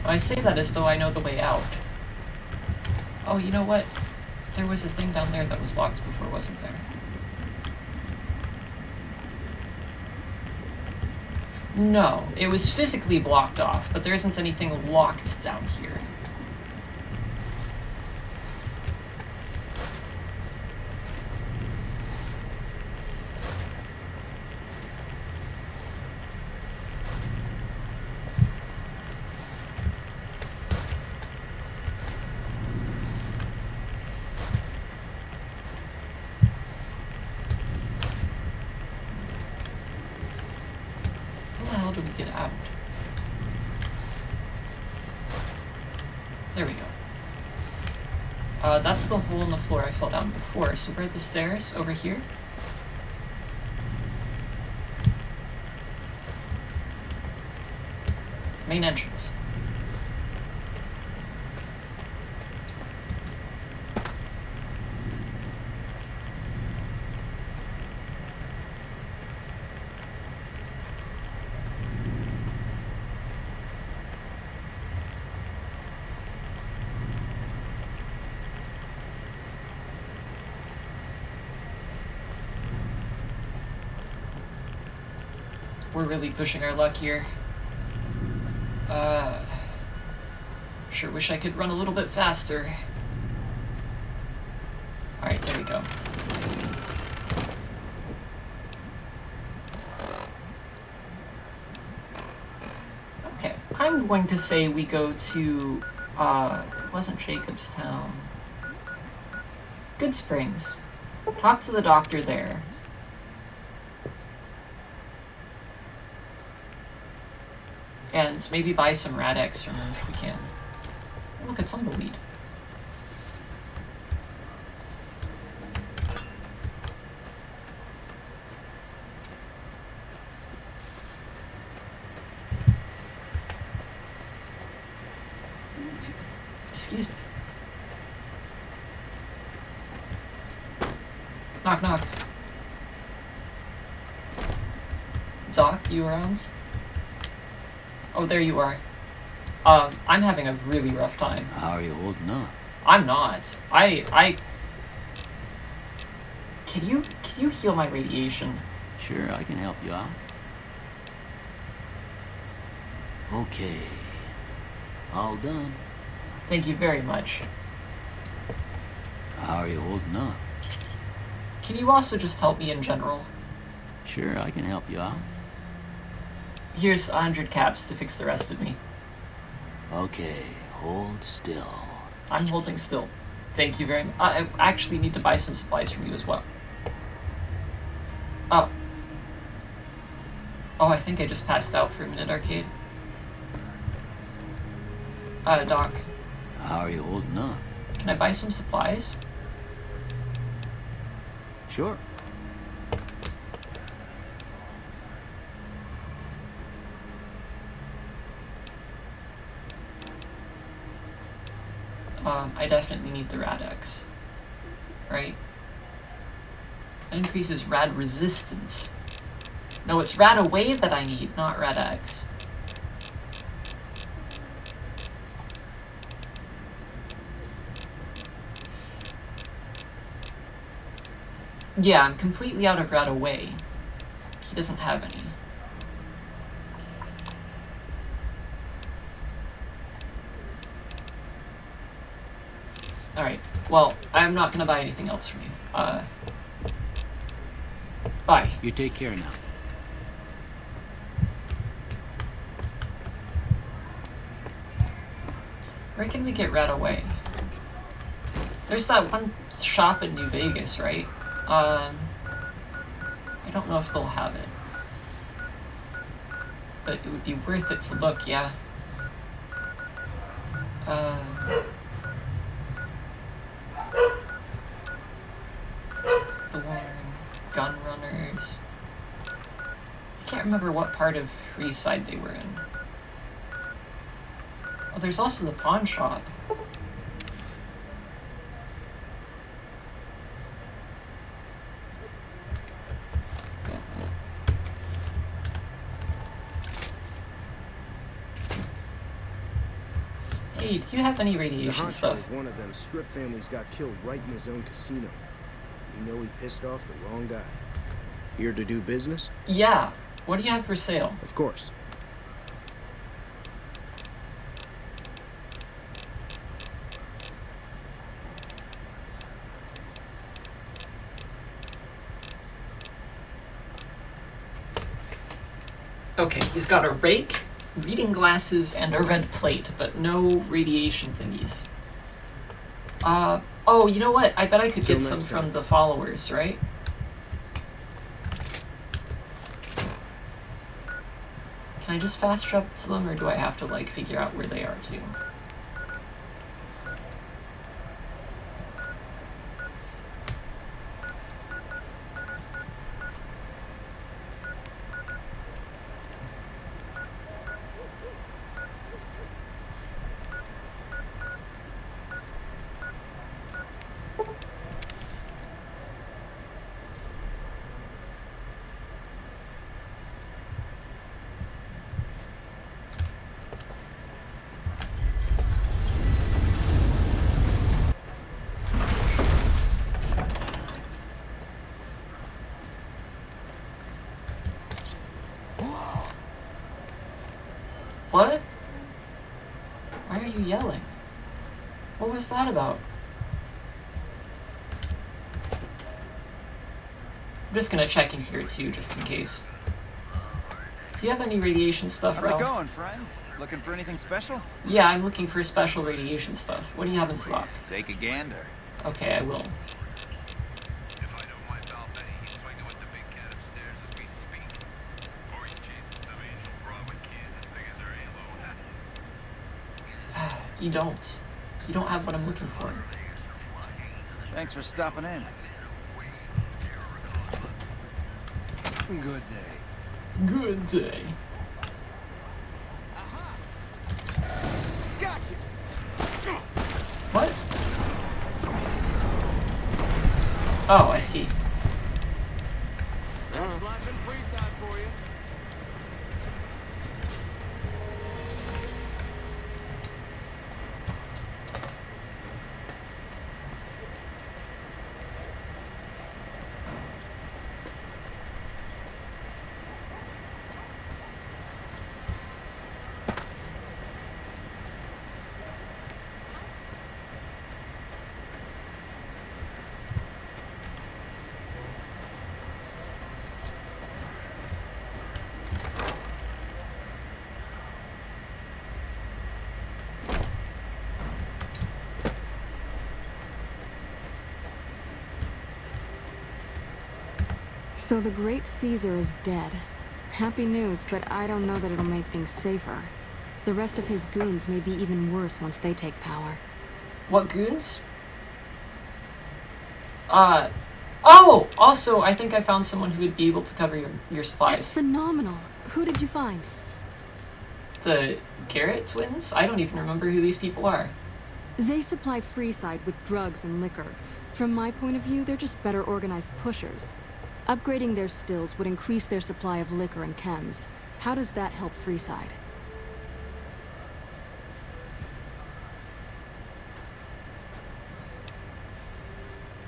I say that as though I know the way out. Oh, you know what? There was a thing down there that was locked before, wasn't there? No, it was physically blocked off, but there isn't anything locked down here. hell do we get out? There we go. That's the hole in the floor I fell down before. So where are the stairs? Over here? Main entrance. We're really pushing our luck here. Sure wish I could run a little bit faster. Alright, there we go. Okay, I'm going to say we go to, it wasn't Jacobstown. Good Springs. Talk to the doctor there. And maybe buy some Rad-X from them if we can. Look at some of the weed. Excuse me. Knock, knock. Doc, you around? Oh, there you are. I'm having a really rough time. How are you holding up? I'm not. Can you heal my radiation? Sure, I can help you out. Okay. All done. Thank you very much. How are you holding up? Can you also just help me in general? Sure, I can help you out. Here's 100 caps to fix the rest of me. Okay, hold still. I'm holding still. Thank you very much. I actually need to buy some supplies from you as well. Oh. Oh, I think I just passed out for a minute, Arcade. Doc. How are you holding up? Can I buy some supplies? Sure. I definitely need the Rad-X. Right? That increases rad resistance. No, it's rad away that I need, not Rad-X. Yeah, I'm completely out of rad away. He doesn't have any. Alright, well, I'm not gonna buy anything else from you. Bye. You take care now. Where can we get Rad away? There's that one shop in New Vegas, right? I don't know if they'll have it. But it would be worth it to look, yeah. Gun runners. I can't remember what part of Freeside they were in. Oh, there's also the pawn shop. Hey, do you have any radiation The stuff? honcho of one of them strip families got killed right in his own casino. You know he pissed off the wrong guy. Here to do business? Yeah. What do you have for sale? Of course. Okay, he's got a rake, reading glasses, and a red plate, but no radiation thingies. Oh, you know what? I bet I could get some from the followers, right? Can Can I just fast travel to them, or do I have to, like, figure out where they are, too? What? Why are you yelling? What was that about? I'm just gonna check in here too, just in case. Do you have any radiation stuff, How's Ralph? it going, friend? Looking for anything special? Yeah, I'm looking for special radiation stuff. What do you have in stock? Take a gander. Okay, I will. You don't. You don't have what I'm looking for. Thanks for stopping in. Good day. Good day. Gotcha. What? Oh, I see. That's life in Freeside for you. So the Great Caesar is dead. Happy news, but I don't know that it'll make things safer. The rest of his goons may be even worse once they take power. What goons? Oh! Also, I think I found someone who would be able to cover your supplies. That's phenomenal. Who did you find? The Garrett twins? I don't even remember who these people are. They supply Freeside with drugs and liquor. From my point of view, they're just better organized pushers. Upgrading their stills would increase their supply of liquor and chems. How does that help Freeside?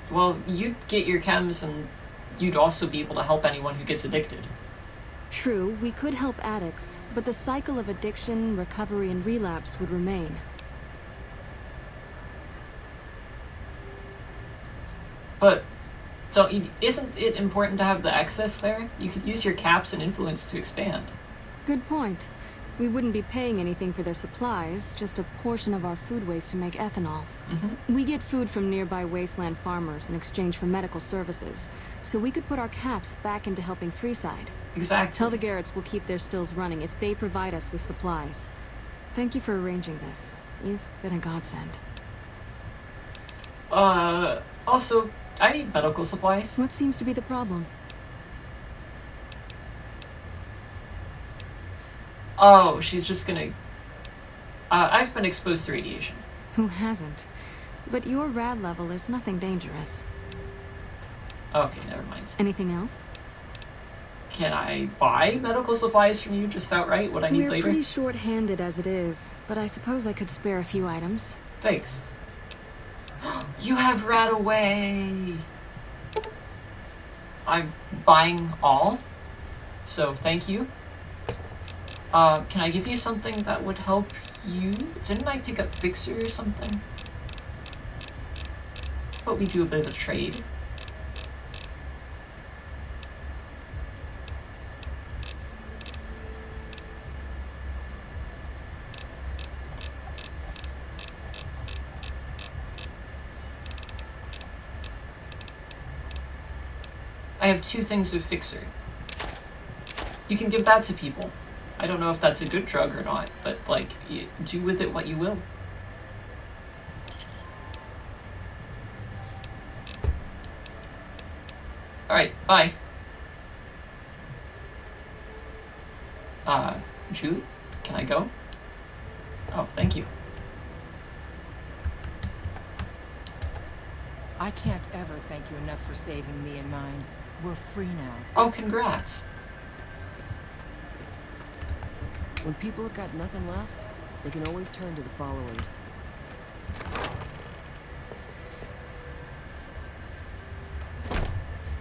Well, you'd get your chems, and you'd also be able to help anyone who gets addicted. True, we could help addicts, but the cycle of addiction, recovery, and relapse would remain. But isn't it important to have the excess there? You could use your caps and influence to expand. Good point. We wouldn't be paying anything for their supplies, just a portion of our food waste to make ethanol. We get food from nearby wasteland farmers in exchange for medical services, so we could put our caps back into helping Freeside. Exactly. Tell the Garretts we'll keep their stills running if they provide us with supplies. Thank you for arranging this. You've been a godsend. Also, I need medical supplies. What seems to be the problem? Oh, she's just gonna... I've been exposed to radiation. Who hasn't? But your rad level is nothing dangerous. Okay, never mind. Anything else? Can I buy medical supplies from you just outright? What I need We're later? pretty short-handed as it is, but I suppose I could spare a few items. Thanks. You have rat away. I'm buying all, so thank you. Can I give you something that would help you? Didn't I pick up Fixer or something? But we do a bit of a trade. I have 2 things of Fixer. You can give that to people. I don't know if that's a good drug or not, but, like, you do with it what you will. Alright, bye. Jude? Can I go? Oh, thank you. I can't ever thank you enough for saving me and mine. We're free now. Oh, congrats. When people have got nothing left, they can always turn to the followers.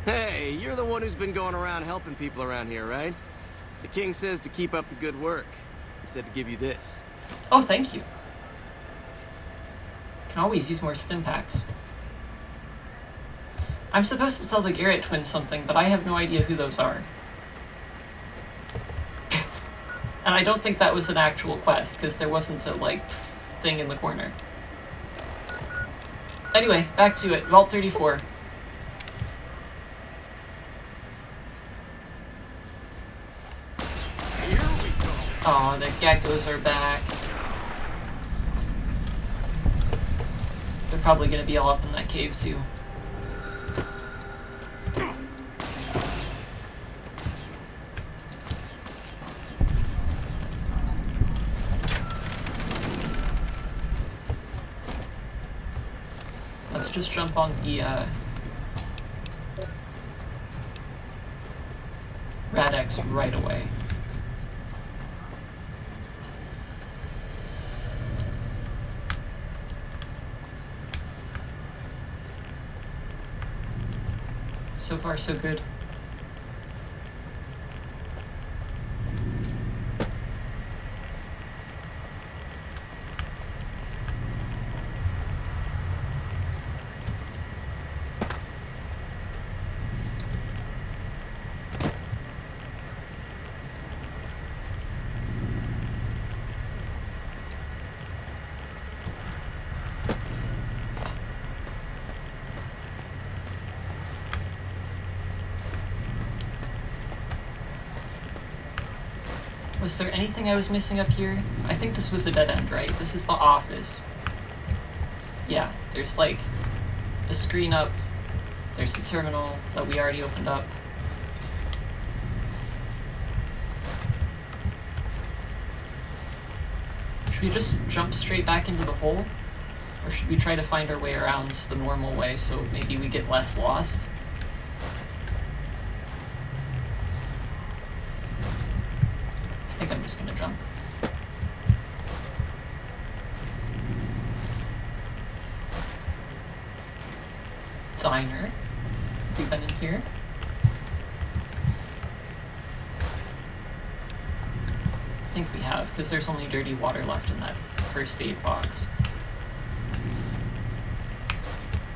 Hey, you're the one who's been going around helping people around here, right? The king says to keep up the good work. He said to give you this. Oh, thank you. Can always use more stim packs. I'm supposed to tell the Garrett twins something, but I have no idea who those are. And I don't think that was an actual quest, because there wasn't a, like, thing in the corner. Anyway, back to it. Vault 34. Aw, the geckos are back. They're probably gonna be all up in that cave, too. Let's just jump on the, Rad-X right away. So far, so good. Was there anything I was missing up here? I think this was a dead end, right? This is the office. Yeah, there's like a screen up. There's the terminal that we already opened up. Should we just jump straight back into the hole? Or should we try to find our way around the normal way so maybe we get less lost? I think I'm just gonna jump. Diner. Have we been in here? I think we have, because there's only dirty water left in that first aid box.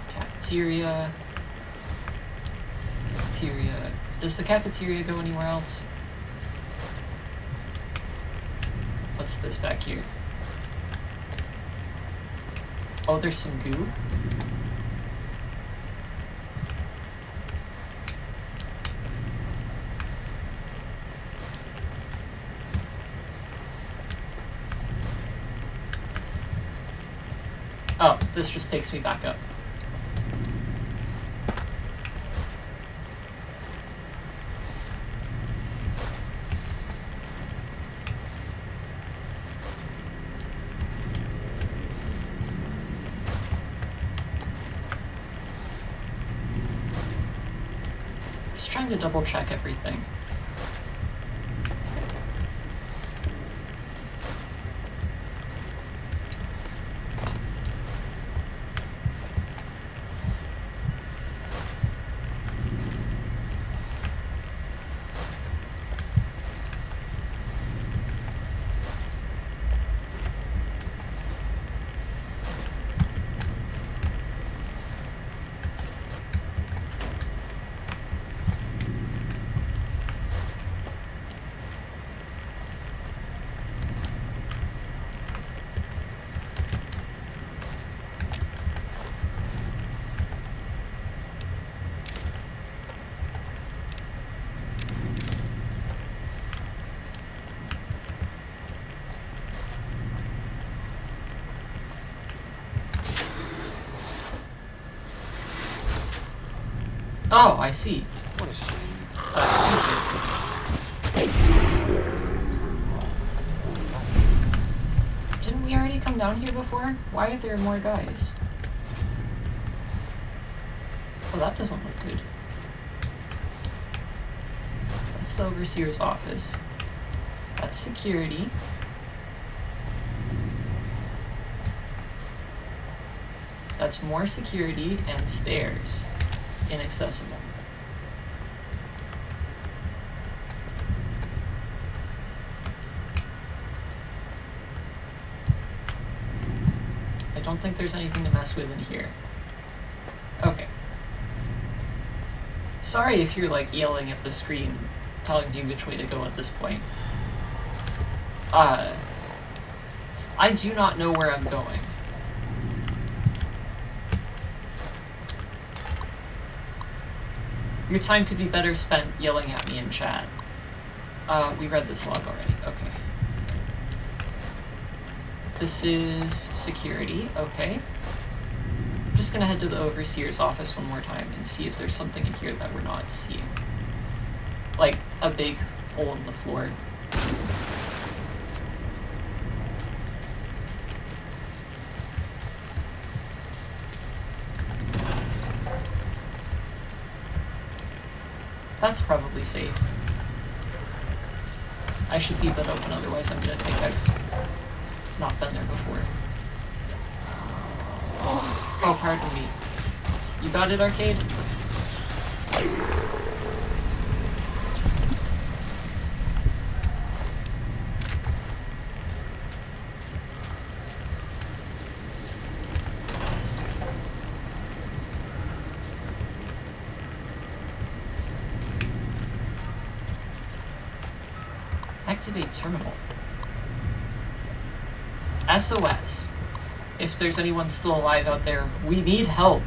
Cafeteria. Cafeteria. Does the cafeteria go anywhere else? What's this back here? Oh, there's some goo. Oh, this just takes me back up. Just trying to double check everything. Oh, I see. What a shame. Didn't we already come down here before? Why are there more guys? Oh, that doesn't look good. That's the overseer's office. That's security. That's more security and stairs. Inaccessible. I don't think there's anything to mess with in here. Okay. Sorry if you're like yelling at the screen, telling you which way to go at this point. I do not know where I'm going. Your time could be better spent yelling at me in chat. We read this log already. Okay. This is security. Okay. I'm just gonna head to the overseer's office one more time and see if there's something in here that we're not seeing. Like a big hole in the floor. That's probably safe. I should leave that open, otherwise I'm gonna think I've not been there before. Oh, pardon me. You got it, Arcade? Activate terminal. SOS. If there's anyone still alive out there, we need help.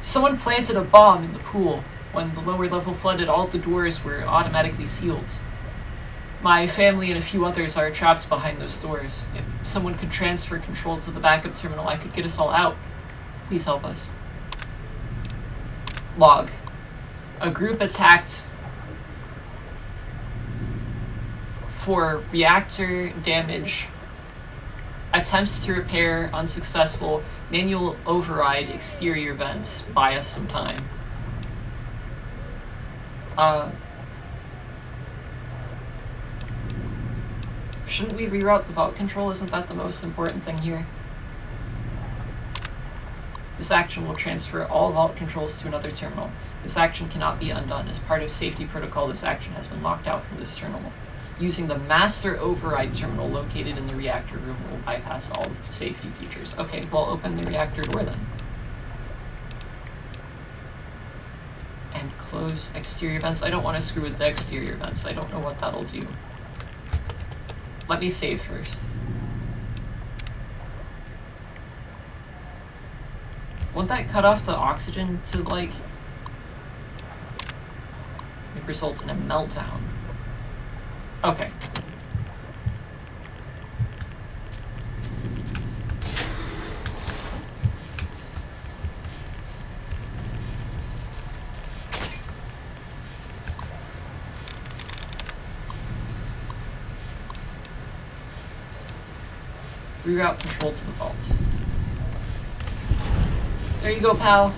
Someone planted a bomb in the pool. When the lower level flooded, all the doors were automatically sealed. My family and a few others are trapped behind those doors. If someone could transfer control to the backup terminal, I could get us all out. Please help us. Log. A group attacked for reactor damage. Attempts to repair unsuccessful. Manual override exterior vents. Buy us some time. Shouldn't we reroute the vault control? Isn't that the most important thing here? This action will transfer all vault controls to another terminal. This action cannot be undone. As part of safety protocol, this action has been locked out from this terminal. Using the master override terminal located in the reactor room will bypass all safety features. Okay, well, open the reactor door then. And close exterior vents. I don't want to screw with the exterior vents. I don't know what that'll do. Let me save first. Won't that cut off the oxygen to, like, result in a meltdown? Okay. Reroute control to the vault. There you go, pal.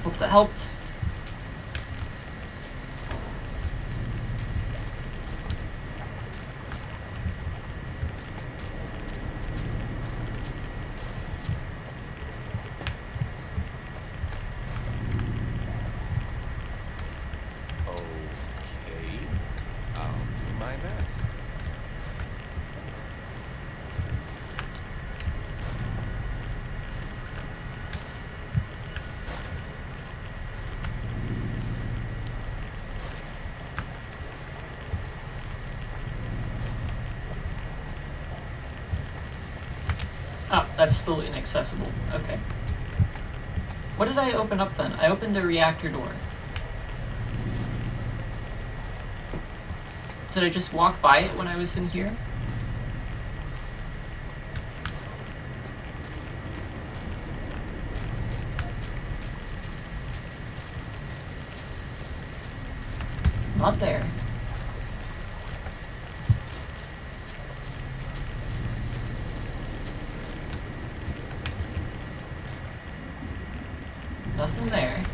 Hope that helped. Okay. I'll do my best. Oh, that's still inaccessible. Okay. What did I open up then? I opened a reactor door. Did I just walk by it when I was in here? Not there. Nothing there.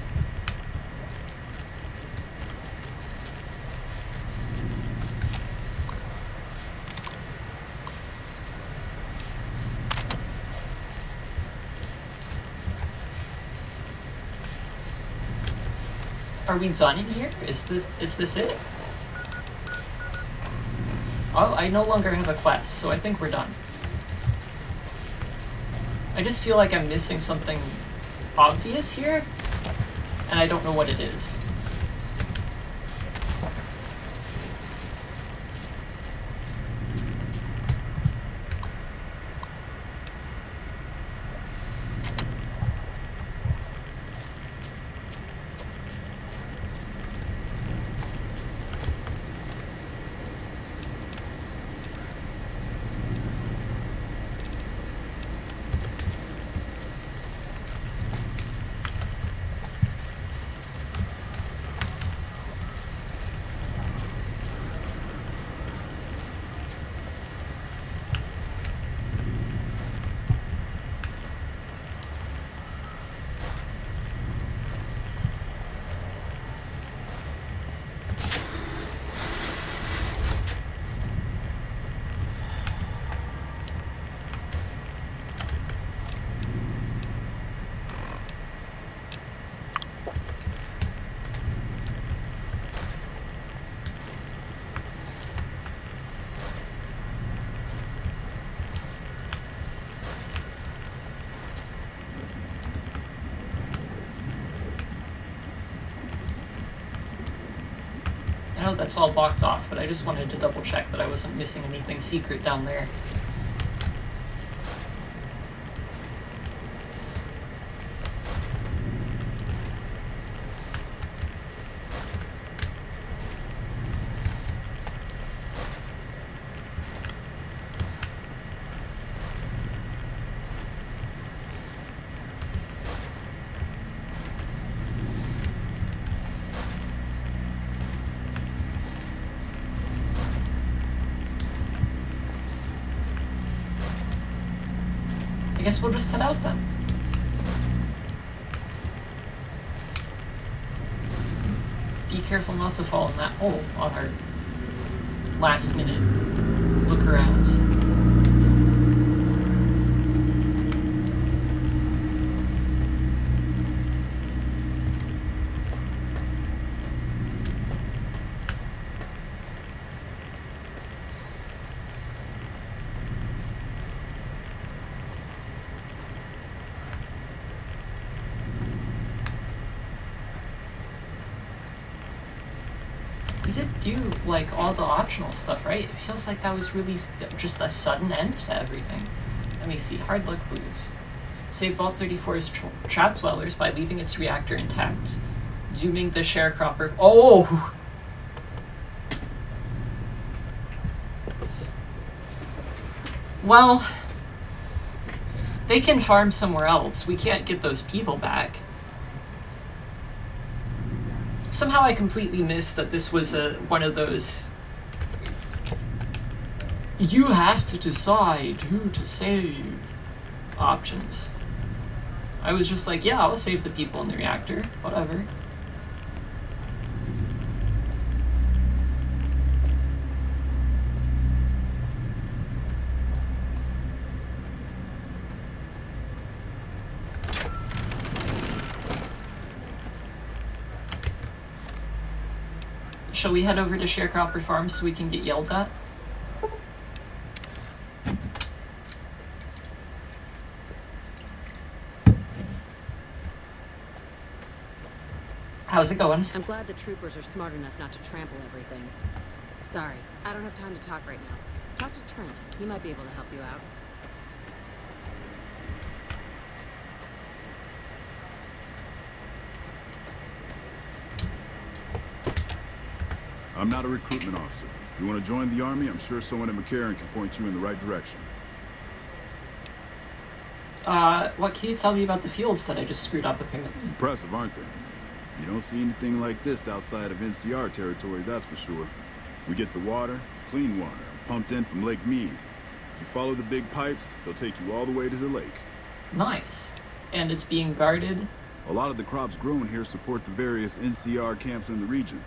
Are we done in here? Is this it? Oh, I no longer have a quest, so I think we're done. I just feel like I'm missing something obvious here, and I don't know what it is. I know that's all blocked off, but I just wanted to double check that I wasn't missing anything secret down there. I guess we'll just head out then. Be careful not to fall in that hole on our last minute look around. We did do, like, all the optional stuff, right? It feels like that was really just a sudden end to everything. Let me see. Hard luck blues. Save Vault 34's trap dwellers by leaving its reactor intact. Dooming the sharecropper. Oh! Well, they can farm somewhere else. We can't get those people back. Somehow I completely missed that this was one of those you have to decide who to save options. I was just like, yeah, I'll save the people in the reactor, whatever. Shall we head over to Sharecropper Farm so we can get yelled at? How's it going? I'm glad the troopers are smart enough not to trample everything. Sorry, I don't have time to talk right now. Talk to Trent. He might be able to help you out. I'm not a recruitment officer. You want to join the Army, I'm sure someone at McCarran can point you in the right direction. What can you tell me about the fields that I just screwed up, apparently? Impressive, aren't they? You don't see anything like this outside of NCR territory, that's for sure. We get the water, clean water, pumped in from Lake Mead. If you follow the big pipes, they'll take you all the way to the lake. Nice. And it's being guarded? A lot of the crops grown here support the various NCR camps in the region.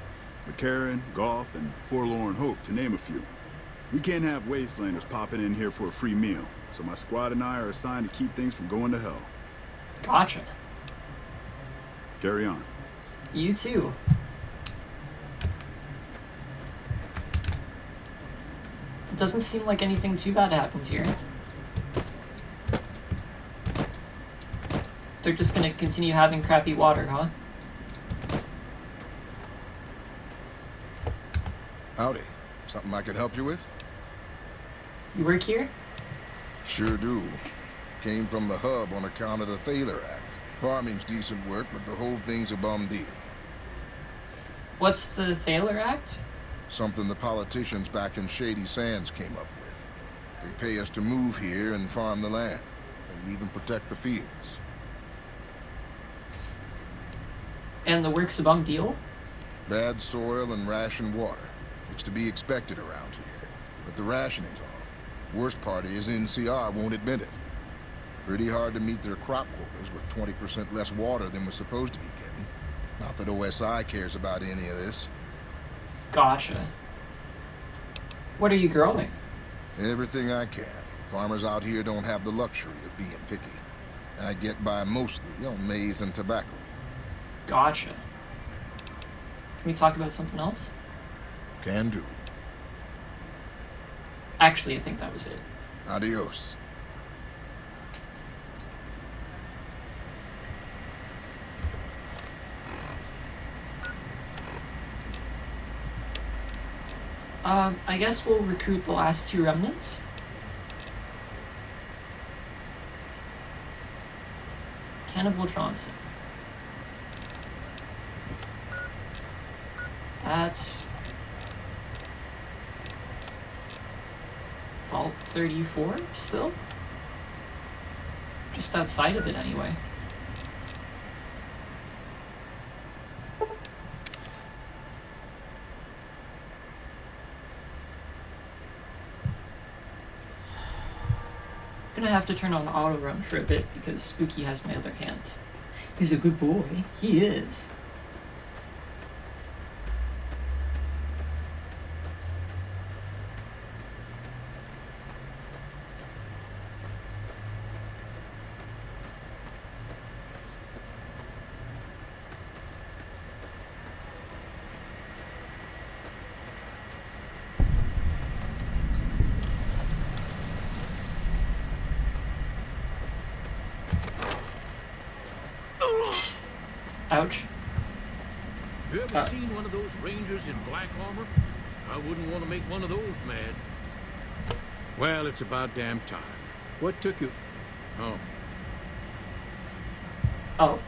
McCarran, Goff, and Forlorn Hope, to name a few. We can't have wastelanders popping in here for a free meal, so my squad and I are assigned to keep things from going to hell. Gotcha. Carry on. You too. It doesn't seem like anything too bad happens here. They're just gonna continue having crappy water, huh? Howdy. Something I could help you with? You work here? Sure do. Came from the hub on account of the Thaler Act. Farming's decent work, but the whole thing's a bum deal. What's the Thaler Act? Something the politicians back in Shady Sands came up with. They pay us to move here and farm the land. They even protect the fields. And the work's a bum deal? Bad soil and rationed water. It's to be expected around here. But the rationing's all. Worst part is NCR won't admit it. Pretty hard to meet their crop quotas with 20% less water than we're supposed to be getting. Not that OSI cares about any of this. Gotcha. What are you growing? Everything I can. Farmers out here don't have the luxury of being picky. I get by mostly on maize and tobacco. Gotcha. Can we talk about something else? Can do. Actually, I think that was it. Adios. I guess we'll recruit the last two remnants. Cannibal Johnson. That's Vault 34 still? Just outside of it anyway. Gonna have to turn on the auto run for a bit because Spooky has my other hand. He's a good boy. He is. Ouch. Have you ever seen one of those rangers in black armor? I wouldn't want to make one of those mad. Well, it's about damn time. What took you? Oh. Oh.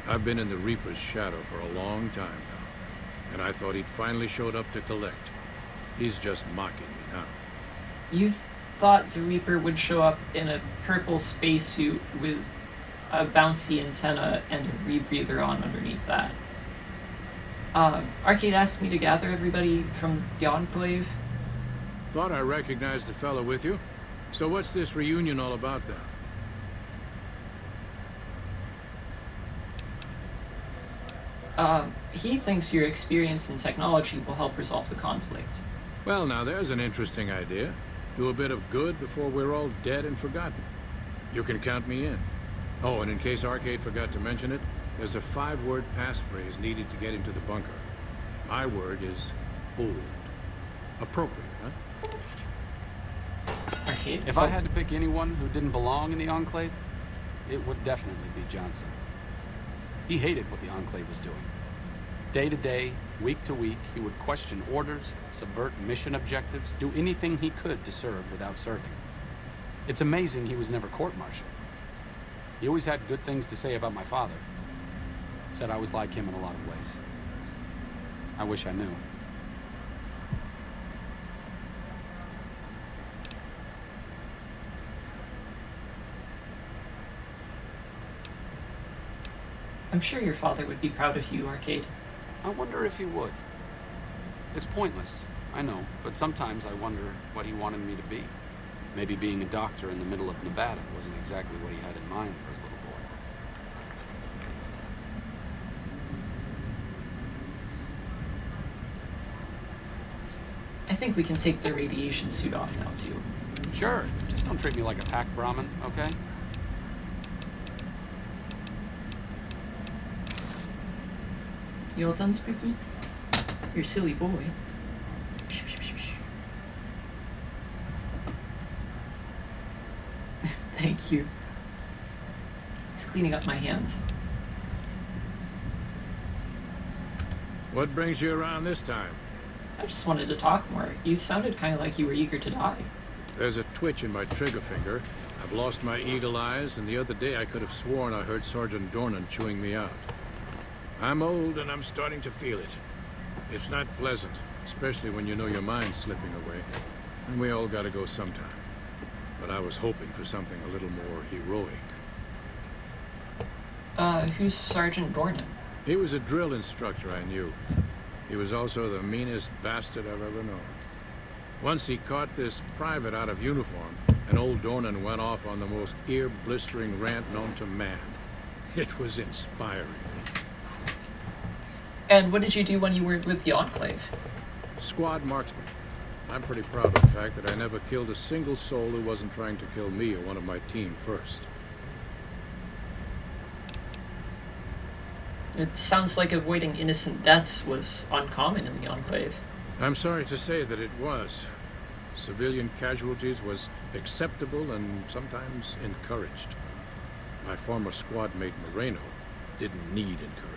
I've been in the Reaper's shadow for a long time now, and I thought he'd finally showed up to collect. He's just mocking me now. You thought the Reaper would show up in a purple spacesuit with a bouncy antenna and a rebreather on underneath that. Arcade asked me to gather everybody from the Enclave. Thought I recognized the fellow with you. So what's this reunion all about then? He thinks your experience in technology will help resolve the conflict. Well, now there's an interesting idea. Do a bit of good before we're all dead and forgotten. You can count me in. Oh, and in case Arcade forgot to mention it, there's a 5-word passphrase needed to get into the bunker. My word is old. Appropriate, huh? Arcade? If I had to pick anyone who didn't belong in the Enclave, it would definitely be Johnson. He hated what the Enclave was doing. Day to day, week to week, he would question orders, subvert mission objectives, do anything he could to serve without serving. It's amazing he was never court-martialed. He always had good things to say about my father. Said I was like him in a lot of ways. I wish I knew. I'm sure your father would be proud of you, Arcade. I wonder if he would. It's pointless, I know, but sometimes I wonder what he wanted me to be. Maybe being a doctor in the middle of Nevada wasn't exactly what he had in mind for his little boy. I think we can take the radiation suit off now, too. Sure, just don't treat me like a pack Brahmin, okay? You all done, Spooky? You're a silly boy. Thank you. He's cleaning up my hands. What brings you around this time? I just wanted to talk more. You sounded kind of like you were eager to die. There's a twitch in my trigger finger. I've lost my eagle eyes, and the other day I could have sworn I heard Sergeant Dornan chewing me out. I'm old, and I'm starting to feel it. It's not pleasant, especially when you know your mind's slipping away. And we all gotta go sometime. But I was hoping for something a little more heroic. Who's Sergeant Dornan? He was a drill instructor I knew. He was also the meanest bastard I've ever known. Once he caught this private out of uniform, and old Dornan went off on the most ear-blistering rant known to man. It was inspiring. And what did you do when you were with the Enclave? Squad marksman. I'm pretty proud of the fact that I never killed a single soul who wasn't trying to kill me or one of my team first. It sounds like avoiding innocent deaths was uncommon in the Enclave. I'm sorry to say that it was. Civilian casualties was acceptable and sometimes encouraged. My former squad mate Moreno didn't need encouraging.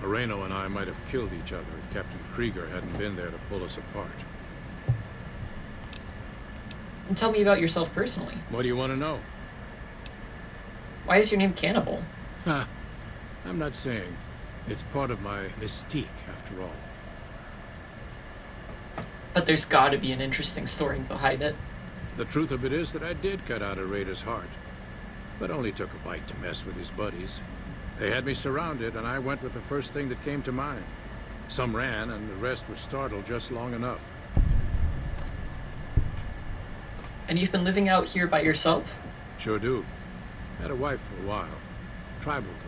Moreno and I might have killed each other if Captain Krieger hadn't been there to pull us apart. And tell me about yourself personally. What do you want to know? Why is your name Cannibal? Ha! I'm not saying. It's part of my mystique, after all. But there's gotta be an interesting story behind it. The truth of it is that I did cut out a raider's heart, but only took a bite to mess with his buddies. They had me surrounded, and I went with the first thing that came to mind. Some ran, and the rest were startled just long enough. And you've been living out here by yourself? Sure do. Had a wife for a while. Tribal girl.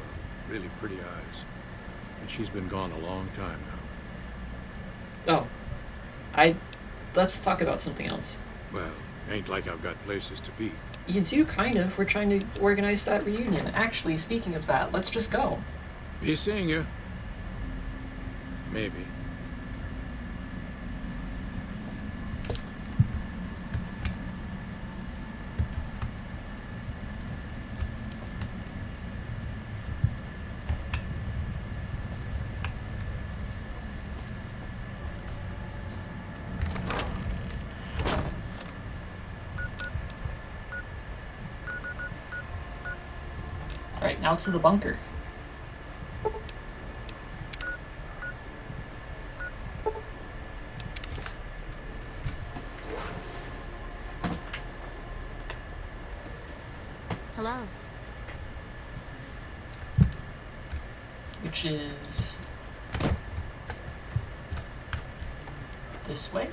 Really pretty eyes. And she's been gone a long time now. Oh. Let's talk about something else. Well, ain't like I've got places to be. You do, kind of. We're trying to organize that reunion. Actually, speaking of that, let's just go. Be seeing you. Maybe. Right, now to the bunker. Hello. Which is this way?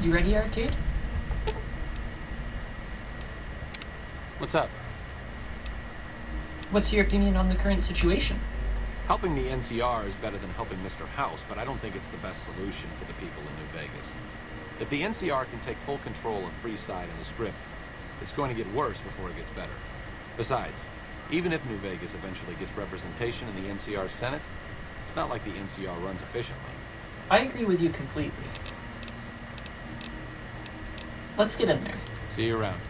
You ready, Arcade? What's up? What's your opinion on the current situation? Helping the NCR is better than helping Mr. House, but I don't think it's the best solution for the people in New Vegas. If the NCR can take full control of Freeside and the Strip, it's going to get worse before it gets better. Besides, even if New Vegas eventually gets representation in the NCR Senate, it's not like the NCR runs efficiently. I agree with you completely. Let's get in there. See you around.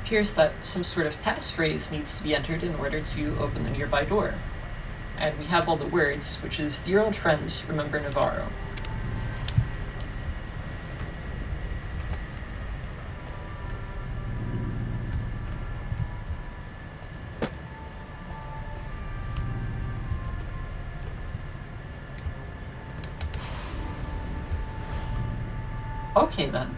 Appears that some sort of passphrase needs to be entered in order to open the nearby door. And we have all the words, which is, "Dear old friends, remember Navarro." Okay then.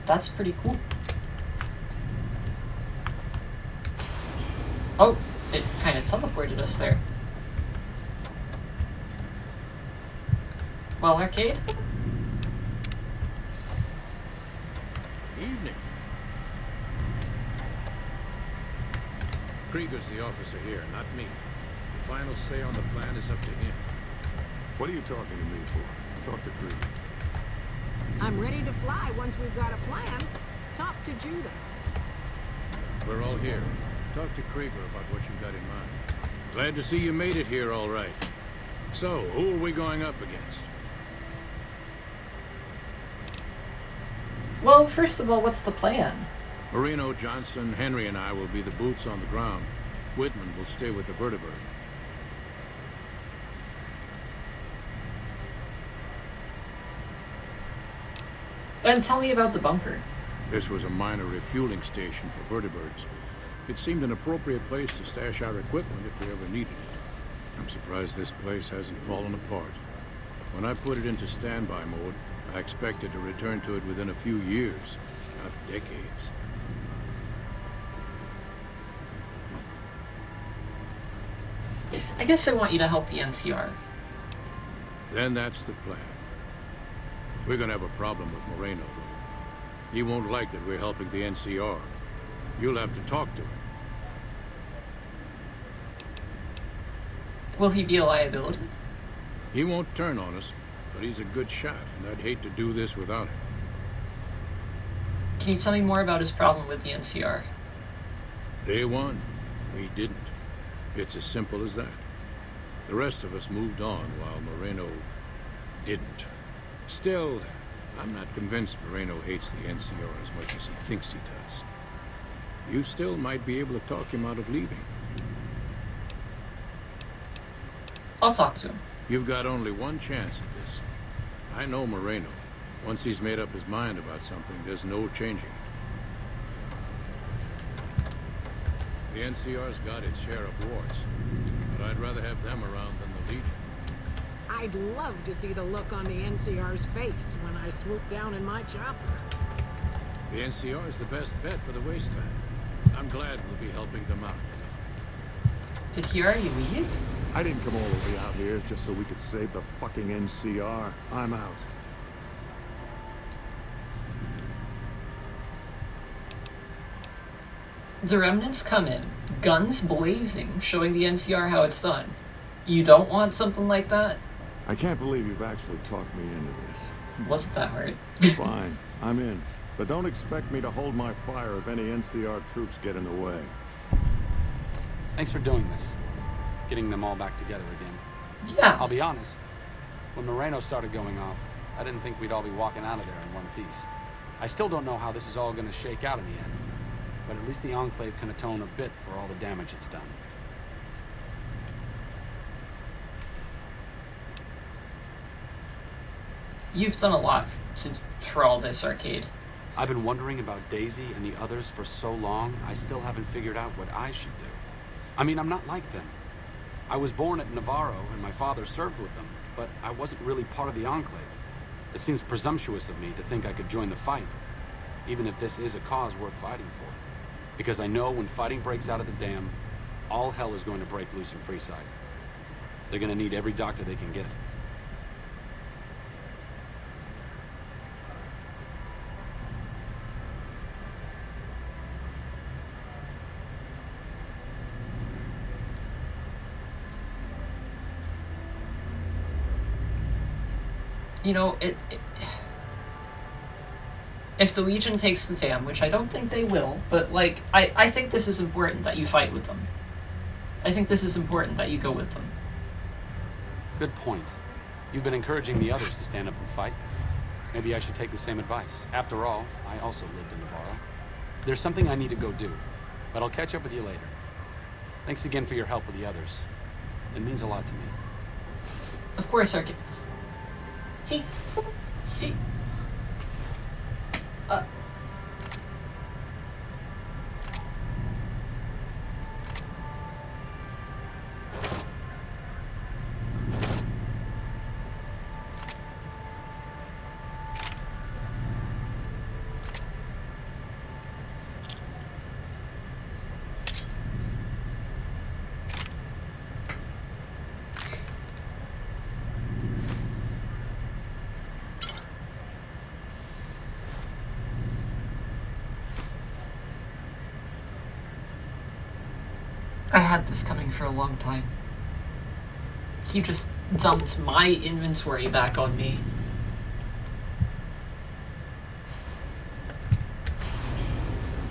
That's pretty cool. Oh, it kind of teleported us there. Well, Arcade? Evening. Krieger's the officer here, not me. The final say on the plan is up to him. What are you talking to me for? Talk to Krieger. I'm ready to fly once we've got a plan. Talk to Judah. We're all here. Talk to Krieger about what you've got in mind. Glad to see you made it here all right. So, who are we going up against? Well, first of all, what's the plan? Moreno, Johnson, Henry, and I will be the boots on the ground. Whitman will stay with the vertebrate. Then tell me about the bunker. This was a minor refueling station for vertebrates. It seemed an appropriate place to stash our equipment if we ever needed it. I'm surprised this place hasn't fallen apart. When I put it into standby mode, I expected to return to it within a few years, not decades. I guess I want you to help the NCR. Then that's the plan. We're gonna have a problem with Moreno, though. He won't like that we're helping the NCR. You'll have to talk to him. Will he be a liability? He won't turn on us, but he's a good shot, and I'd hate to do this without him. Can you tell me more about his problem with the NCR? Day one, we didn't. It's as simple as that. The rest of us moved on while Moreno didn't. Still, I'm not convinced Moreno hates the NCR as much as he thinks he does. You still might be able to talk him out of leaving. I'll talk to him. You've got only one chance at this. I know Moreno. Once he's made up his mind about something, there's no changing it. The NCR's got its share of warts, but I'd rather have them around than the Legion. I'd love to see the look on the NCR's face when I swoop down in my chopper. The NCR is the best bet for the wasteland. I'm glad we'll be helping them out. Did he already leave? I didn't come all the way out here just so we could save the fucking NCR. I'm out. The remnants come in, guns blazing, showing the NCR how it's done. You don't want something like that? I can't believe you've actually talked me into this. Wasn't that hard? Fine, I'm in. But don't expect me to hold my fire if any NCR troops get in the way. Thanks for doing this. Getting them all back together again. Yeah. I'll be honest. When Moreno started going off, I didn't think we'd all be walking out of there in one piece. I still don't know how this is all going to shake out in the end. But at least the Enclave can atone a bit for all the damage it's done. You've done a lot for all this, Arcade. I've been wondering about Daisy and the others for so long, I still haven't figured out what I should do. I mean, I'm not like them. I was born at Navarro, and my father served with them. but I wasn't really part of the Enclave. It seems presumptuous of me to think I could join the fight, even if this is a cause worth fighting for. Because I know when fighting breaks out at the dam, all hell is going to break loose in Freeside. They're going to need every doctor they can get. You know, if the Legion takes the dam, which I don't think they will, but, like, I think this is important that you fight with them. I think this is important that you go with them. Good point. You've been encouraging the others to stand up and fight. Maybe I should take the same advice. After all, I also lived in Navarro. There's something I need to go do, but I'll catch up with you later. Thanks again for your help with the others. It means a lot to me. Of course, Arkin. Hey. I had this coming for a long time. He just dumped my inventory back on me.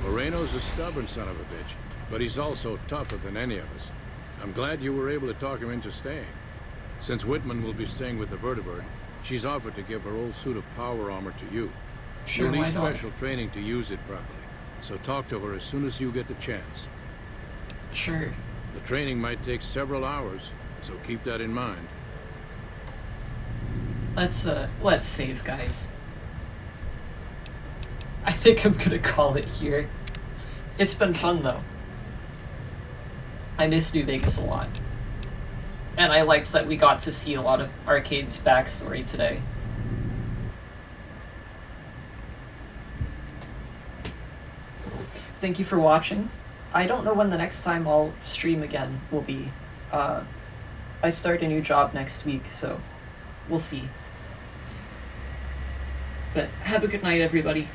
Moreno's a stubborn son of a bitch, but he's also tougher than any of us. I'm glad you were able to talk him into staying. Since Whitman will be staying with the Vertibird, she's offered to give her old suit of power armor to you. Sure, You'll need why not? special training to use it properly, so talk to her as soon as you get the chance. Sure. The training might take several hours, so keep that in mind. Let's save, guys. I think I'm gonna call it here. It's been fun, though. I miss New Vegas a lot. And I liked that we got to see a lot of Arcade's backstory today. Thank you for watching. I don't know when the next time I'll stream again will be. I start a new job next week, so we'll see. But have a good night, everybody.